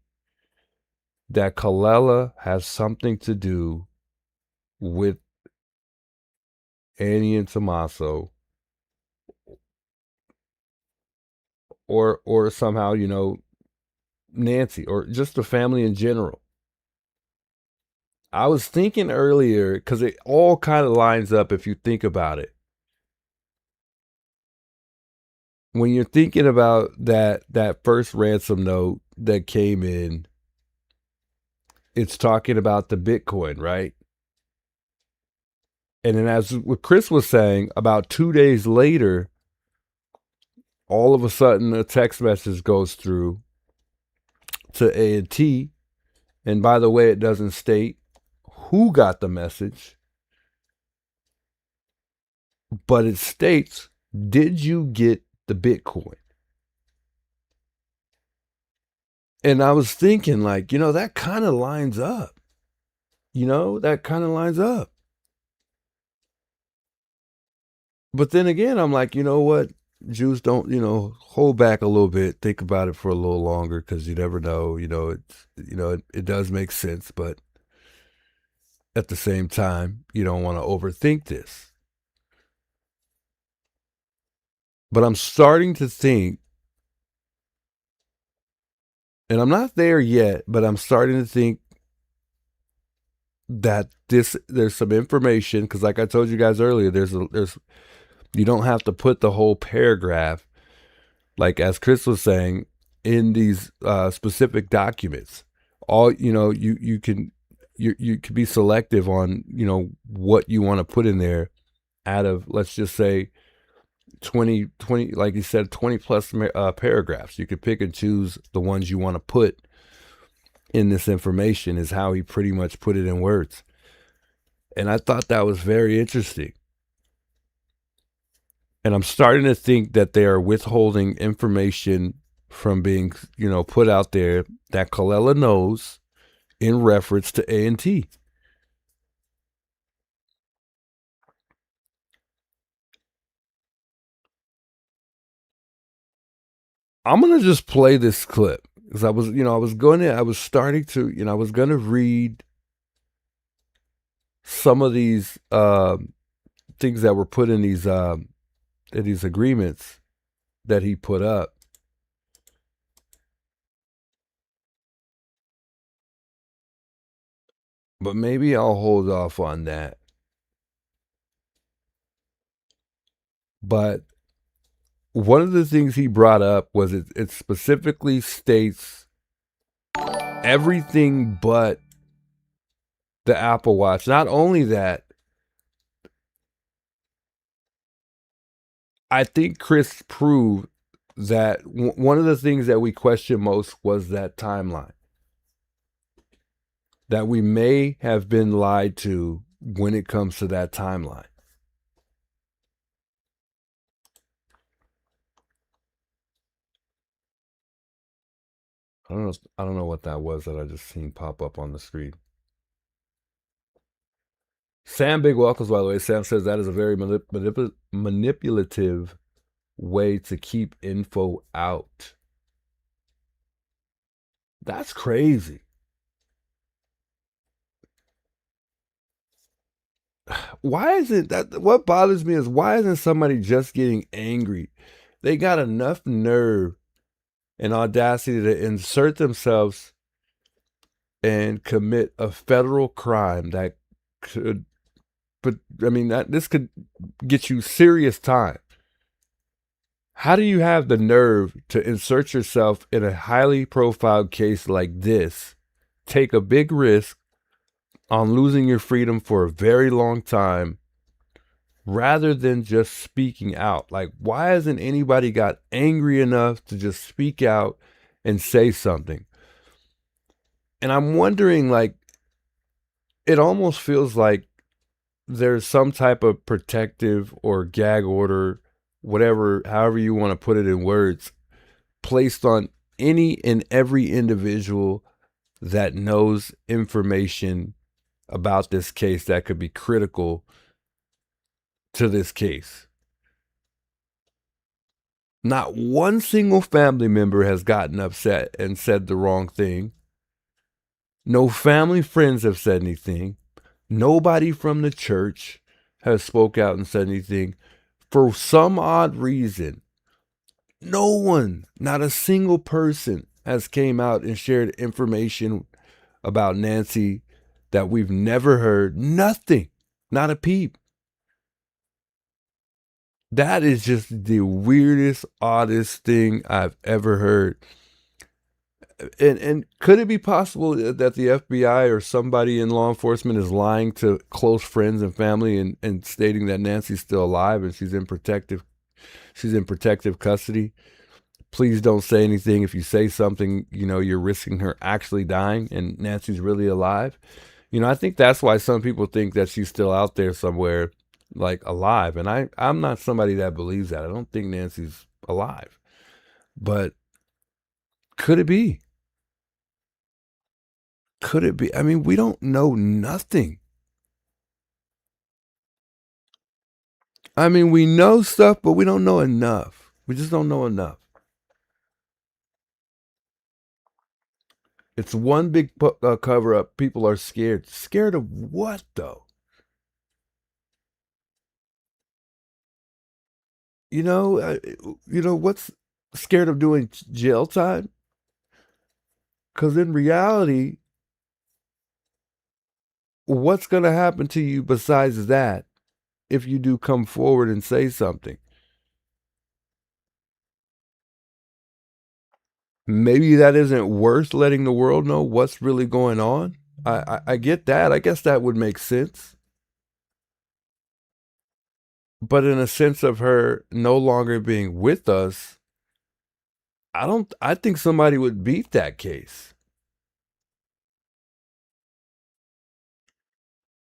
that Callella has something to do with Annie and Tommaso, or somehow, Nancy, or just the family in general? I was thinking earlier, because it all kind of lines up if you think about it. When you're thinking about that first ransom note that came in, it's talking about the Bitcoin, right? And then, as what Chris was saying, about 2 days later, all of a sudden a text message goes through to A&T. And by the way, it doesn't state who got the message, but it states, did you get the Bitcoin? And I was thinking, like, that kind of lines up. That kind of lines up. But then again, I'm like, you know what? Jews don't, hold back a little bit, think about it for a little longer, because you never know. It does make sense, but at the same time, you don't want to overthink this. But I'm starting to think, and I'm not there yet, but I'm starting to think that there's some information, because like I told you guys earlier, you don't have to put the whole paragraph, like as Chris was saying, in these specific documents. All you can be selective on what you want to put in there, out of, let's just say, 20, like you said, 20 plus paragraphs. You could pick and choose the ones you want to put in this information, is how he pretty much put it in words. And I thought that was very interesting. And I'm starting to think that they are withholding information from being, put out there, that Callella knows, in reference to A&T. I'm going to just play this clip, because I was going to read some of these things that were put in these agreements that he put up. But maybe I'll hold off on that. But one of the things he brought up was it specifically states everything but the Apple Watch. Not only that, I think Chris proved that one of the things that we questioned most was that timeline. That we may have been lied to when it comes to that timeline. I don't know what that was that I just seen pop up on the screen. Sam Big welcomes, by the way. Sam says that is a very manipulative way to keep info out. That's crazy. Why isn't that? What bothers me is why isn't somebody just getting angry? They got enough nerve and audacity to insert themselves and commit a federal crime that could, but I mean, this could get you serious time. How do you have the nerve to insert yourself in a highly profiled case like this, take a big risk on losing your freedom for a very long time, rather than just speaking out? Like, why hasn't anybody got angry enough to just speak out and say something? And I'm wondering, like, it almost feels like there's some type of protective or gag order, whatever, however you want to put it in words, placed on any and every individual that knows information about this case that could be critical to this case. Not one single family member has gotten upset and said the wrong thing. No family friends have said anything. Nobody from the church has spoke out and said anything. For some odd reason, no one, not a single person, has came out and shared information about Nancy that we've never heard. Nothing. Not a peep. That is just the weirdest, oddest thing I've ever heard. And could it be possible that the FBI or somebody in law enforcement is lying to close friends and family and stating that Nancy's still alive and she's in protective custody? Please don't say anything. If you say something, you're risking her actually dying and Nancy's really alive. I think that's why some people think that she's still out there somewhere, like alive. And I'm not somebody that believes that. I don't think Nancy's alive. But could it be? Could it be? I mean, we don't know nothing. I mean, we know stuff, but we don't know enough. We just don't know enough. It's one big cover up. People are scared. Scared of what, though? What's scared of doing jail time? Because in reality, what's going to happen to you besides that if you do come forward and say something? Maybe that isn't worth letting the world know what's really going on. I get that. I guess that would make sense. But in a sense of her no longer being with us, I think somebody would beat that case.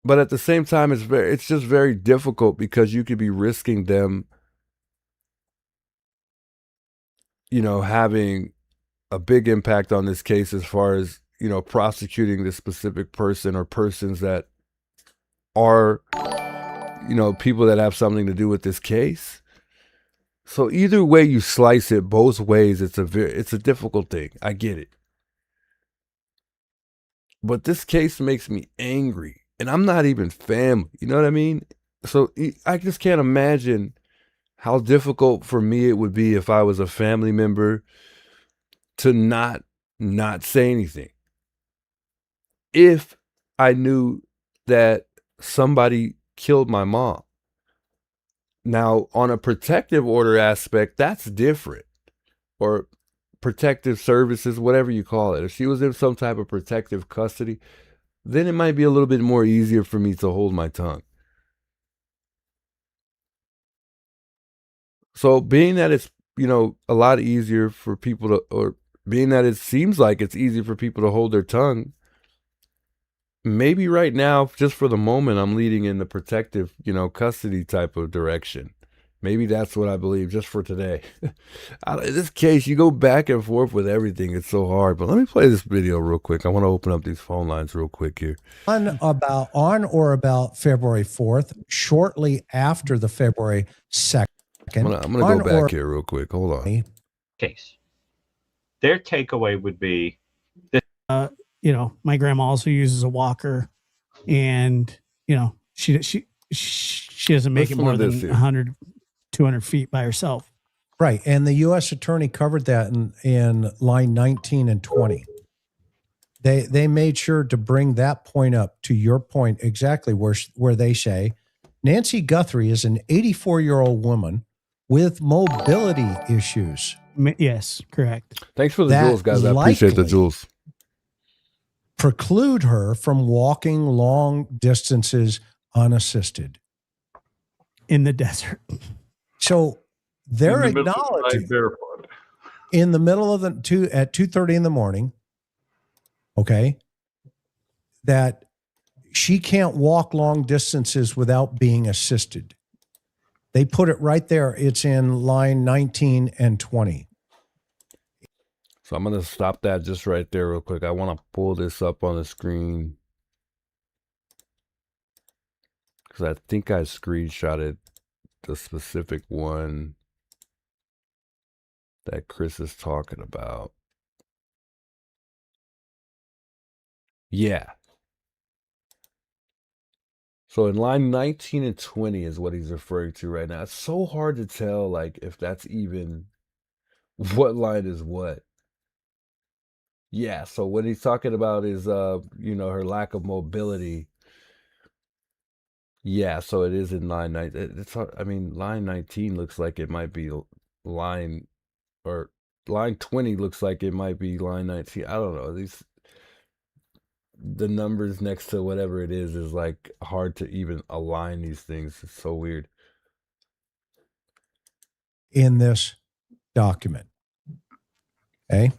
But at the same time, it's just very difficult because you could be risking them, having a big impact on this case as far as, prosecuting this specific person or persons that are, people that have something to do with this case. So either way you slice it, both ways, it's a difficult thing. I get it. But this case makes me angry. And I'm not even family. You know what I mean? So I just can't imagine how difficult for me it would be if I was a family member to not say anything. If I knew that somebody killed my mom. Now, on a protective order aspect, that's different. Or protective services, whatever you call it. If she was in some type of protective custody, then it might be a little bit more easier for me to hold my tongue. So being that it's, a lot easier for people to, or being that it seems like it's easy for people to hold their tongue, maybe right now, just for the moment, I'm leading in the protective, custody type of direction. Maybe that's what I believe just for today. In this case, you go back and forth with everything. It's so hard. But let me play this video real quick. I want to open up these phone lines real quick here. On or about February 4th, shortly after the February 2nd. I'm gonna go back here real quick. Hold on. Case. Their takeaway would be my grandma also uses a walker, and she doesn't make it more than 100, 200 feet by herself. Right, and the U.S. attorney covered that in line 19 and 20. They made sure to bring that point up to your point exactly where they say Nancy Guthrie is an 84-year-old woman with mobility issues. Yes, correct. Thanks for the jewels, guys. I appreciate the jewels. Preclude her from walking long distances unassisted in the desert. So they're acknowledging in the middle of at 2:30 in the morning, okay, that she can't walk long distances without being assisted. They put it right there. It's in line 19 and 20. So I'm going to stop that just right there real quick. I want to pull this up on the screen because I think I screenshotted the specific one that Chris is talking about. Yeah. So in line 19 and 20 is what he's referring to right now. It's so hard to tell, like, if that's even what line is what. Yeah, so what he's talking about is, her lack of mobility. Yeah, so it is in line 19. It's hard. I mean, line 19 looks like it might be line 20 looks like it might be line 19. I don't know. The numbers next to whatever it is like hard to even align these things. It's so weird. In this document. Okay.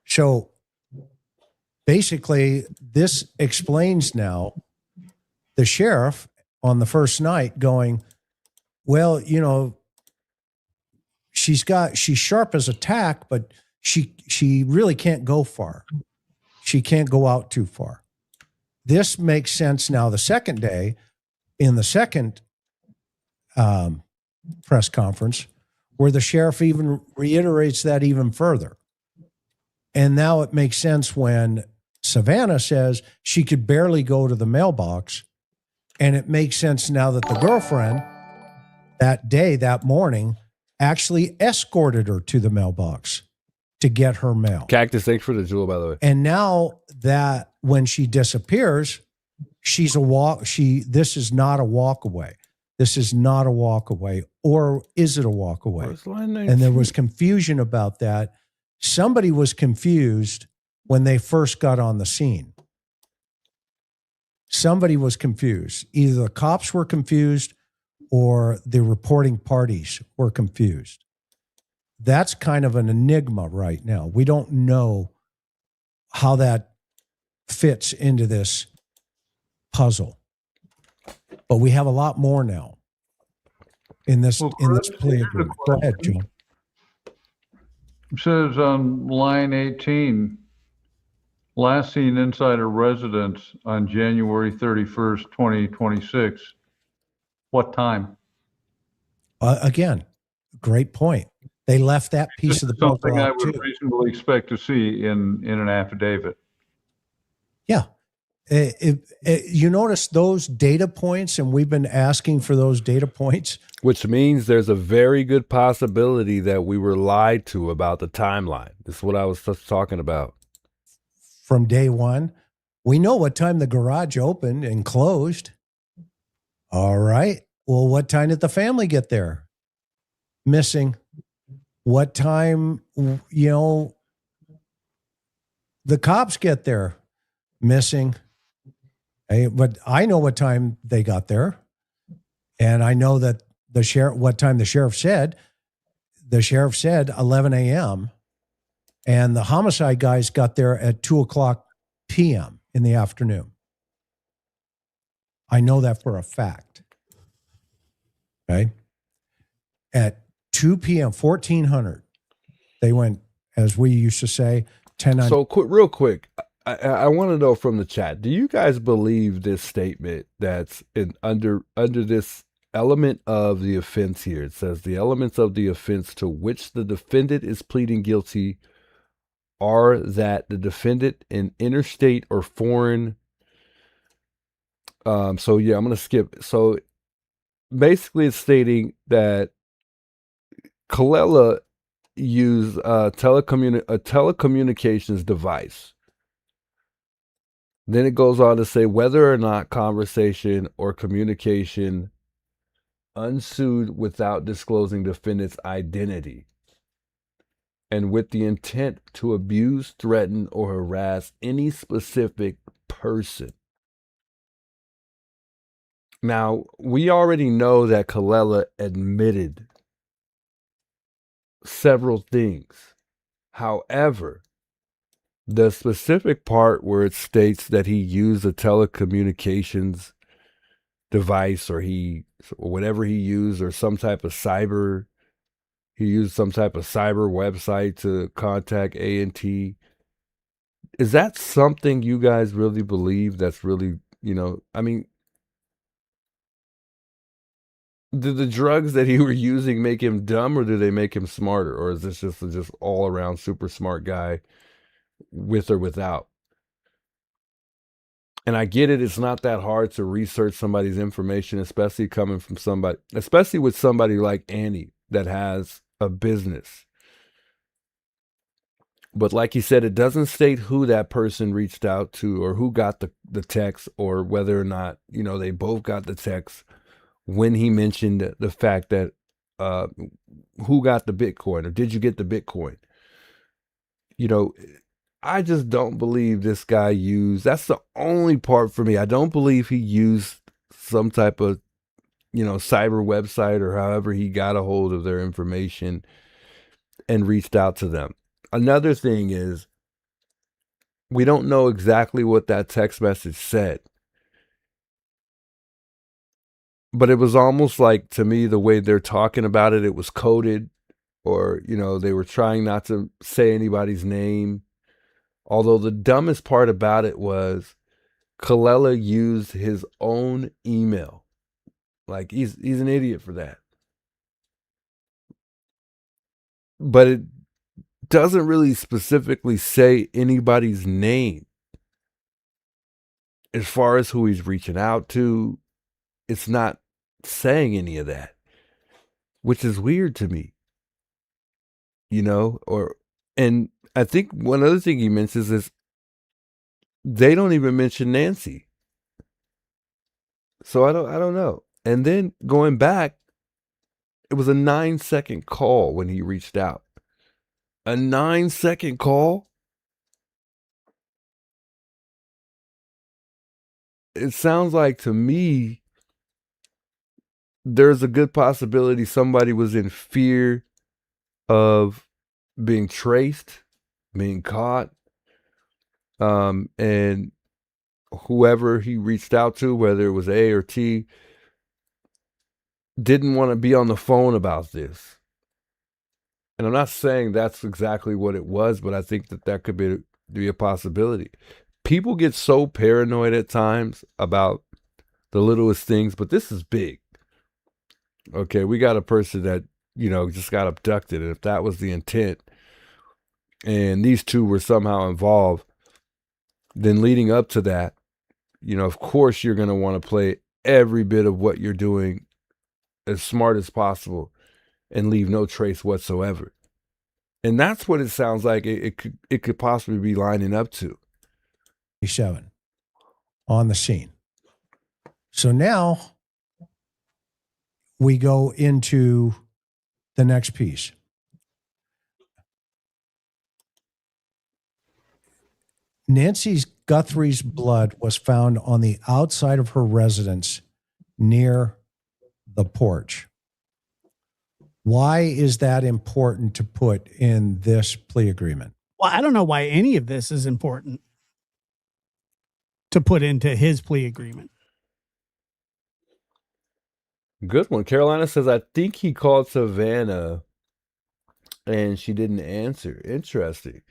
So basically, this explains now the sheriff on the first night going, well, she's sharp as a tack, but she really can't go far. She can't go out too far. This makes sense now. The second day, in the second press conference, where the sheriff even reiterates that even further. And now it makes sense when Savannah says she could barely go to the mailbox. And it makes sense now that the girlfriend that morning, actually escorted her to the mailbox to get her mail. Cactus, thanks for the jewel, by the way. And now that when she disappears, this is not a walk away. This is not a walk away. Or is it a walk away? And there was confusion about that. Somebody was confused when they first got on the scene. Somebody was confused. Either the cops were confused or the reporting parties were confused. That's kind of an enigma right now. We don't know how that fits into this puzzle. But we have a lot more now in this plea agreement. Go ahead, John. It says on line 18, last seen inside a residence on January 31st, 2026. What time? Again, great point. They left that piece of the puzzle something I out would too. reasonably expect to see in an affidavit. Yeah. You notice those data points, and we've been asking for those data points. Which means there's a very good possibility that we were lied to about the timeline. This is what I was just talking about. From day one, we know what time the garage opened and closed. All right. Well, what time did the family get there? Missing. What time, the cops get there? Missing. Hey, but I know what time they got there. And I know that what time the sheriff said. The sheriff said 11 a.m. And the homicide guys got there at 2:00 p.m. in the afternoon. I know that for a fact. Okay. At 2 p.m., 1400, they went, as we used to say, 10 on. So real quick, I want to know from the chat, do you guys believe this statement that's under this element of the offense here? It says the elements of the offense to which the defendant is pleading guilty are that the defendant in interstate or foreign. So yeah, I'm going to skip. So basically it's stating that Callella used a telecommunications device. Then it goes on to say whether or not conversation or communication ensued without disclosing defendant's identity and with the intent to abuse, threaten, or harass any specific person. Now, we already know that Callella admitted several things. However, the specific part where it states that he used a telecommunications device or whatever he used or some type of cyber, he used some type of cyber website to contact A&T. Is that something you guys really believe that's really, I mean, did the drugs that he were using make him dumb or did they make him smarter? Or is this just all around super smart guy with or without? And I get it. It's not that hard to research somebody's information, especially coming from especially with somebody like Annie that has a business. But like he said, it doesn't state who that person reached out to or who got the text or whether or not, they both got the text when he mentioned the fact that who got the Bitcoin or did you get the Bitcoin? I just don't believe this guy that's the only part for me. I don't believe he used some type of, cyber website or however he got a hold of their information and reached out to them. Another thing is we don't know exactly what that text message said. But it was almost like, to me, the way they're talking about it, it was coded or, they were trying not to say anybody's name. Although the dumbest part about it was Callella used his own email. Like he's an idiot for that. But it doesn't really specifically say anybody's name. As far as who he's reaching out to, it's not saying any of that, which is weird to me. And I think one other thing he mentions is they don't even mention Nancy. So I don't know. And then going back, it was a 9-second call when he reached out. A 9-second call? It sounds like to me there's a good possibility somebody was in fear of being traced, being caught, and whoever he reached out to, whether it was A or T, didn't want to be on the phone about this. And I'm not saying that's exactly what it was, but I think that could be a possibility. People get so paranoid at times about the littlest things, but this is big. Okay, we got a person that, just got abducted. And if that was the intent and these two were somehow involved, then leading up to that, you know, of course you're going to want to play every bit of what you're doing as smart as possible and leave no trace whatsoever. And that's what it sounds like it could possibly be lining up to. 7 on the scene. So now we go into the next piece. Nancy Guthrie's blood was found on the outside of her residence near the porch. Why is that important to put in this plea agreement? Well, I don't know why any of this is important to put into his plea agreement. Good one. Carolina says, I think he called Savannah and she didn't answer. Interesting.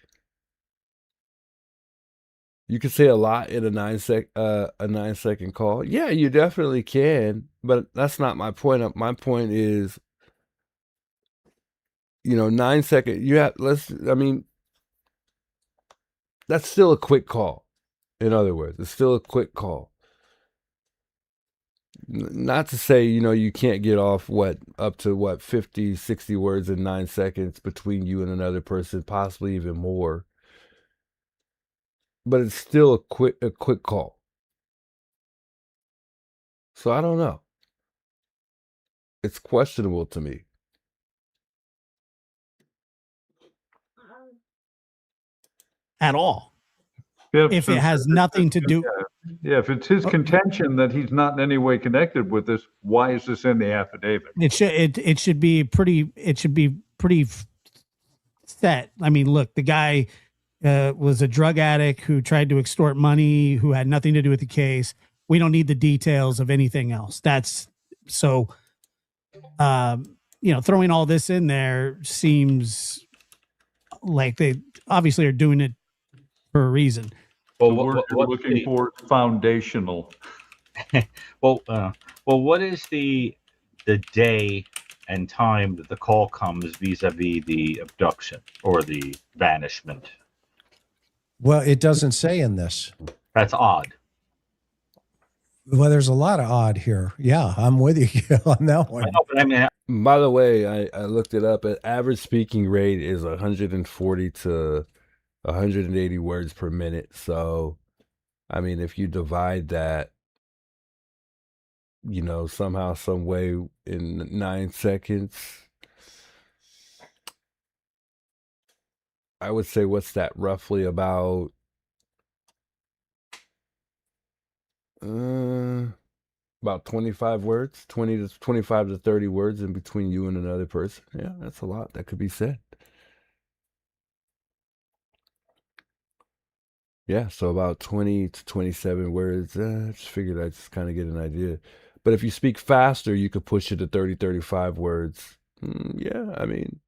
You could say a lot in a 9-second call. Yeah, you definitely can, but that's not my point. My point is, you know, 9 second. That's still a quick call. In other words, it's still a quick call. Not to say, you know, you can't get off up to 50, 60 words in 9 seconds between you and another person, possibly even more. But it's still a quick call. So I don't know. It's questionable to me. At all. If it has nothing to do. Yeah, if it's his contention that he's not in any way connected with this, why is this in the affidavit? It should be pretty set. I mean, look, the guy was a drug addict who tried to extort money, who had nothing to do with the case. We don't need the details of anything else. That's so, you know, throwing all this in there seems like they obviously are doing it for a reason. Well, the word you're looking for is foundational. Well, what is the day and time that the call comes vis-a-vis the abduction or the vanishment? Well, it doesn't say in this. That's odd. Well, there's a lot of odd here. Yeah, I'm with you on that one. I know, but I mean, by the way, I looked it up. An average speaking rate is 140 to 180 words per minute. So, I mean, if you divide that, you know, somehow, some way in 9 seconds, I would say, what's that, roughly about 25 words, 20 to 25 to 30 words in between you and another person. Yeah, that's a lot that could be said. Yeah, so about 20 to 27 words. I just figured I'd just kind of get an idea. But if you speak faster, you could push it to 30, 35 words. Yeah, I mean,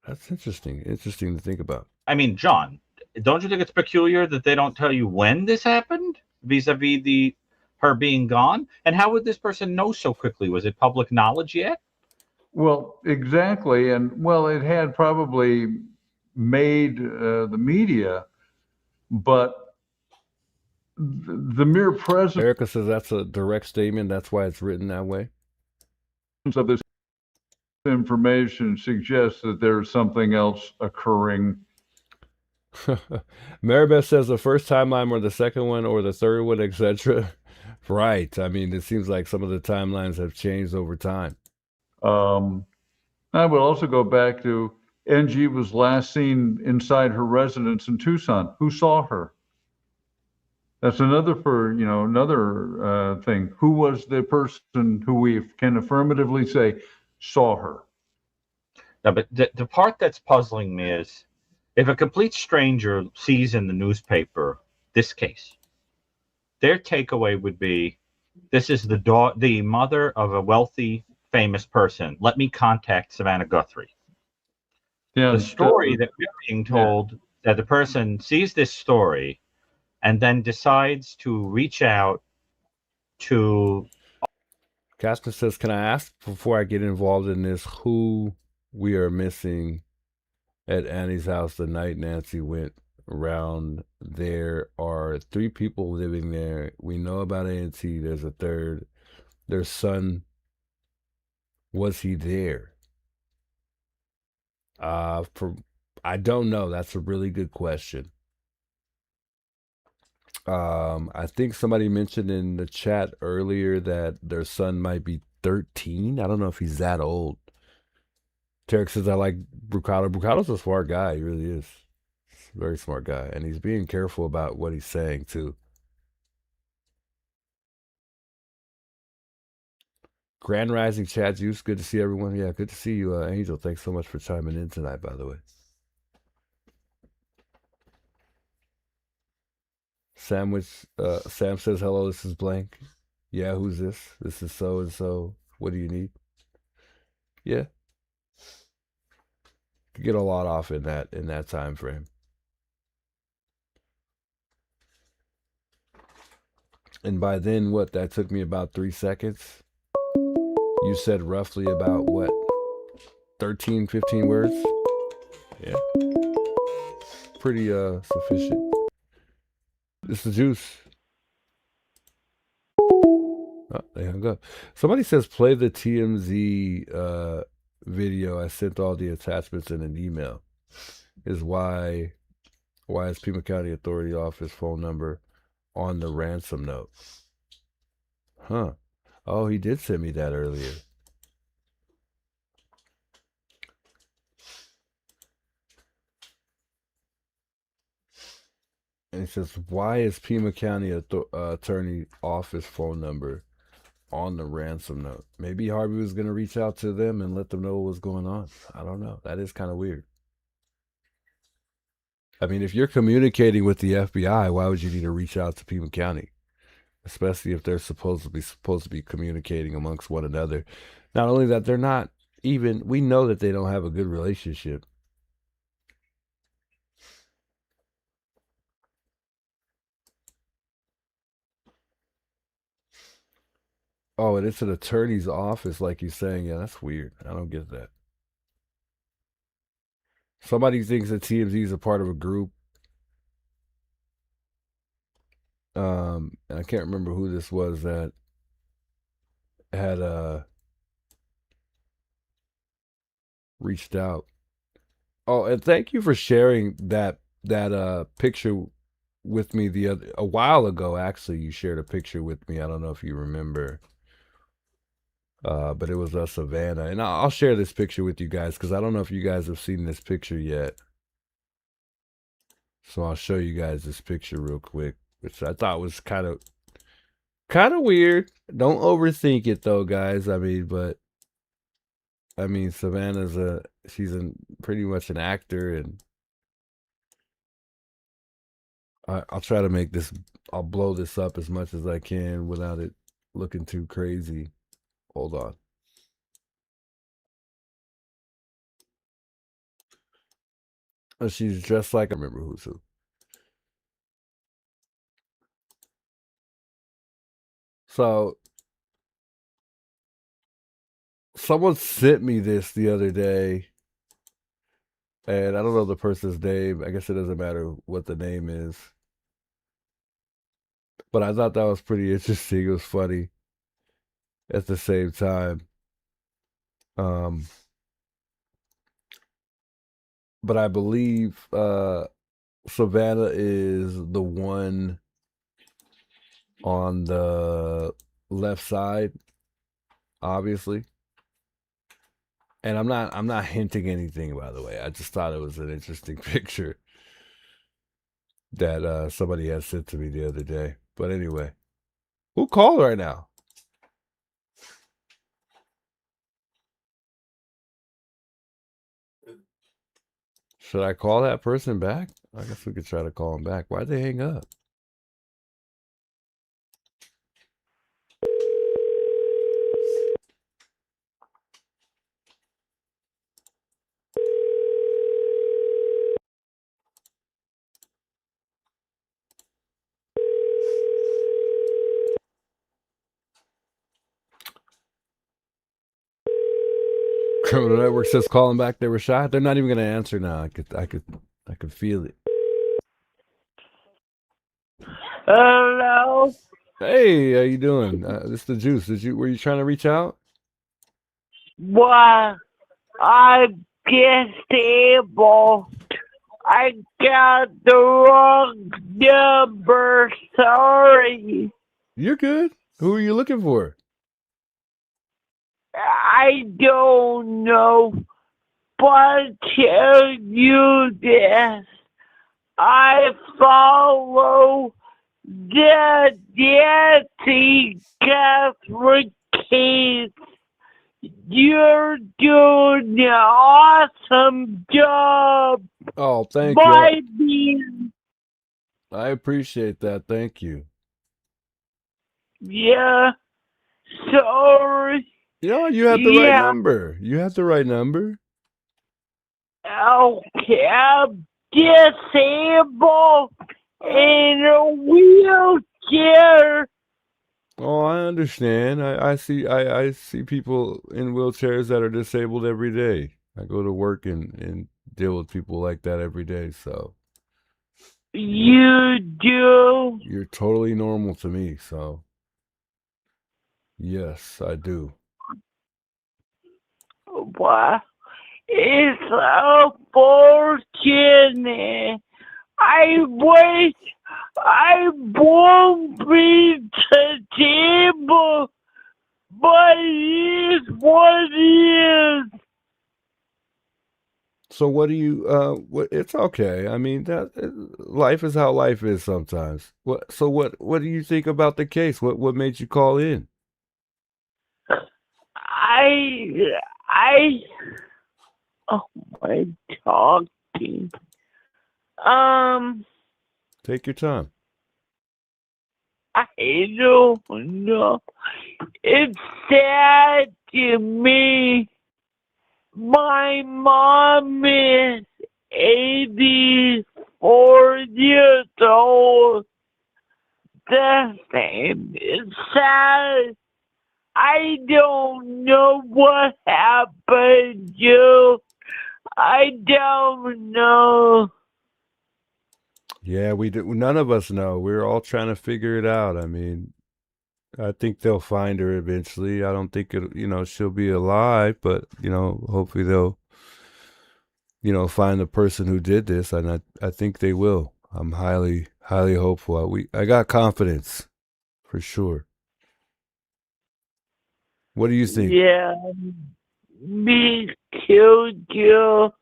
that's interesting. Interesting to think about. I mean, John, don't you think it's peculiar that they don't tell you when this happened vis-a-vis her being gone? And how would this person know so quickly? Was it public knowledge yet? Well, exactly. And well, it had probably made the media, but the mere presence. Erica says that's a direct statement. That's why it's written that way. Of this information suggests that there's something else occurring. Maribeth says the first timeline or the second one or the third one, etc. Right. I mean, it seems like some of the timelines have changed over time. I would also go back to NG was last seen inside her residence in Tucson. Who saw her? That's another thing. Who was the person who we can affirmatively say saw her? No, but the part that's puzzling me is if a complete stranger sees in the newspaper this case, their takeaway would be, this is the mother of a wealthy, famous person. Let me contact Savannah Guthrie. Yeah, the story that we're being told that the person sees this story and then decides to reach out to. Casper says, can I ask before I get involved in this who we are missing at Annie's house the night Nancy went around. There are 3 people living there. We know about Auntie. There's a third. Their son. Was he there? I don't know. That's a really good question. I think somebody mentioned in the chat earlier that their son might be 13. I don't know if he's that old. Tarek says, I like Brucato. Brucato's a smart guy. He really is. He's a very smart guy. And he's being careful about what he's saying, too. Grand Rising Chat Juice. Good to see everyone. Yeah, good to see you, Angel. Thanks so much for chiming in tonight, by the way. Sam says, hello, this is blank. Yeah, who's this? This is so and so. What do you need? Yeah. Could get a lot off in that time frame. And by then, what? That took me about 3 seconds. You said roughly about what? 13, 15 words? Yeah. Pretty sufficient. This is Juice. Oh, they hung up. Somebody says play the TMZ video. I sent all the attachments in an email. Is why is Pima County Authority Office phone number on the ransom note? Huh. Oh, he did send me that earlier. And it says, why is Pima County Attorney Office phone number on the ransom note? Maybe Harvey was going to reach out to them and let them know what was going on. I don't know. That is kind of weird. I mean, if you're communicating with the FBI, why would you need to reach out to Pima County? Especially if they're supposed to be communicating amongst one another. Not only that, they're not even, we know that they don't have a good relationship. Oh, and it's an attorney's office, like you're saying. Yeah, that's weird. I don't get that. Somebody thinks that TMZ is a part of a group. And I can't remember who this was that had reached out. Oh, and thank you for sharing that picture with me a while ago. Actually, you shared a picture with me. I don't know if you remember. But it was Savannah. And I'll share this picture with you guys because I don't know if you guys have seen this picture yet. So I'll show you guys this picture real quick, which I thought was kind of weird. Don't overthink it though, guys. I mean, Savannah's she's pretty much an actor, and I'll try to make this, I'll blow this up as much as I can without it looking too crazy. Hold on. She's dressed like, I remember who's who. So someone sent me this the other day, and I don't know the person's name. I guess it doesn't matter what the name is. But I thought that was pretty interesting. It was funny at the same time. But I believe Savannah is the one on the left side, obviously. And I'm not hinting anything, by the way. I just thought it was an interesting picture that somebody had sent to me the other day. But anyway, who called right now? Should I call that person back? I guess we could try to call him back. Why'd they hang up? Criminal Network says call them back. They were shot. They're not even going to answer now. I could feel it. Hello. Hey, how you doing? This is the Juice. Were you trying to reach out? Well, I'm disabled. I got the wrong number. Sorry. You're good. Who are you looking for? I don't know. But tell you this. I follow the Nancy Guthrie Case. You're doing an awesome job. Oh, thank Bye, you. I appreciate that. Thank you. Yeah. Sorry. Yeah, you have the right number. You have the right number. Okay, I'm disabled in a wheelchair. Oh, I understand. I see people in wheelchairs that are disabled every day. I go to work and deal with people like that every day, so. You do? You're totally normal to me, so. Yes, I do. What? It's unfortunate. I wish I won't be disabled, but it is what it is. So what do you it's okay. I mean that life is how life is sometimes. What do you think about the case? What made you call in? Oh my talking. Take your time. I don't know. It's sad to me. My mom is 84 years old. The same is sad. I don't know what happened, you. I don't know. Yeah, we do. None of us know. We're all trying to figure it out. I mean, I think they'll find her eventually. I don't think she'll be alive, but hopefully they'll find the person who did this, and I think they will. I'm highly hopeful. I got confidence for sure. What do you think? Yeah, me too, Joe.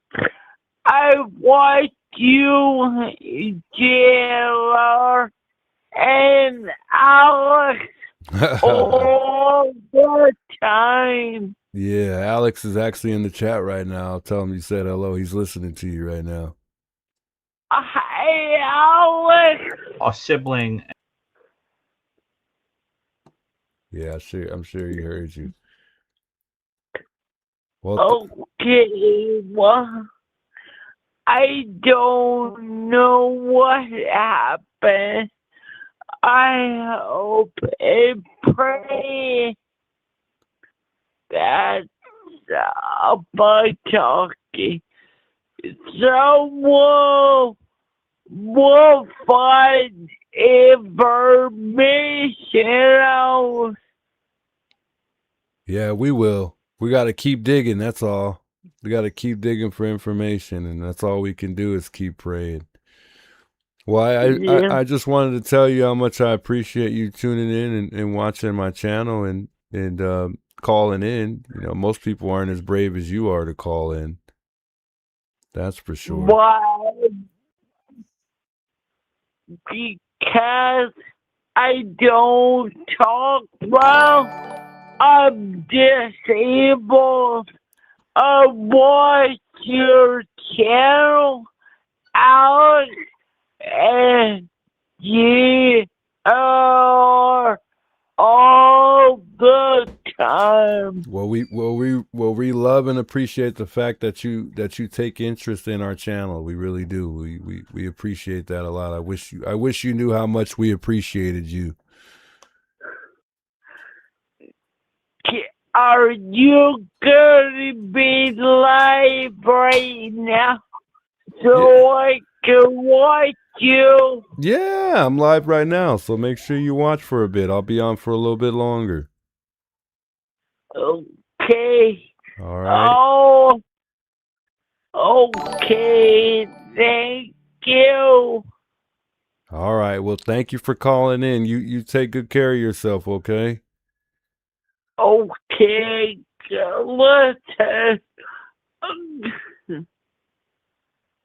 I watch you, JLR, and Alex all the time. Yeah, Alex is actually in the chat right now. I'll tell him you said hello. He's listening to you right now. Hey, Alex. A sibling. Yeah, I'm sure he heard you. Well, Okay, well, I don't know what happened. I hope and pray that by talking, someone will find information out. yeah, we will. We got to keep digging. That's all. We got to keep digging for information, and that's all we can do is keep praying. Well, I just wanted to tell you how much I appreciate you tuning in and watching my channel and calling in. Most people aren't as brave as you are to call in. That's for sure. Why? Because I don't talk well. I'm disabled. I watch your channel, Alex, and you are all the time. Well, we love and appreciate the fact that you take interest in our channel. We really do. We appreciate that a lot. I wish you knew how much we appreciated you. Are you gonna be live right now so I can watch you? Yeah, I'm live right now, so make sure you watch for a bit. I'll be on for a little bit longer. Okay. All right. Oh, okay. Thank you. All right. Well, thank you for calling in. You take good care of yourself, okay? Okay. Listen.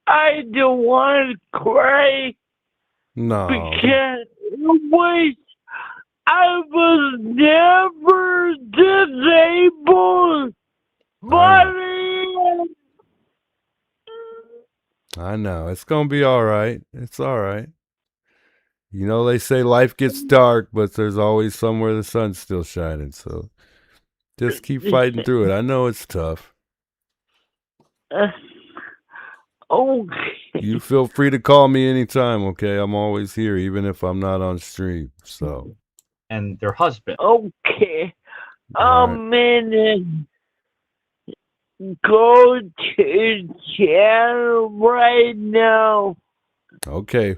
I don't want to cry No. because I was never disabled. Buddy. I know. It's going to be all right. It's all right. You know, they say life gets dark, but there's always somewhere the sun's still shining. So just keep fighting through it. I know it's tough. Okay. You feel free to call me anytime, okay? I'm always here, even if I'm not on stream. So. And their husband. Okay. All I'm gonna go to channel right now. Okay.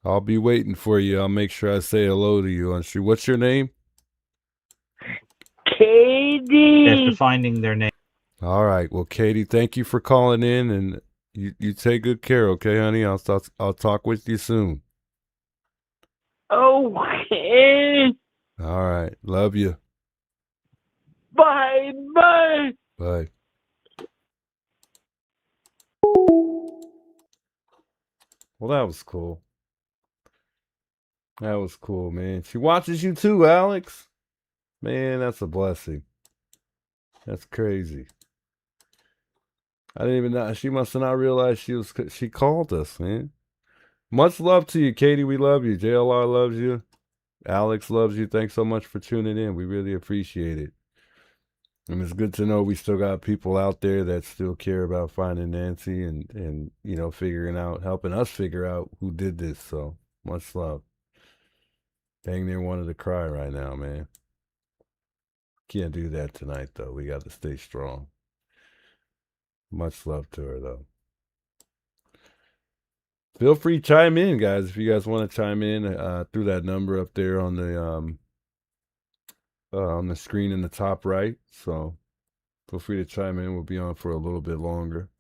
I'll be waiting for you. I'll make sure I say hello to you on stream. What's your name? Katie. After finding their name. All right. Well, Katie, thank you for calling in, and you take good care, okay, honey? I'll talk with you soon. Okay. All right. Love you. Bye bye. Bye. Well, that was cool. That was cool, man. She watches you too, Alex. Man, that's a blessing. That's crazy. I didn't even know. She must have not realized she called us, man. Much love to you, Katie. We love you. JLR loves you. Alex loves you. Thanks so much for tuning in. We really appreciate it. And it's good to know we still got people out there that still care about finding Nancy and you know, helping us figure out who did this. So much love. Dang near wanted to cry right now, man. Can't do that tonight, though. We got to stay strong. Much love to her, though. Feel free to chime in, guys. If you guys want to chime in through that number up there on the screen in the top right. So feel free to chime in. We'll be on for a little bit longer.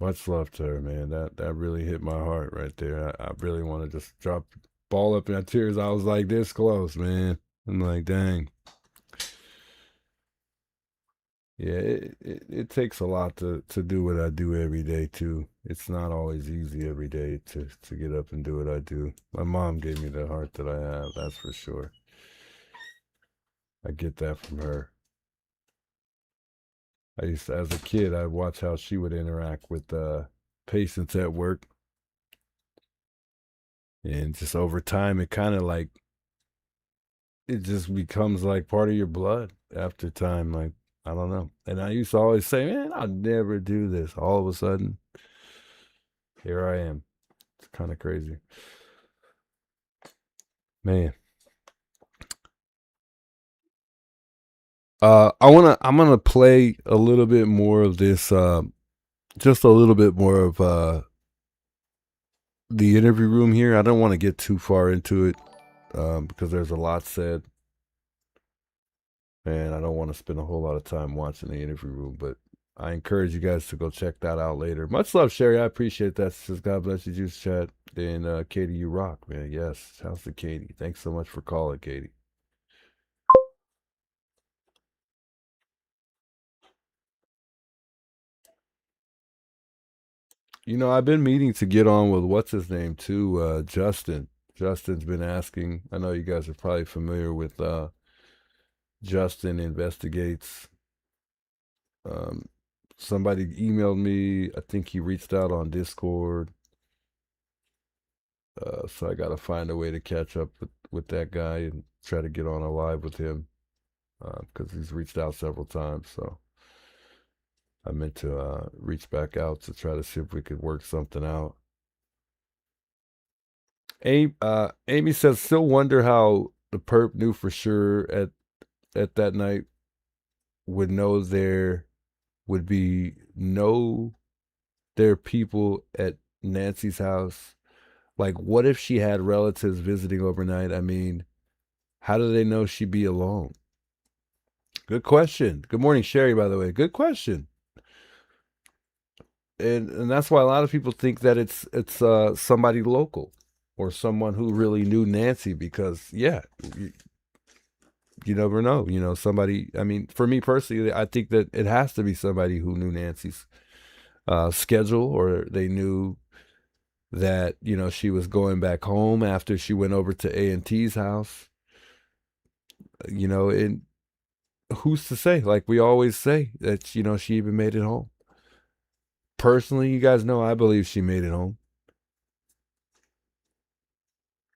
Much love to her, man. That really hit my heart right there. I really want to just ball up in tears. I was like this close, man. I'm like, dang. Yeah, it takes a lot to do what I do every day too. It's not always easy every day to get up and do what I do. My mom gave me the heart that I have, that's for sure. I get that from her. I used to, as a kid, I'd watch how she would interact with patients at work. And just over time, it kind of like, it just becomes like part of your blood after time. Like, I don't know. And I used to always say, man, I'll never do this. All of a sudden, here I am. It's kind of crazy. Man. I'm gonna play a little bit more of this, just a little bit more of the interview room here. I don't want to get too far into it because there's a lot said. And I don't want to spend a whole lot of time watching the interview room, but I encourage you guys to go check that out later. Much love, Sherry. I appreciate that. Says God bless you, Juice Chat. And Katie, you rock, man. Yes. How's the Katie? Thanks so much for calling, Katie. You know, I've been meaning to get on with what's his name too, Justin. Justin's been asking. I know you guys are probably familiar with Justin Investigates. Somebody emailed me. I think he reached out on Discord. So I got to find a way to catch up with that guy and try to get on a live with him because he's reached out several times. So I meant to reach back out to try to see if we could work something out. Amy says, still wonder how the perp knew for sure at that night would know there would be there are people at Nancy's house? Like, what if she had relatives visiting overnight? I mean, how do they know she'd be alone? Good question. Good morning, Sherry, by the way. Good question. And that's why a lot of people think that it's somebody local or someone who really knew Nancy, because you never know, somebody. I mean, for me personally, I think that it has to be somebody who knew Nancy's schedule, or they knew that she was going back home after she went over to A&T's house. And who's to say? Like we always say, that she even made it home. Personally, you guys know I believe she made it home,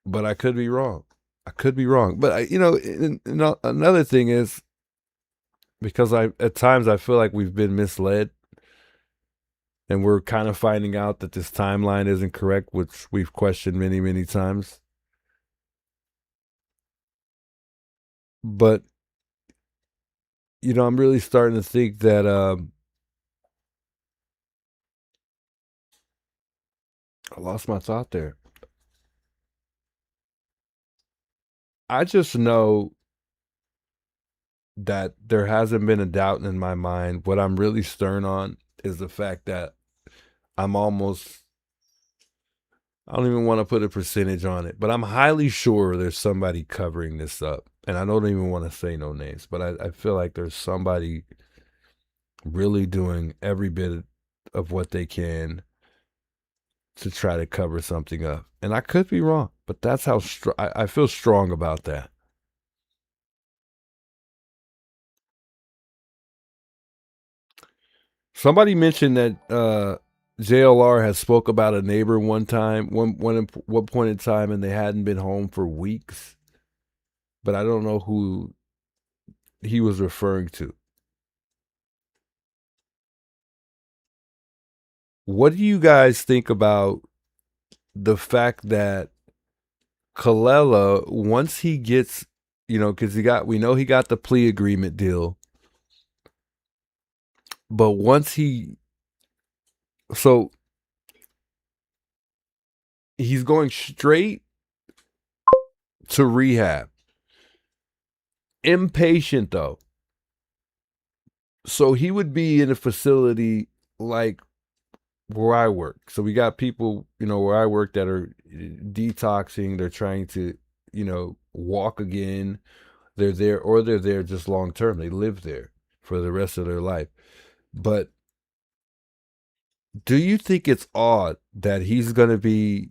but I could be wrong. But another thing is, because at times I feel like we've been misled, and we're kind of finding out that this timeline isn't correct, which we've questioned many, many times. But I'm really starting to think that I lost my thought there. I just know that there hasn't been a doubt in my mind. What I'm really stern on is the fact that I don't even want to put a percentage on it, but I'm highly sure there's somebody covering this up. And I don't even want to say no names, but I feel like there's somebody really doing every bit of what they can to try to cover something up. And I could be wrong, but that's how I feel strong about that. Somebody mentioned that JLR has spoke about a neighbor one point in time, and they hadn't been home for weeks. But I don't know who he was referring to. What do you guys think about the fact that Callella, once he gets, because we know he got the plea agreement deal, but so he's going straight to rehab. Inpatient though. So he would be in a facility like where I work. So we got people, where I work that are detoxing. They're trying to, walk again. They're there just long term. They live there for the rest of their life. But do you think it's odd that he's going to be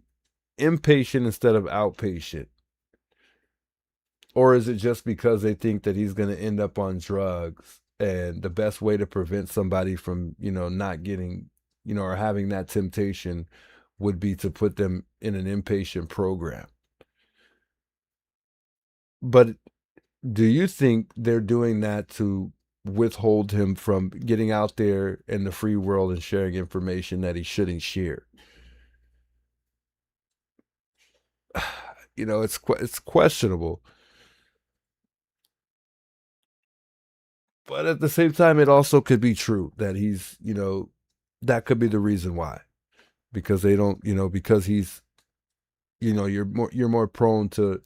inpatient instead of outpatient? Or is it just because they think that he's going to end up on drugs, and the best way to prevent somebody from, not getting, or having that temptation would be to put them in an inpatient program? But do you think they're doing that to withhold him from getting out there in the free world and sharing information that he shouldn't share? It's questionable. But at the same time, it also could be true that he's, that could be the reason why. Because they don't, because he's, you're more prone to,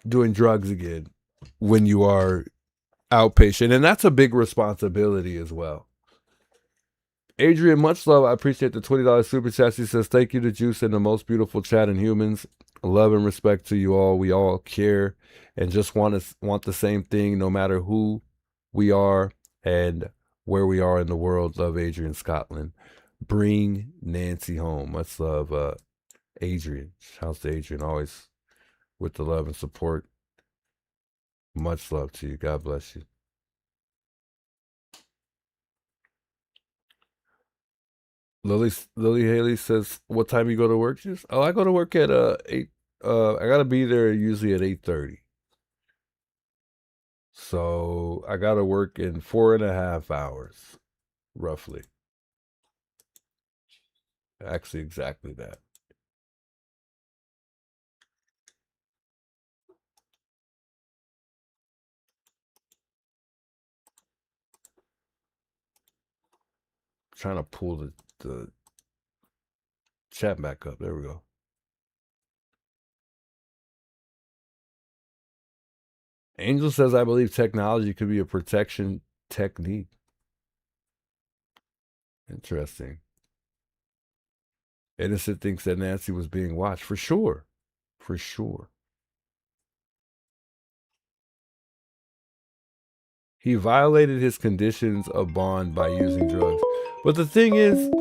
doing drugs again when you are outpatient. And that's a big responsibility as well. Adrian, much love. I appreciate the $20 super chat. He says, thank you to Juice and the most beautiful chat in humans. Love and respect to you all. We all care and just want the same thing, no matter who we are and where we are in the world. Love, Adrian, Scotland. Bring Nancy home. Much love, Adrian. Shouts to Adrian, always with the love and support. Much love to you. God bless you. Lily Haley says, what time you go to work? Just, I go to work at 8. I gotta be there usually at 8:30. So I gotta work in 4.5 hours, roughly. Actually, exactly that. trying to pull the chat back up. There we go. Angel says, I believe technology could be a protection technique. Interesting. Innocent thinks that Nancy was being watched. For sure. For sure. He violated his conditions of bond by using drugs. But the thing is,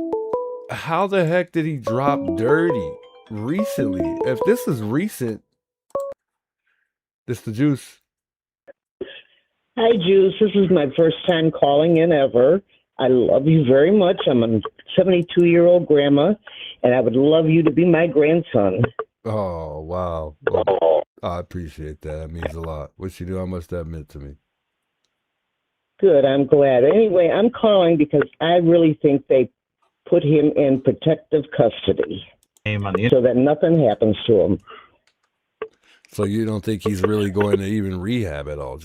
how the heck did he drop dirty recently? If this is recent, this the juice. Hi, Juice. This is my first time calling in ever. I love you very much. I'm a 72-year-old grandma, and I would love you to be my grandson. Oh, wow. Well, I appreciate that. That means a lot. What you do, how much that meant to me. Good. I'm glad. Anyway, I'm calling because I really think they put him in protective custody so that nothing happens to him. So you don't think he's really going to even rehab at all?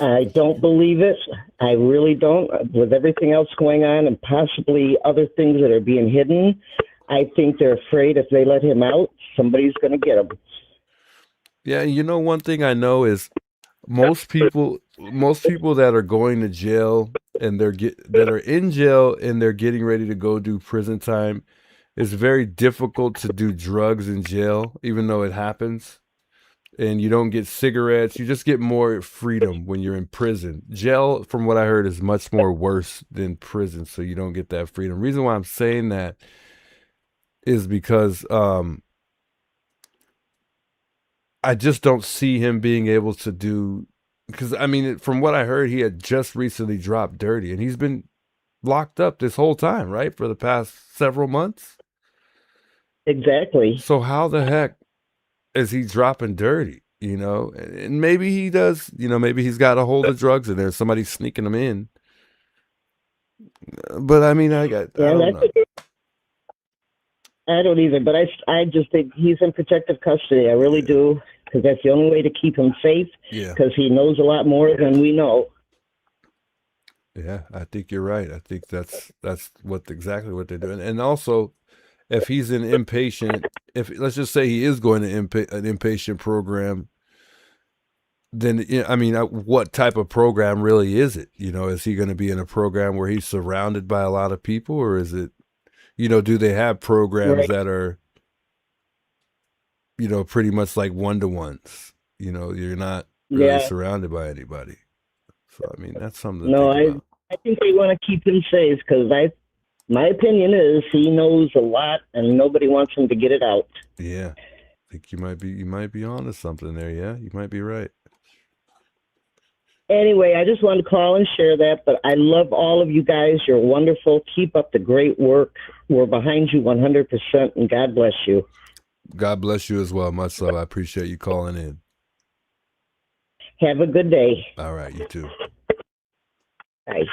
I don't believe it. I really don't. With everything else going on and possibly other things that are being hidden, I think they're afraid if they let him out, somebody's going to get him. Yeah, you know, one thing I know is most people that are going to jail and that are in jail and they're getting ready to go do prison time, it's very difficult to do drugs in jail, even though it happens. And you don't get cigarettes. You just get more freedom when you're in prison. Jail, from what I heard, is much more worse than prison, so you don't get that freedom. Reason why I'm saying that is because I just don't see him being able to do, because I mean, from what I heard, he had just recently dropped dirty, and he's been locked up this whole time, right, for the past several months. Exactly. So how the heck is he dropping dirty? You know, and maybe he does. You know, maybe he's got a hold of drugs in there. Somebody's sneaking them in. But I mean, I don't know. I don't either, but I just think he's in protective custody. I really do, because that's the only way to keep him safe. Yeah. Because he knows a lot more than we know. Yeah, I think you're right. I think that's exactly what they're doing. And also, if he's an inpatient, let's just say he is going to an inpatient program, then I mean, what type of program really is it? You know, is he going to be in a program where he's surrounded by a lot of people, or is it, you know, do they have programs that are, you know, pretty much like one-to-ones? You know, you're not really surrounded by anybody. So I mean, that's something to think about. I think they want to keep him safe because my opinion is he knows a lot and nobody wants him to get it out. Yeah, I think you might be onto something there. Yeah, you might be right. Anyway, I just wanted to call and share that, but I love all of you guys. You're wonderful. Keep up the great work. We're behind you 100%, and God bless you. God bless you as well. Much love. I appreciate you calling in. Have a good day. All right, you too. Bye.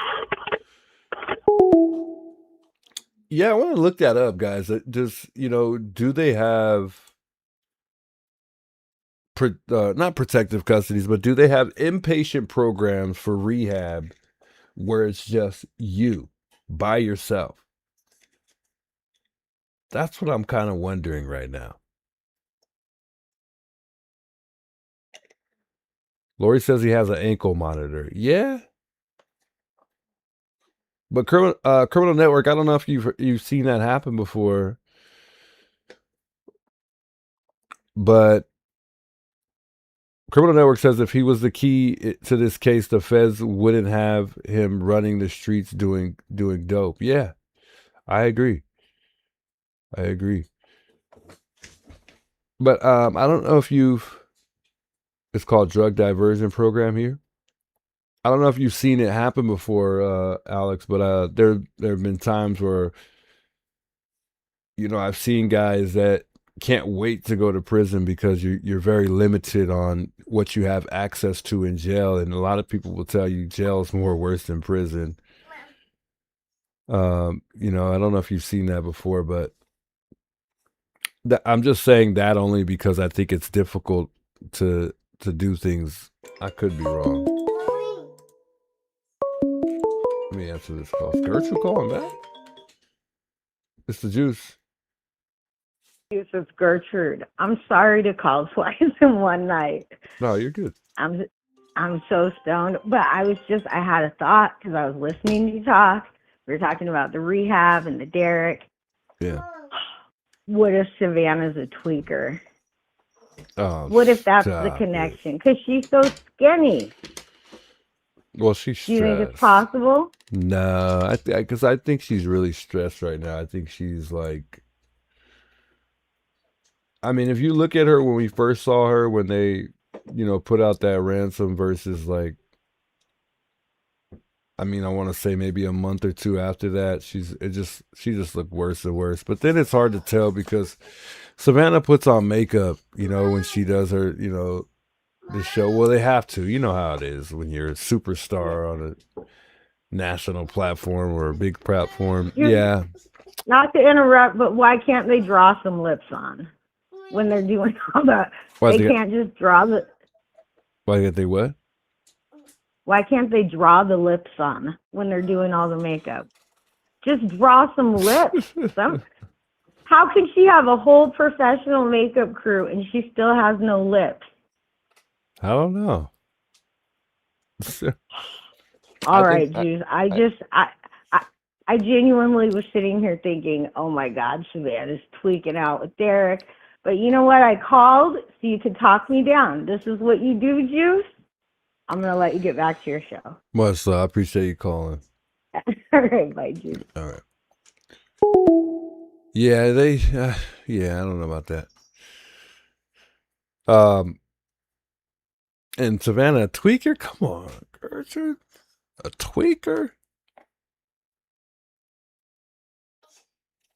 Yeah, I want to look that up, guys. Just, you know, do they have not protective custodies, but do they have inpatient programs for rehab where it's just you by yourself? That's what I'm kind of wondering right now. Lori says he has an ankle monitor. Yeah. But Criminal Network, I don't know if you've seen that happen before. But Criminal Network says if he was the key to this case, the feds wouldn't have him running the streets doing dope. Yeah, I agree. But I don't know if it's called drug diversion program here. I don't know if you've seen it happen before, Alex, but there have been times where, you know, I've seen guys that can't wait to go to prison because you're very limited on what you have access to in jail, and a lot of people will tell you jail is more worse than prison. You know, I don't know if you've seen that before, but I'm just saying that only because I think it's difficult to do things. I could be wrong. Let me answer answer this call. Is Gertrude calling back? It's the juice. It's Gertrude. I'm sorry to call twice in one night. No, you're good. I'm so stoned, but I had a thought because I was listening to you talk. We were talking about the rehab and the Derek. Yeah. What if Savannah's a tweaker? Oh, What if that's the connection? Because she's so skinny. Well, she's stressed. Do you think it's possible? No, because I think she's really stressed right now. I think she's like, I mean, if you look at her when we first saw her, when they, put out that ransom versus like, I mean, I want to say maybe a month or two after that, she just looked worse and worse. But then it's hard to tell because Savannah puts on makeup, when she does her, the show. Well, they have to. You know how it is when you're a superstar on a national platform or a big platform. Yeah. Not to interrupt, but why can't they draw some lips on when they're doing all that? They can't just draw the. Why can't they what? Why can't they draw the lips on when they're doing all the makeup? Just draw some lips. How can she have a whole professional makeup crew and she still has no lips? I don't know. All right, Juice. I genuinely was sitting here thinking, oh my God, Savannah's tweaking out with Derek. But you know what? I called so you could talk me down. This is what you do, Juice. I'm going to let you get back to your show. Much I appreciate you calling. All right, bye, Juice. All right. Yeah, I don't know about that. And Savannah, a tweaker? Come on, Gertrude. A tweaker?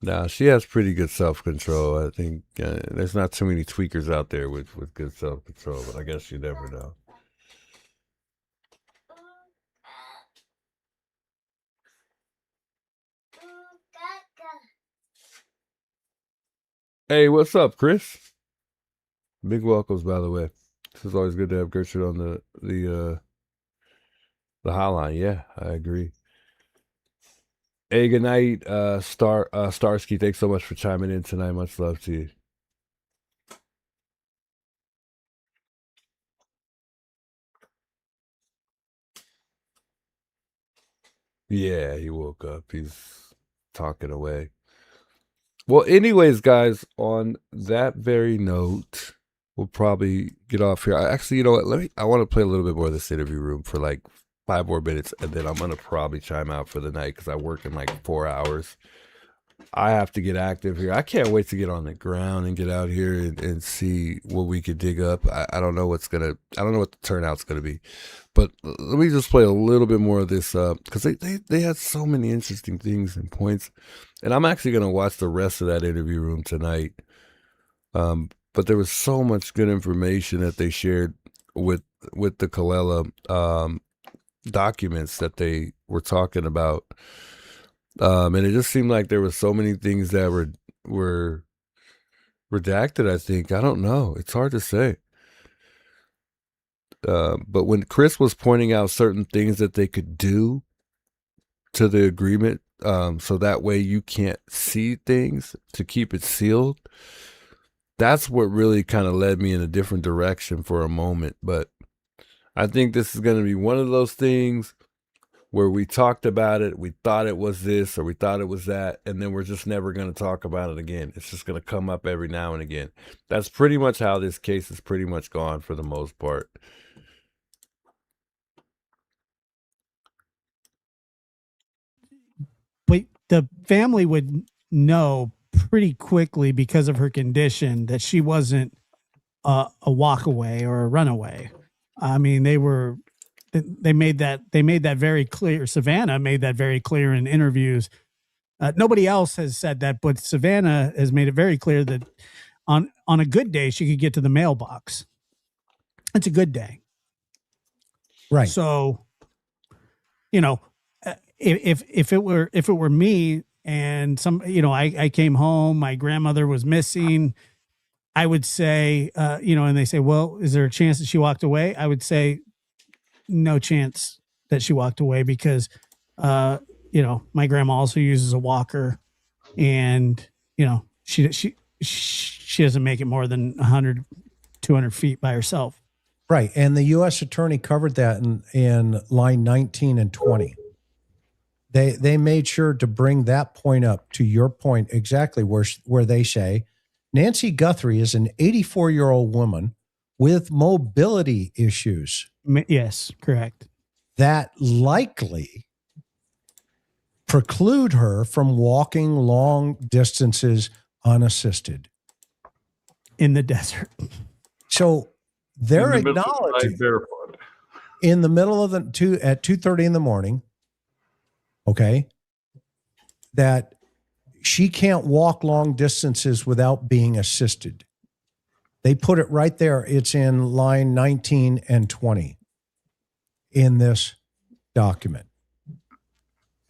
Nah, she has pretty good self-control. I think there's not too many tweakers out there with good self-control, but I guess you never know. Hey, what's up, Chris? Big welcomes, by the way. This is always good to have Gertrude on the hotline. Yeah, I agree. Hey, good night, Starsky. Thanks so much for chiming in tonight. Much love to you. Yeah, he woke up. He's talking away. Well, anyways, guys, on that very note, we'll probably get off here. Actually, you know what? I want to play a little bit more of this interview room for like 5 more minutes, and then I'm going to probably chime out for the night because I work in like 4 hours. I have to get active here. I can't wait to get on the ground and get out here and see what we could dig up. I don't know what the turnout's going to be. But let me just play a little bit more of this because they had so many interesting things and points. And I'm actually going to watch the rest of that interview room tonight. But there was so much good information that they shared with the Callella documents that they were talking about. And it just seemed like there were so many things that were redacted, I think. I don't know. It's hard to say. But when Chris was pointing out certain things that they could do to the agreement, so that way you can't see things to keep it sealed, that's what really kind of led me in a different direction for a moment. But I think this is going to be one of those things where we talked about it, we thought it was this or we thought it was that, and then we're just never going to talk about it again. It's just going to come up every now and again. That's pretty much how this case is pretty much gone for the most part. But the family would know pretty quickly because of her condition that she wasn't a walk away or a runaway. I mean, they made that very clear. Savannah made that very clear in interviews. Nobody else has said that, but Savannah has made it very clear that on a good day she could get to the mailbox. It's a good day, right? So, if it were me and I came home, my grandmother was missing, I would say, and they say, well, is there a chance that she walked away? I would say no chance that she walked away because you know, my grandma also uses a walker, and you know, she doesn't make it more than 100, 200 feet by herself. Right. And the U.S. attorney covered that in line 19 and 20. They made sure to bring that point up to your point exactly where they say Nancy Guthrie is an 84-year-old woman with mobility issues. Yes, correct. That likely preclude her from walking long distances unassisted in the desert. So they're In the middle of the acknowledging night barefoot. in the middle of at 2:30 in the morning, okay, that she can't walk long distances without being assisted. They put it right there. It's in line 19 and 20 in this document.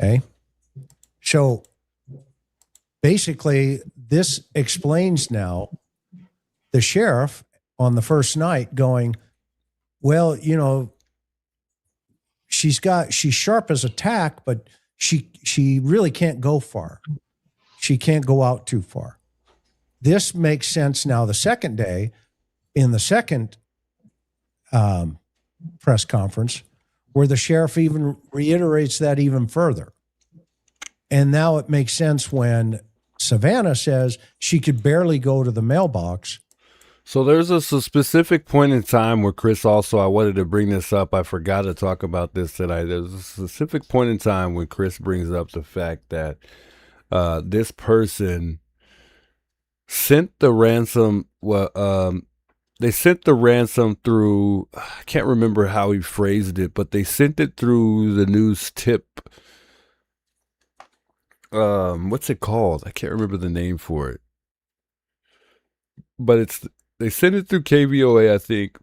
Okay. So basically, this explains now the sheriff on the first night going, well, you know, she's sharp as a tack, but she really can't go far. She can't go out too far. This makes sense now the second day in the second press conference where the sheriff even reiterates that even further. And now it makes sense when Savannah says she could barely go to the mailbox. So there's a specific point in time where Chris also, I wanted to bring this up. I forgot to talk about this tonight. There's a specific point in time when Chris brings up the fact that this person sent the ransom. They sent the ransom through, I can't remember how he phrased it, but they sent it through the news tip. What's it called? I can't remember the name for it. But they sent it through KVOA, I think,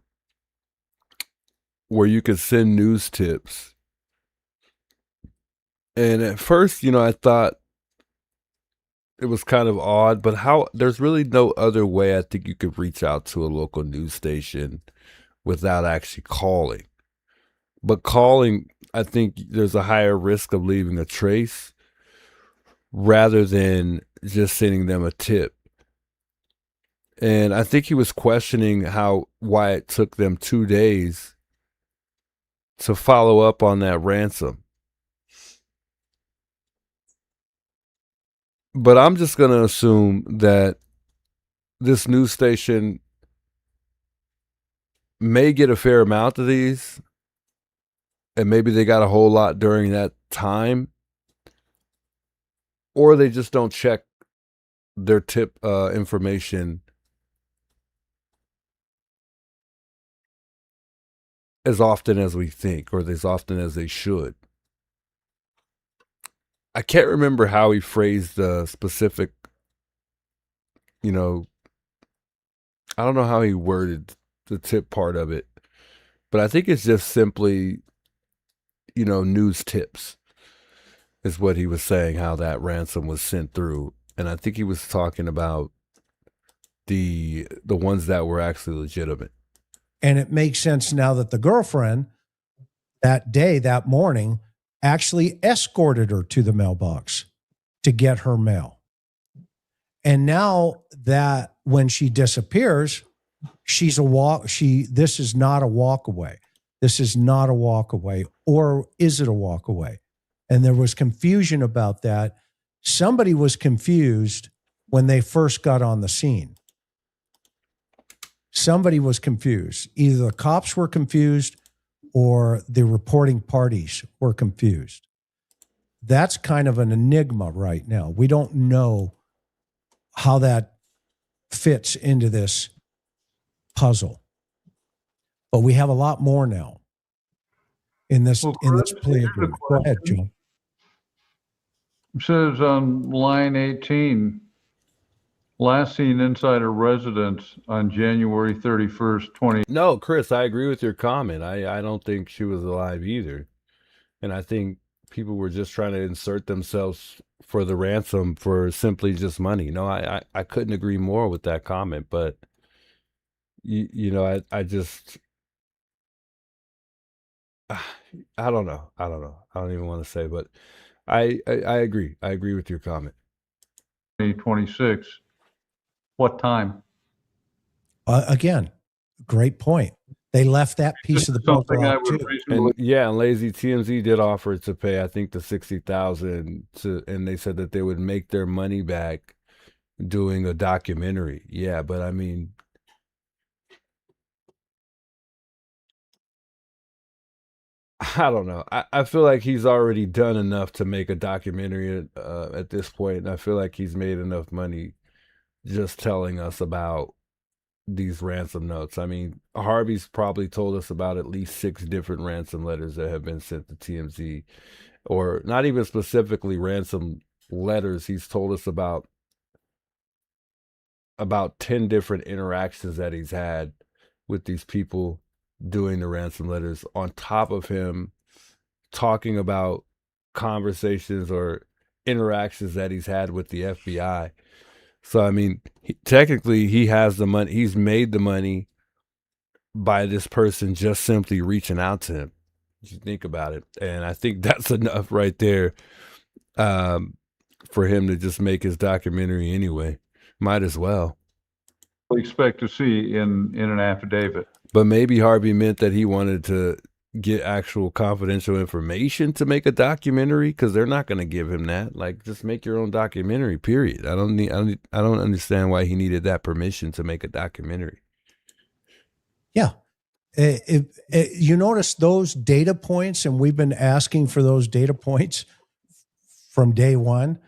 where you could send news tips. And at first, you know, I thought it was kind of odd, but there's really no other way I think you could reach out to a local news station without actually calling. But calling, I think there's a higher risk of leaving a trace rather than just sending them a tip. And I think he was questioning why it took them 2 days to follow up on that ransom. But I'm just going to assume that this news station may get a fair amount of these, and maybe they got a whole lot during that time, or they just don't check their tip information as often as we think, or as often as they should. I can't remember how he phrased the specific, you know, I don't know how he worded the tip part of it, but I think it's just simply, you know, news tips is what he was saying, how that ransom was sent through. And I think he was talking about the ones that were actually legitimate. And it makes sense now that the girlfriend that day, that morning, actually escorted her to the mailbox to get her mail. And now that when she disappears, this is not a walk away. This is not a walk away. Or is it a walk away? And there was confusion about that. Somebody was confused when they first got on the scene. Somebody was confused. Either the cops were confused or the reporting parties were confused. That's kind of an enigma right now. We don't know how that fits into this puzzle. But we have a lot more now in this plea agreement. Go ahead, Joe. It says on line 18, last seen inside a residence on January 31st, 20. No, Chris, I agree with your comment. I don't think she was alive either. And I think people were just trying to insert themselves for the ransom for simply just money. No, I couldn't agree more with that comment, but you know, I just, I don't know. I don't even want to say, but I agree. I agree with your comment. 26. What time? Again, great point. They left that piece of the puzzle Something I out would too. reasonably. And yeah, and Lazy TMZ did offer to pay, I think, the 60,000 to, and they said that they would make their money back doing a documentary. Yeah, but I mean, I don't know. I feel like he's already done enough to make a documentary at this point, and I feel like he's made enough money just telling us about these ransom notes. I mean, Harvey's probably told us about at least 6 different ransom letters that have been sent to TMZ, or not even specifically ransom letters. He's told us about 10 different interactions that he's had with these people doing the ransom letters, on top of him talking about conversations or interactions that he's had with the FBI. So, I mean, technically, he has the money. He's made the money by this person just simply reaching out to him. If you think about it. And I think that's enough right there for him to just make his documentary anyway. Might as well. Expect to see in an affidavit. But maybe Harvey meant that he wanted to get actual confidential information to make a documentary, because they're not going to give him that. Like, just make your own documentary, period. I don't understand why he needed that permission to make a documentary. Yeah. You notice those data points, and we've been asking for those data points from day one.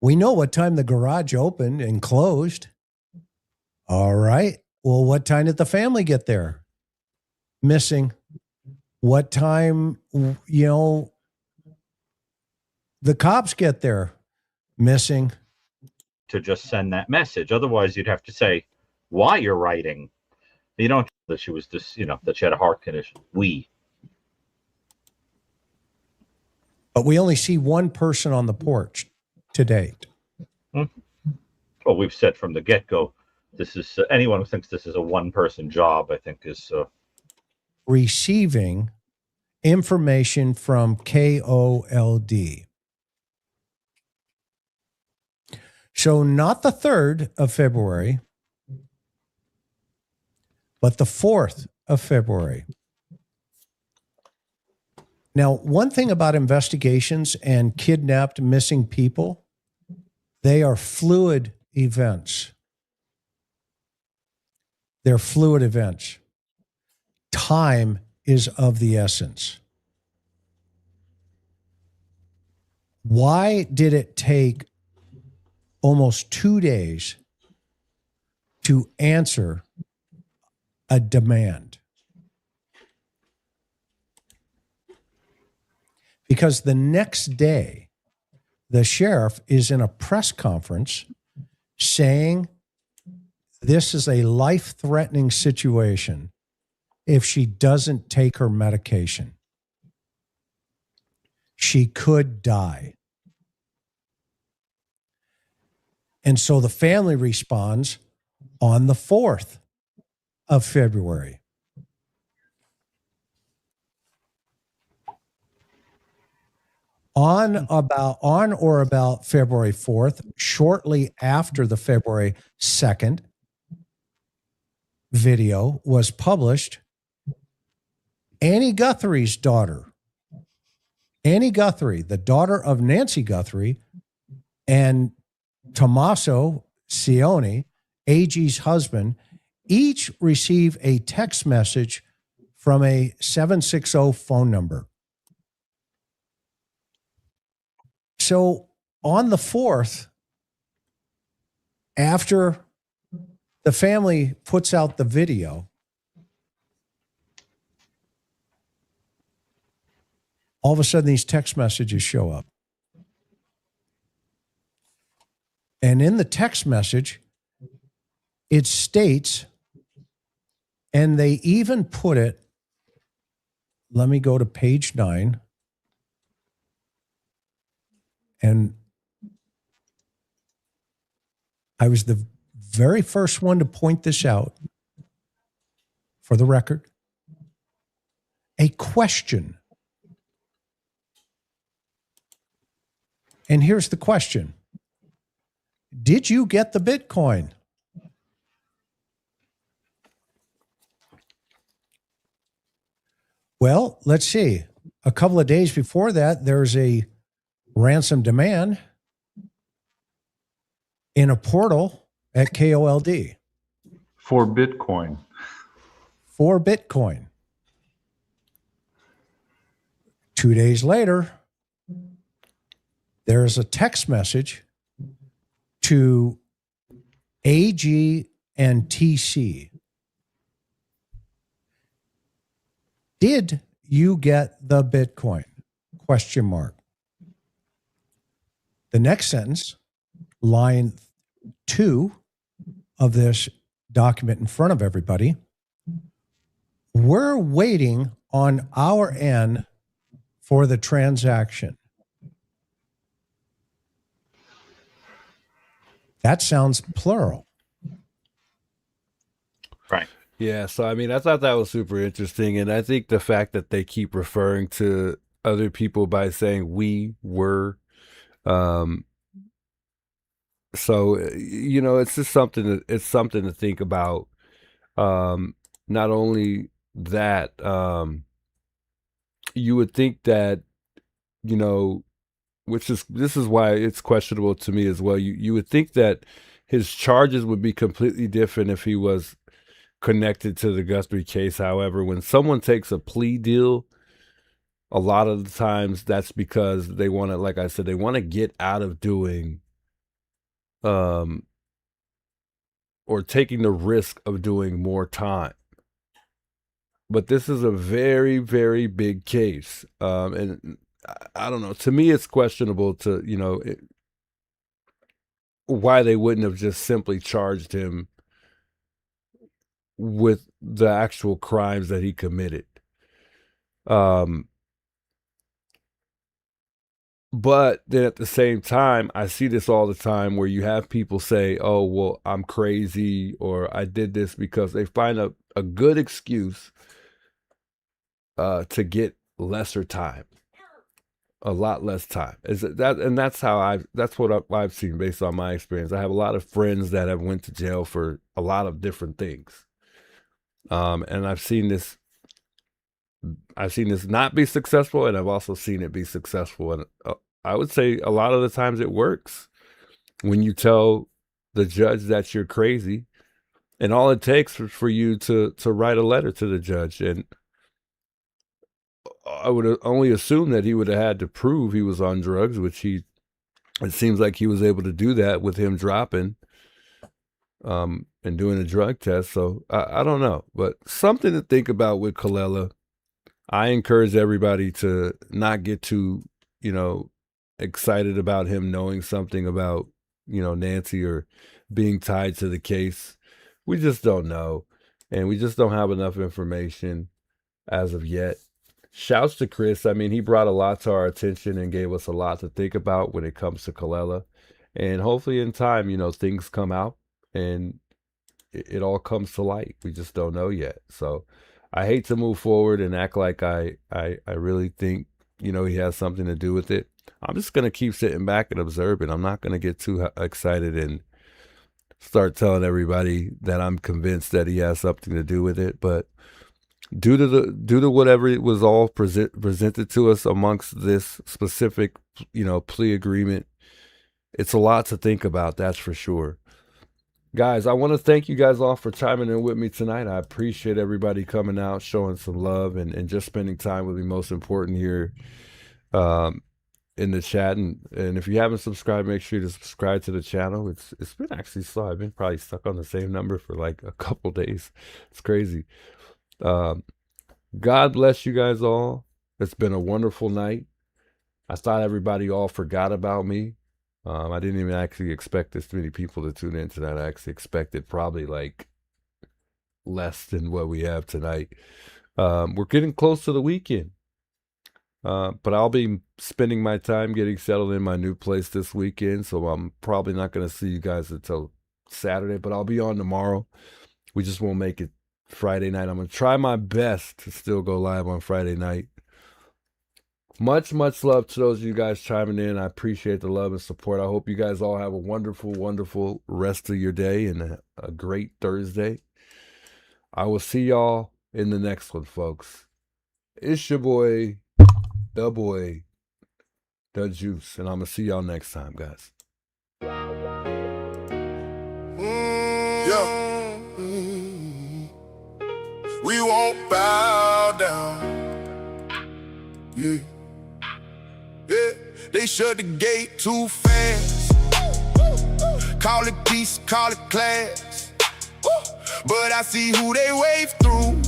We know what time the garage opened and closed. All right. Well, what time did the family get there? Missing. What time, the cops get there? Missing. To just send that message. Otherwise, you'd have to say why you're writing. You don't that she was just, that she had a heart condition. But we only see one person on the porch to date. Well, we've said from the get-go, this is anyone who thinks this is a one-person job, I think, is receiving information from KOLD. So not the 3rd of February, but the 4th of February. Now, one thing about investigations and kidnapped missing people, they are fluid events. They're fluid events. Time is of the essence. Why did it take almost 2 days to answer a demand? Because the next day, the sheriff is in a press conference saying this is a life-threatening situation if she doesn't take her medication. She could die. And so the family responds on the 4th of February. On or about February 4th, shortly after the February 2nd video was published, Annie Guthrie's daughter, Annie Guthrie, the daughter of Nancy Guthrie, and Tommaso Cioni, AG's husband, each receive a text message from a 760 phone number. So on the 4th, after the family puts out the video, all of a sudden these text messages show up. And in the text message, it states, and they even put it, let me go to page 9. And I was the very first one to point this out for the record. A question. And here's the question. Did you get the Bitcoin? Well, let's see. A couple of days before that, there's a ransom demand in a portal at KOLD. For Bitcoin. For Bitcoin. 2 days later, there's a text message to AG and TC. Did you get the Bitcoin? Question mark. The next sentence, line 2 of this document in front of everybody. We're waiting on our end for the transaction. That sounds plural. Right. Yeah, so I mean, I thought that was super interesting, and I think the fact that they keep referring to other people by saying we were, so it's just something to think about. Not only that, you would think that, this is why it's questionable to me as well. You would think that his charges would be completely different if he was connected to the Guthrie case. However, when someone takes a plea deal, a lot of the times that's because they want to, like I said, they want to get out of doing, or taking the risk of doing more time. But this is a very, very big case. And I don't know, to me, it's questionable why they wouldn't have just simply charged him with the actual crimes that he committed. But then at the same time, I see this all the time where you have people say, oh, well, I'm crazy, or I did this because they find a good excuse to get lesser time, a lot less time. That's what I've seen based on my experience. I have a lot of friends that have went to jail for a lot of different things. And I've seen this not be successful, and I've also seen it be successful. And I would say a lot of the times it works when you tell the judge that you're crazy, and all it takes for you to write a letter to the judge. And I would only assume that he would have had to prove he was on drugs, which it seems like he was able to do that with him dropping and doing a drug test. So I don't know, but something to think about with Callella. I encourage everybody to not get too, excited about him knowing something about, Nancy or being tied to the case. We just don't know. And we just don't have enough information as of yet. Shouts to Chris. I mean, he brought a lot to our attention and gave us a lot to think about when it comes to Callella. And hopefully in time, things come out and it all comes to light. We just don't know yet. So I hate to move forward and act like I really think, he has something to do with it. I'm just going to keep sitting back and observing. I'm not going to get too excited and start telling everybody that I'm convinced that he has something to do with it. But due to whatever it was all presented to us amongst this specific, plea agreement, it's a lot to think about. That's for sure. Guys, I want to thank you guys all for chiming in with me tonight. I appreciate everybody coming out, showing some love, and just spending time with me. Most important here in the chat. And if you haven't subscribed, make sure to subscribe to the channel. It's been actually slow. I've been probably stuck on the same number for like a couple days. It's crazy. God bless you guys all. It's been a wonderful night. I thought everybody all forgot about me. I didn't even actually expect this many people to tune in tonight. I actually expected probably like less than what we have tonight. We're getting close to the weekend. But I'll be spending my time getting settled in my new place this weekend, so I'm probably not going to see you guys until Saturday, but I'll be on tomorrow. We just won't make it Friday night. I'm going to try my best to still go live on Friday night. Much love to those of you guys chiming in. I appreciate the love and support. I hope you guys all have a wonderful rest of your day and a great Thursday. I will see y'all in the next one, folks. It's your boy, the Juice, and I'm going to see y'all next time, guys. Yeah. We won't bow down. Yeah. Yeah. They shut the gate too fast. Call it peace, call it class. But I see who they wave through,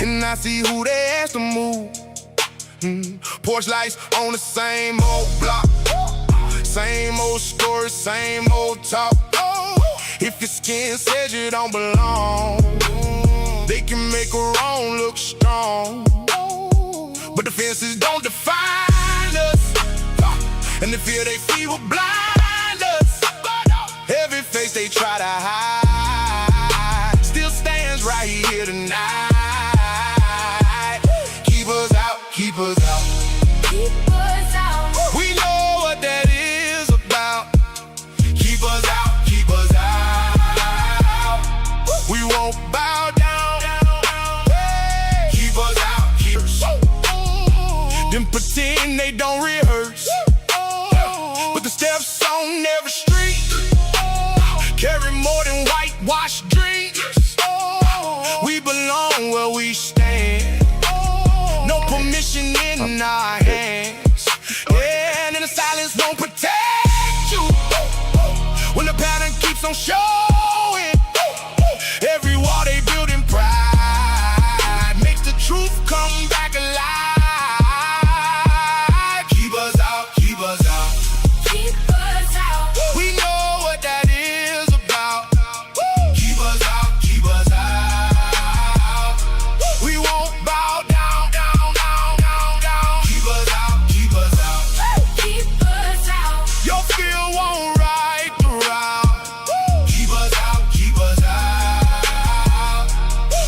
and I see who they ask to move. Porch lights on the same old block, same old story, same old talk. If your skin says you don't belong, they can make a wrong look strong. But the fences don't define us, and the fear they feel will blind us. Every face they try to hide still stands right here tonight. Keep us out, keep us out, keep us out. We know what that is about. Keep us out, keep us out. We won't bow down. Keep us out, keep us out. Then pretend they don't rehearse, but the steps on every street carry more than whitewashed dreams. We belong where we stand, no permission in our hands. Yeah, and the silence won't protect you when the pattern keeps on showing. Every wall they build in pride makes the truth come back alive. Keep us out, keep us out, keep us out. We know what that is about. Keep us out, keep us out. We won't bow down, down, down, down, down. Keep us out, keep us out, keep us out. Your fear won't right the route. Keep us out, keep us out.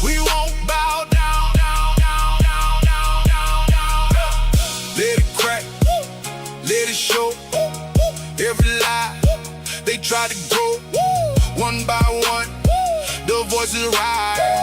We won't bow down, down, down, down, down, down, down. Let it crack, let it show. Every lie they try to grow, one by one, the voices rise.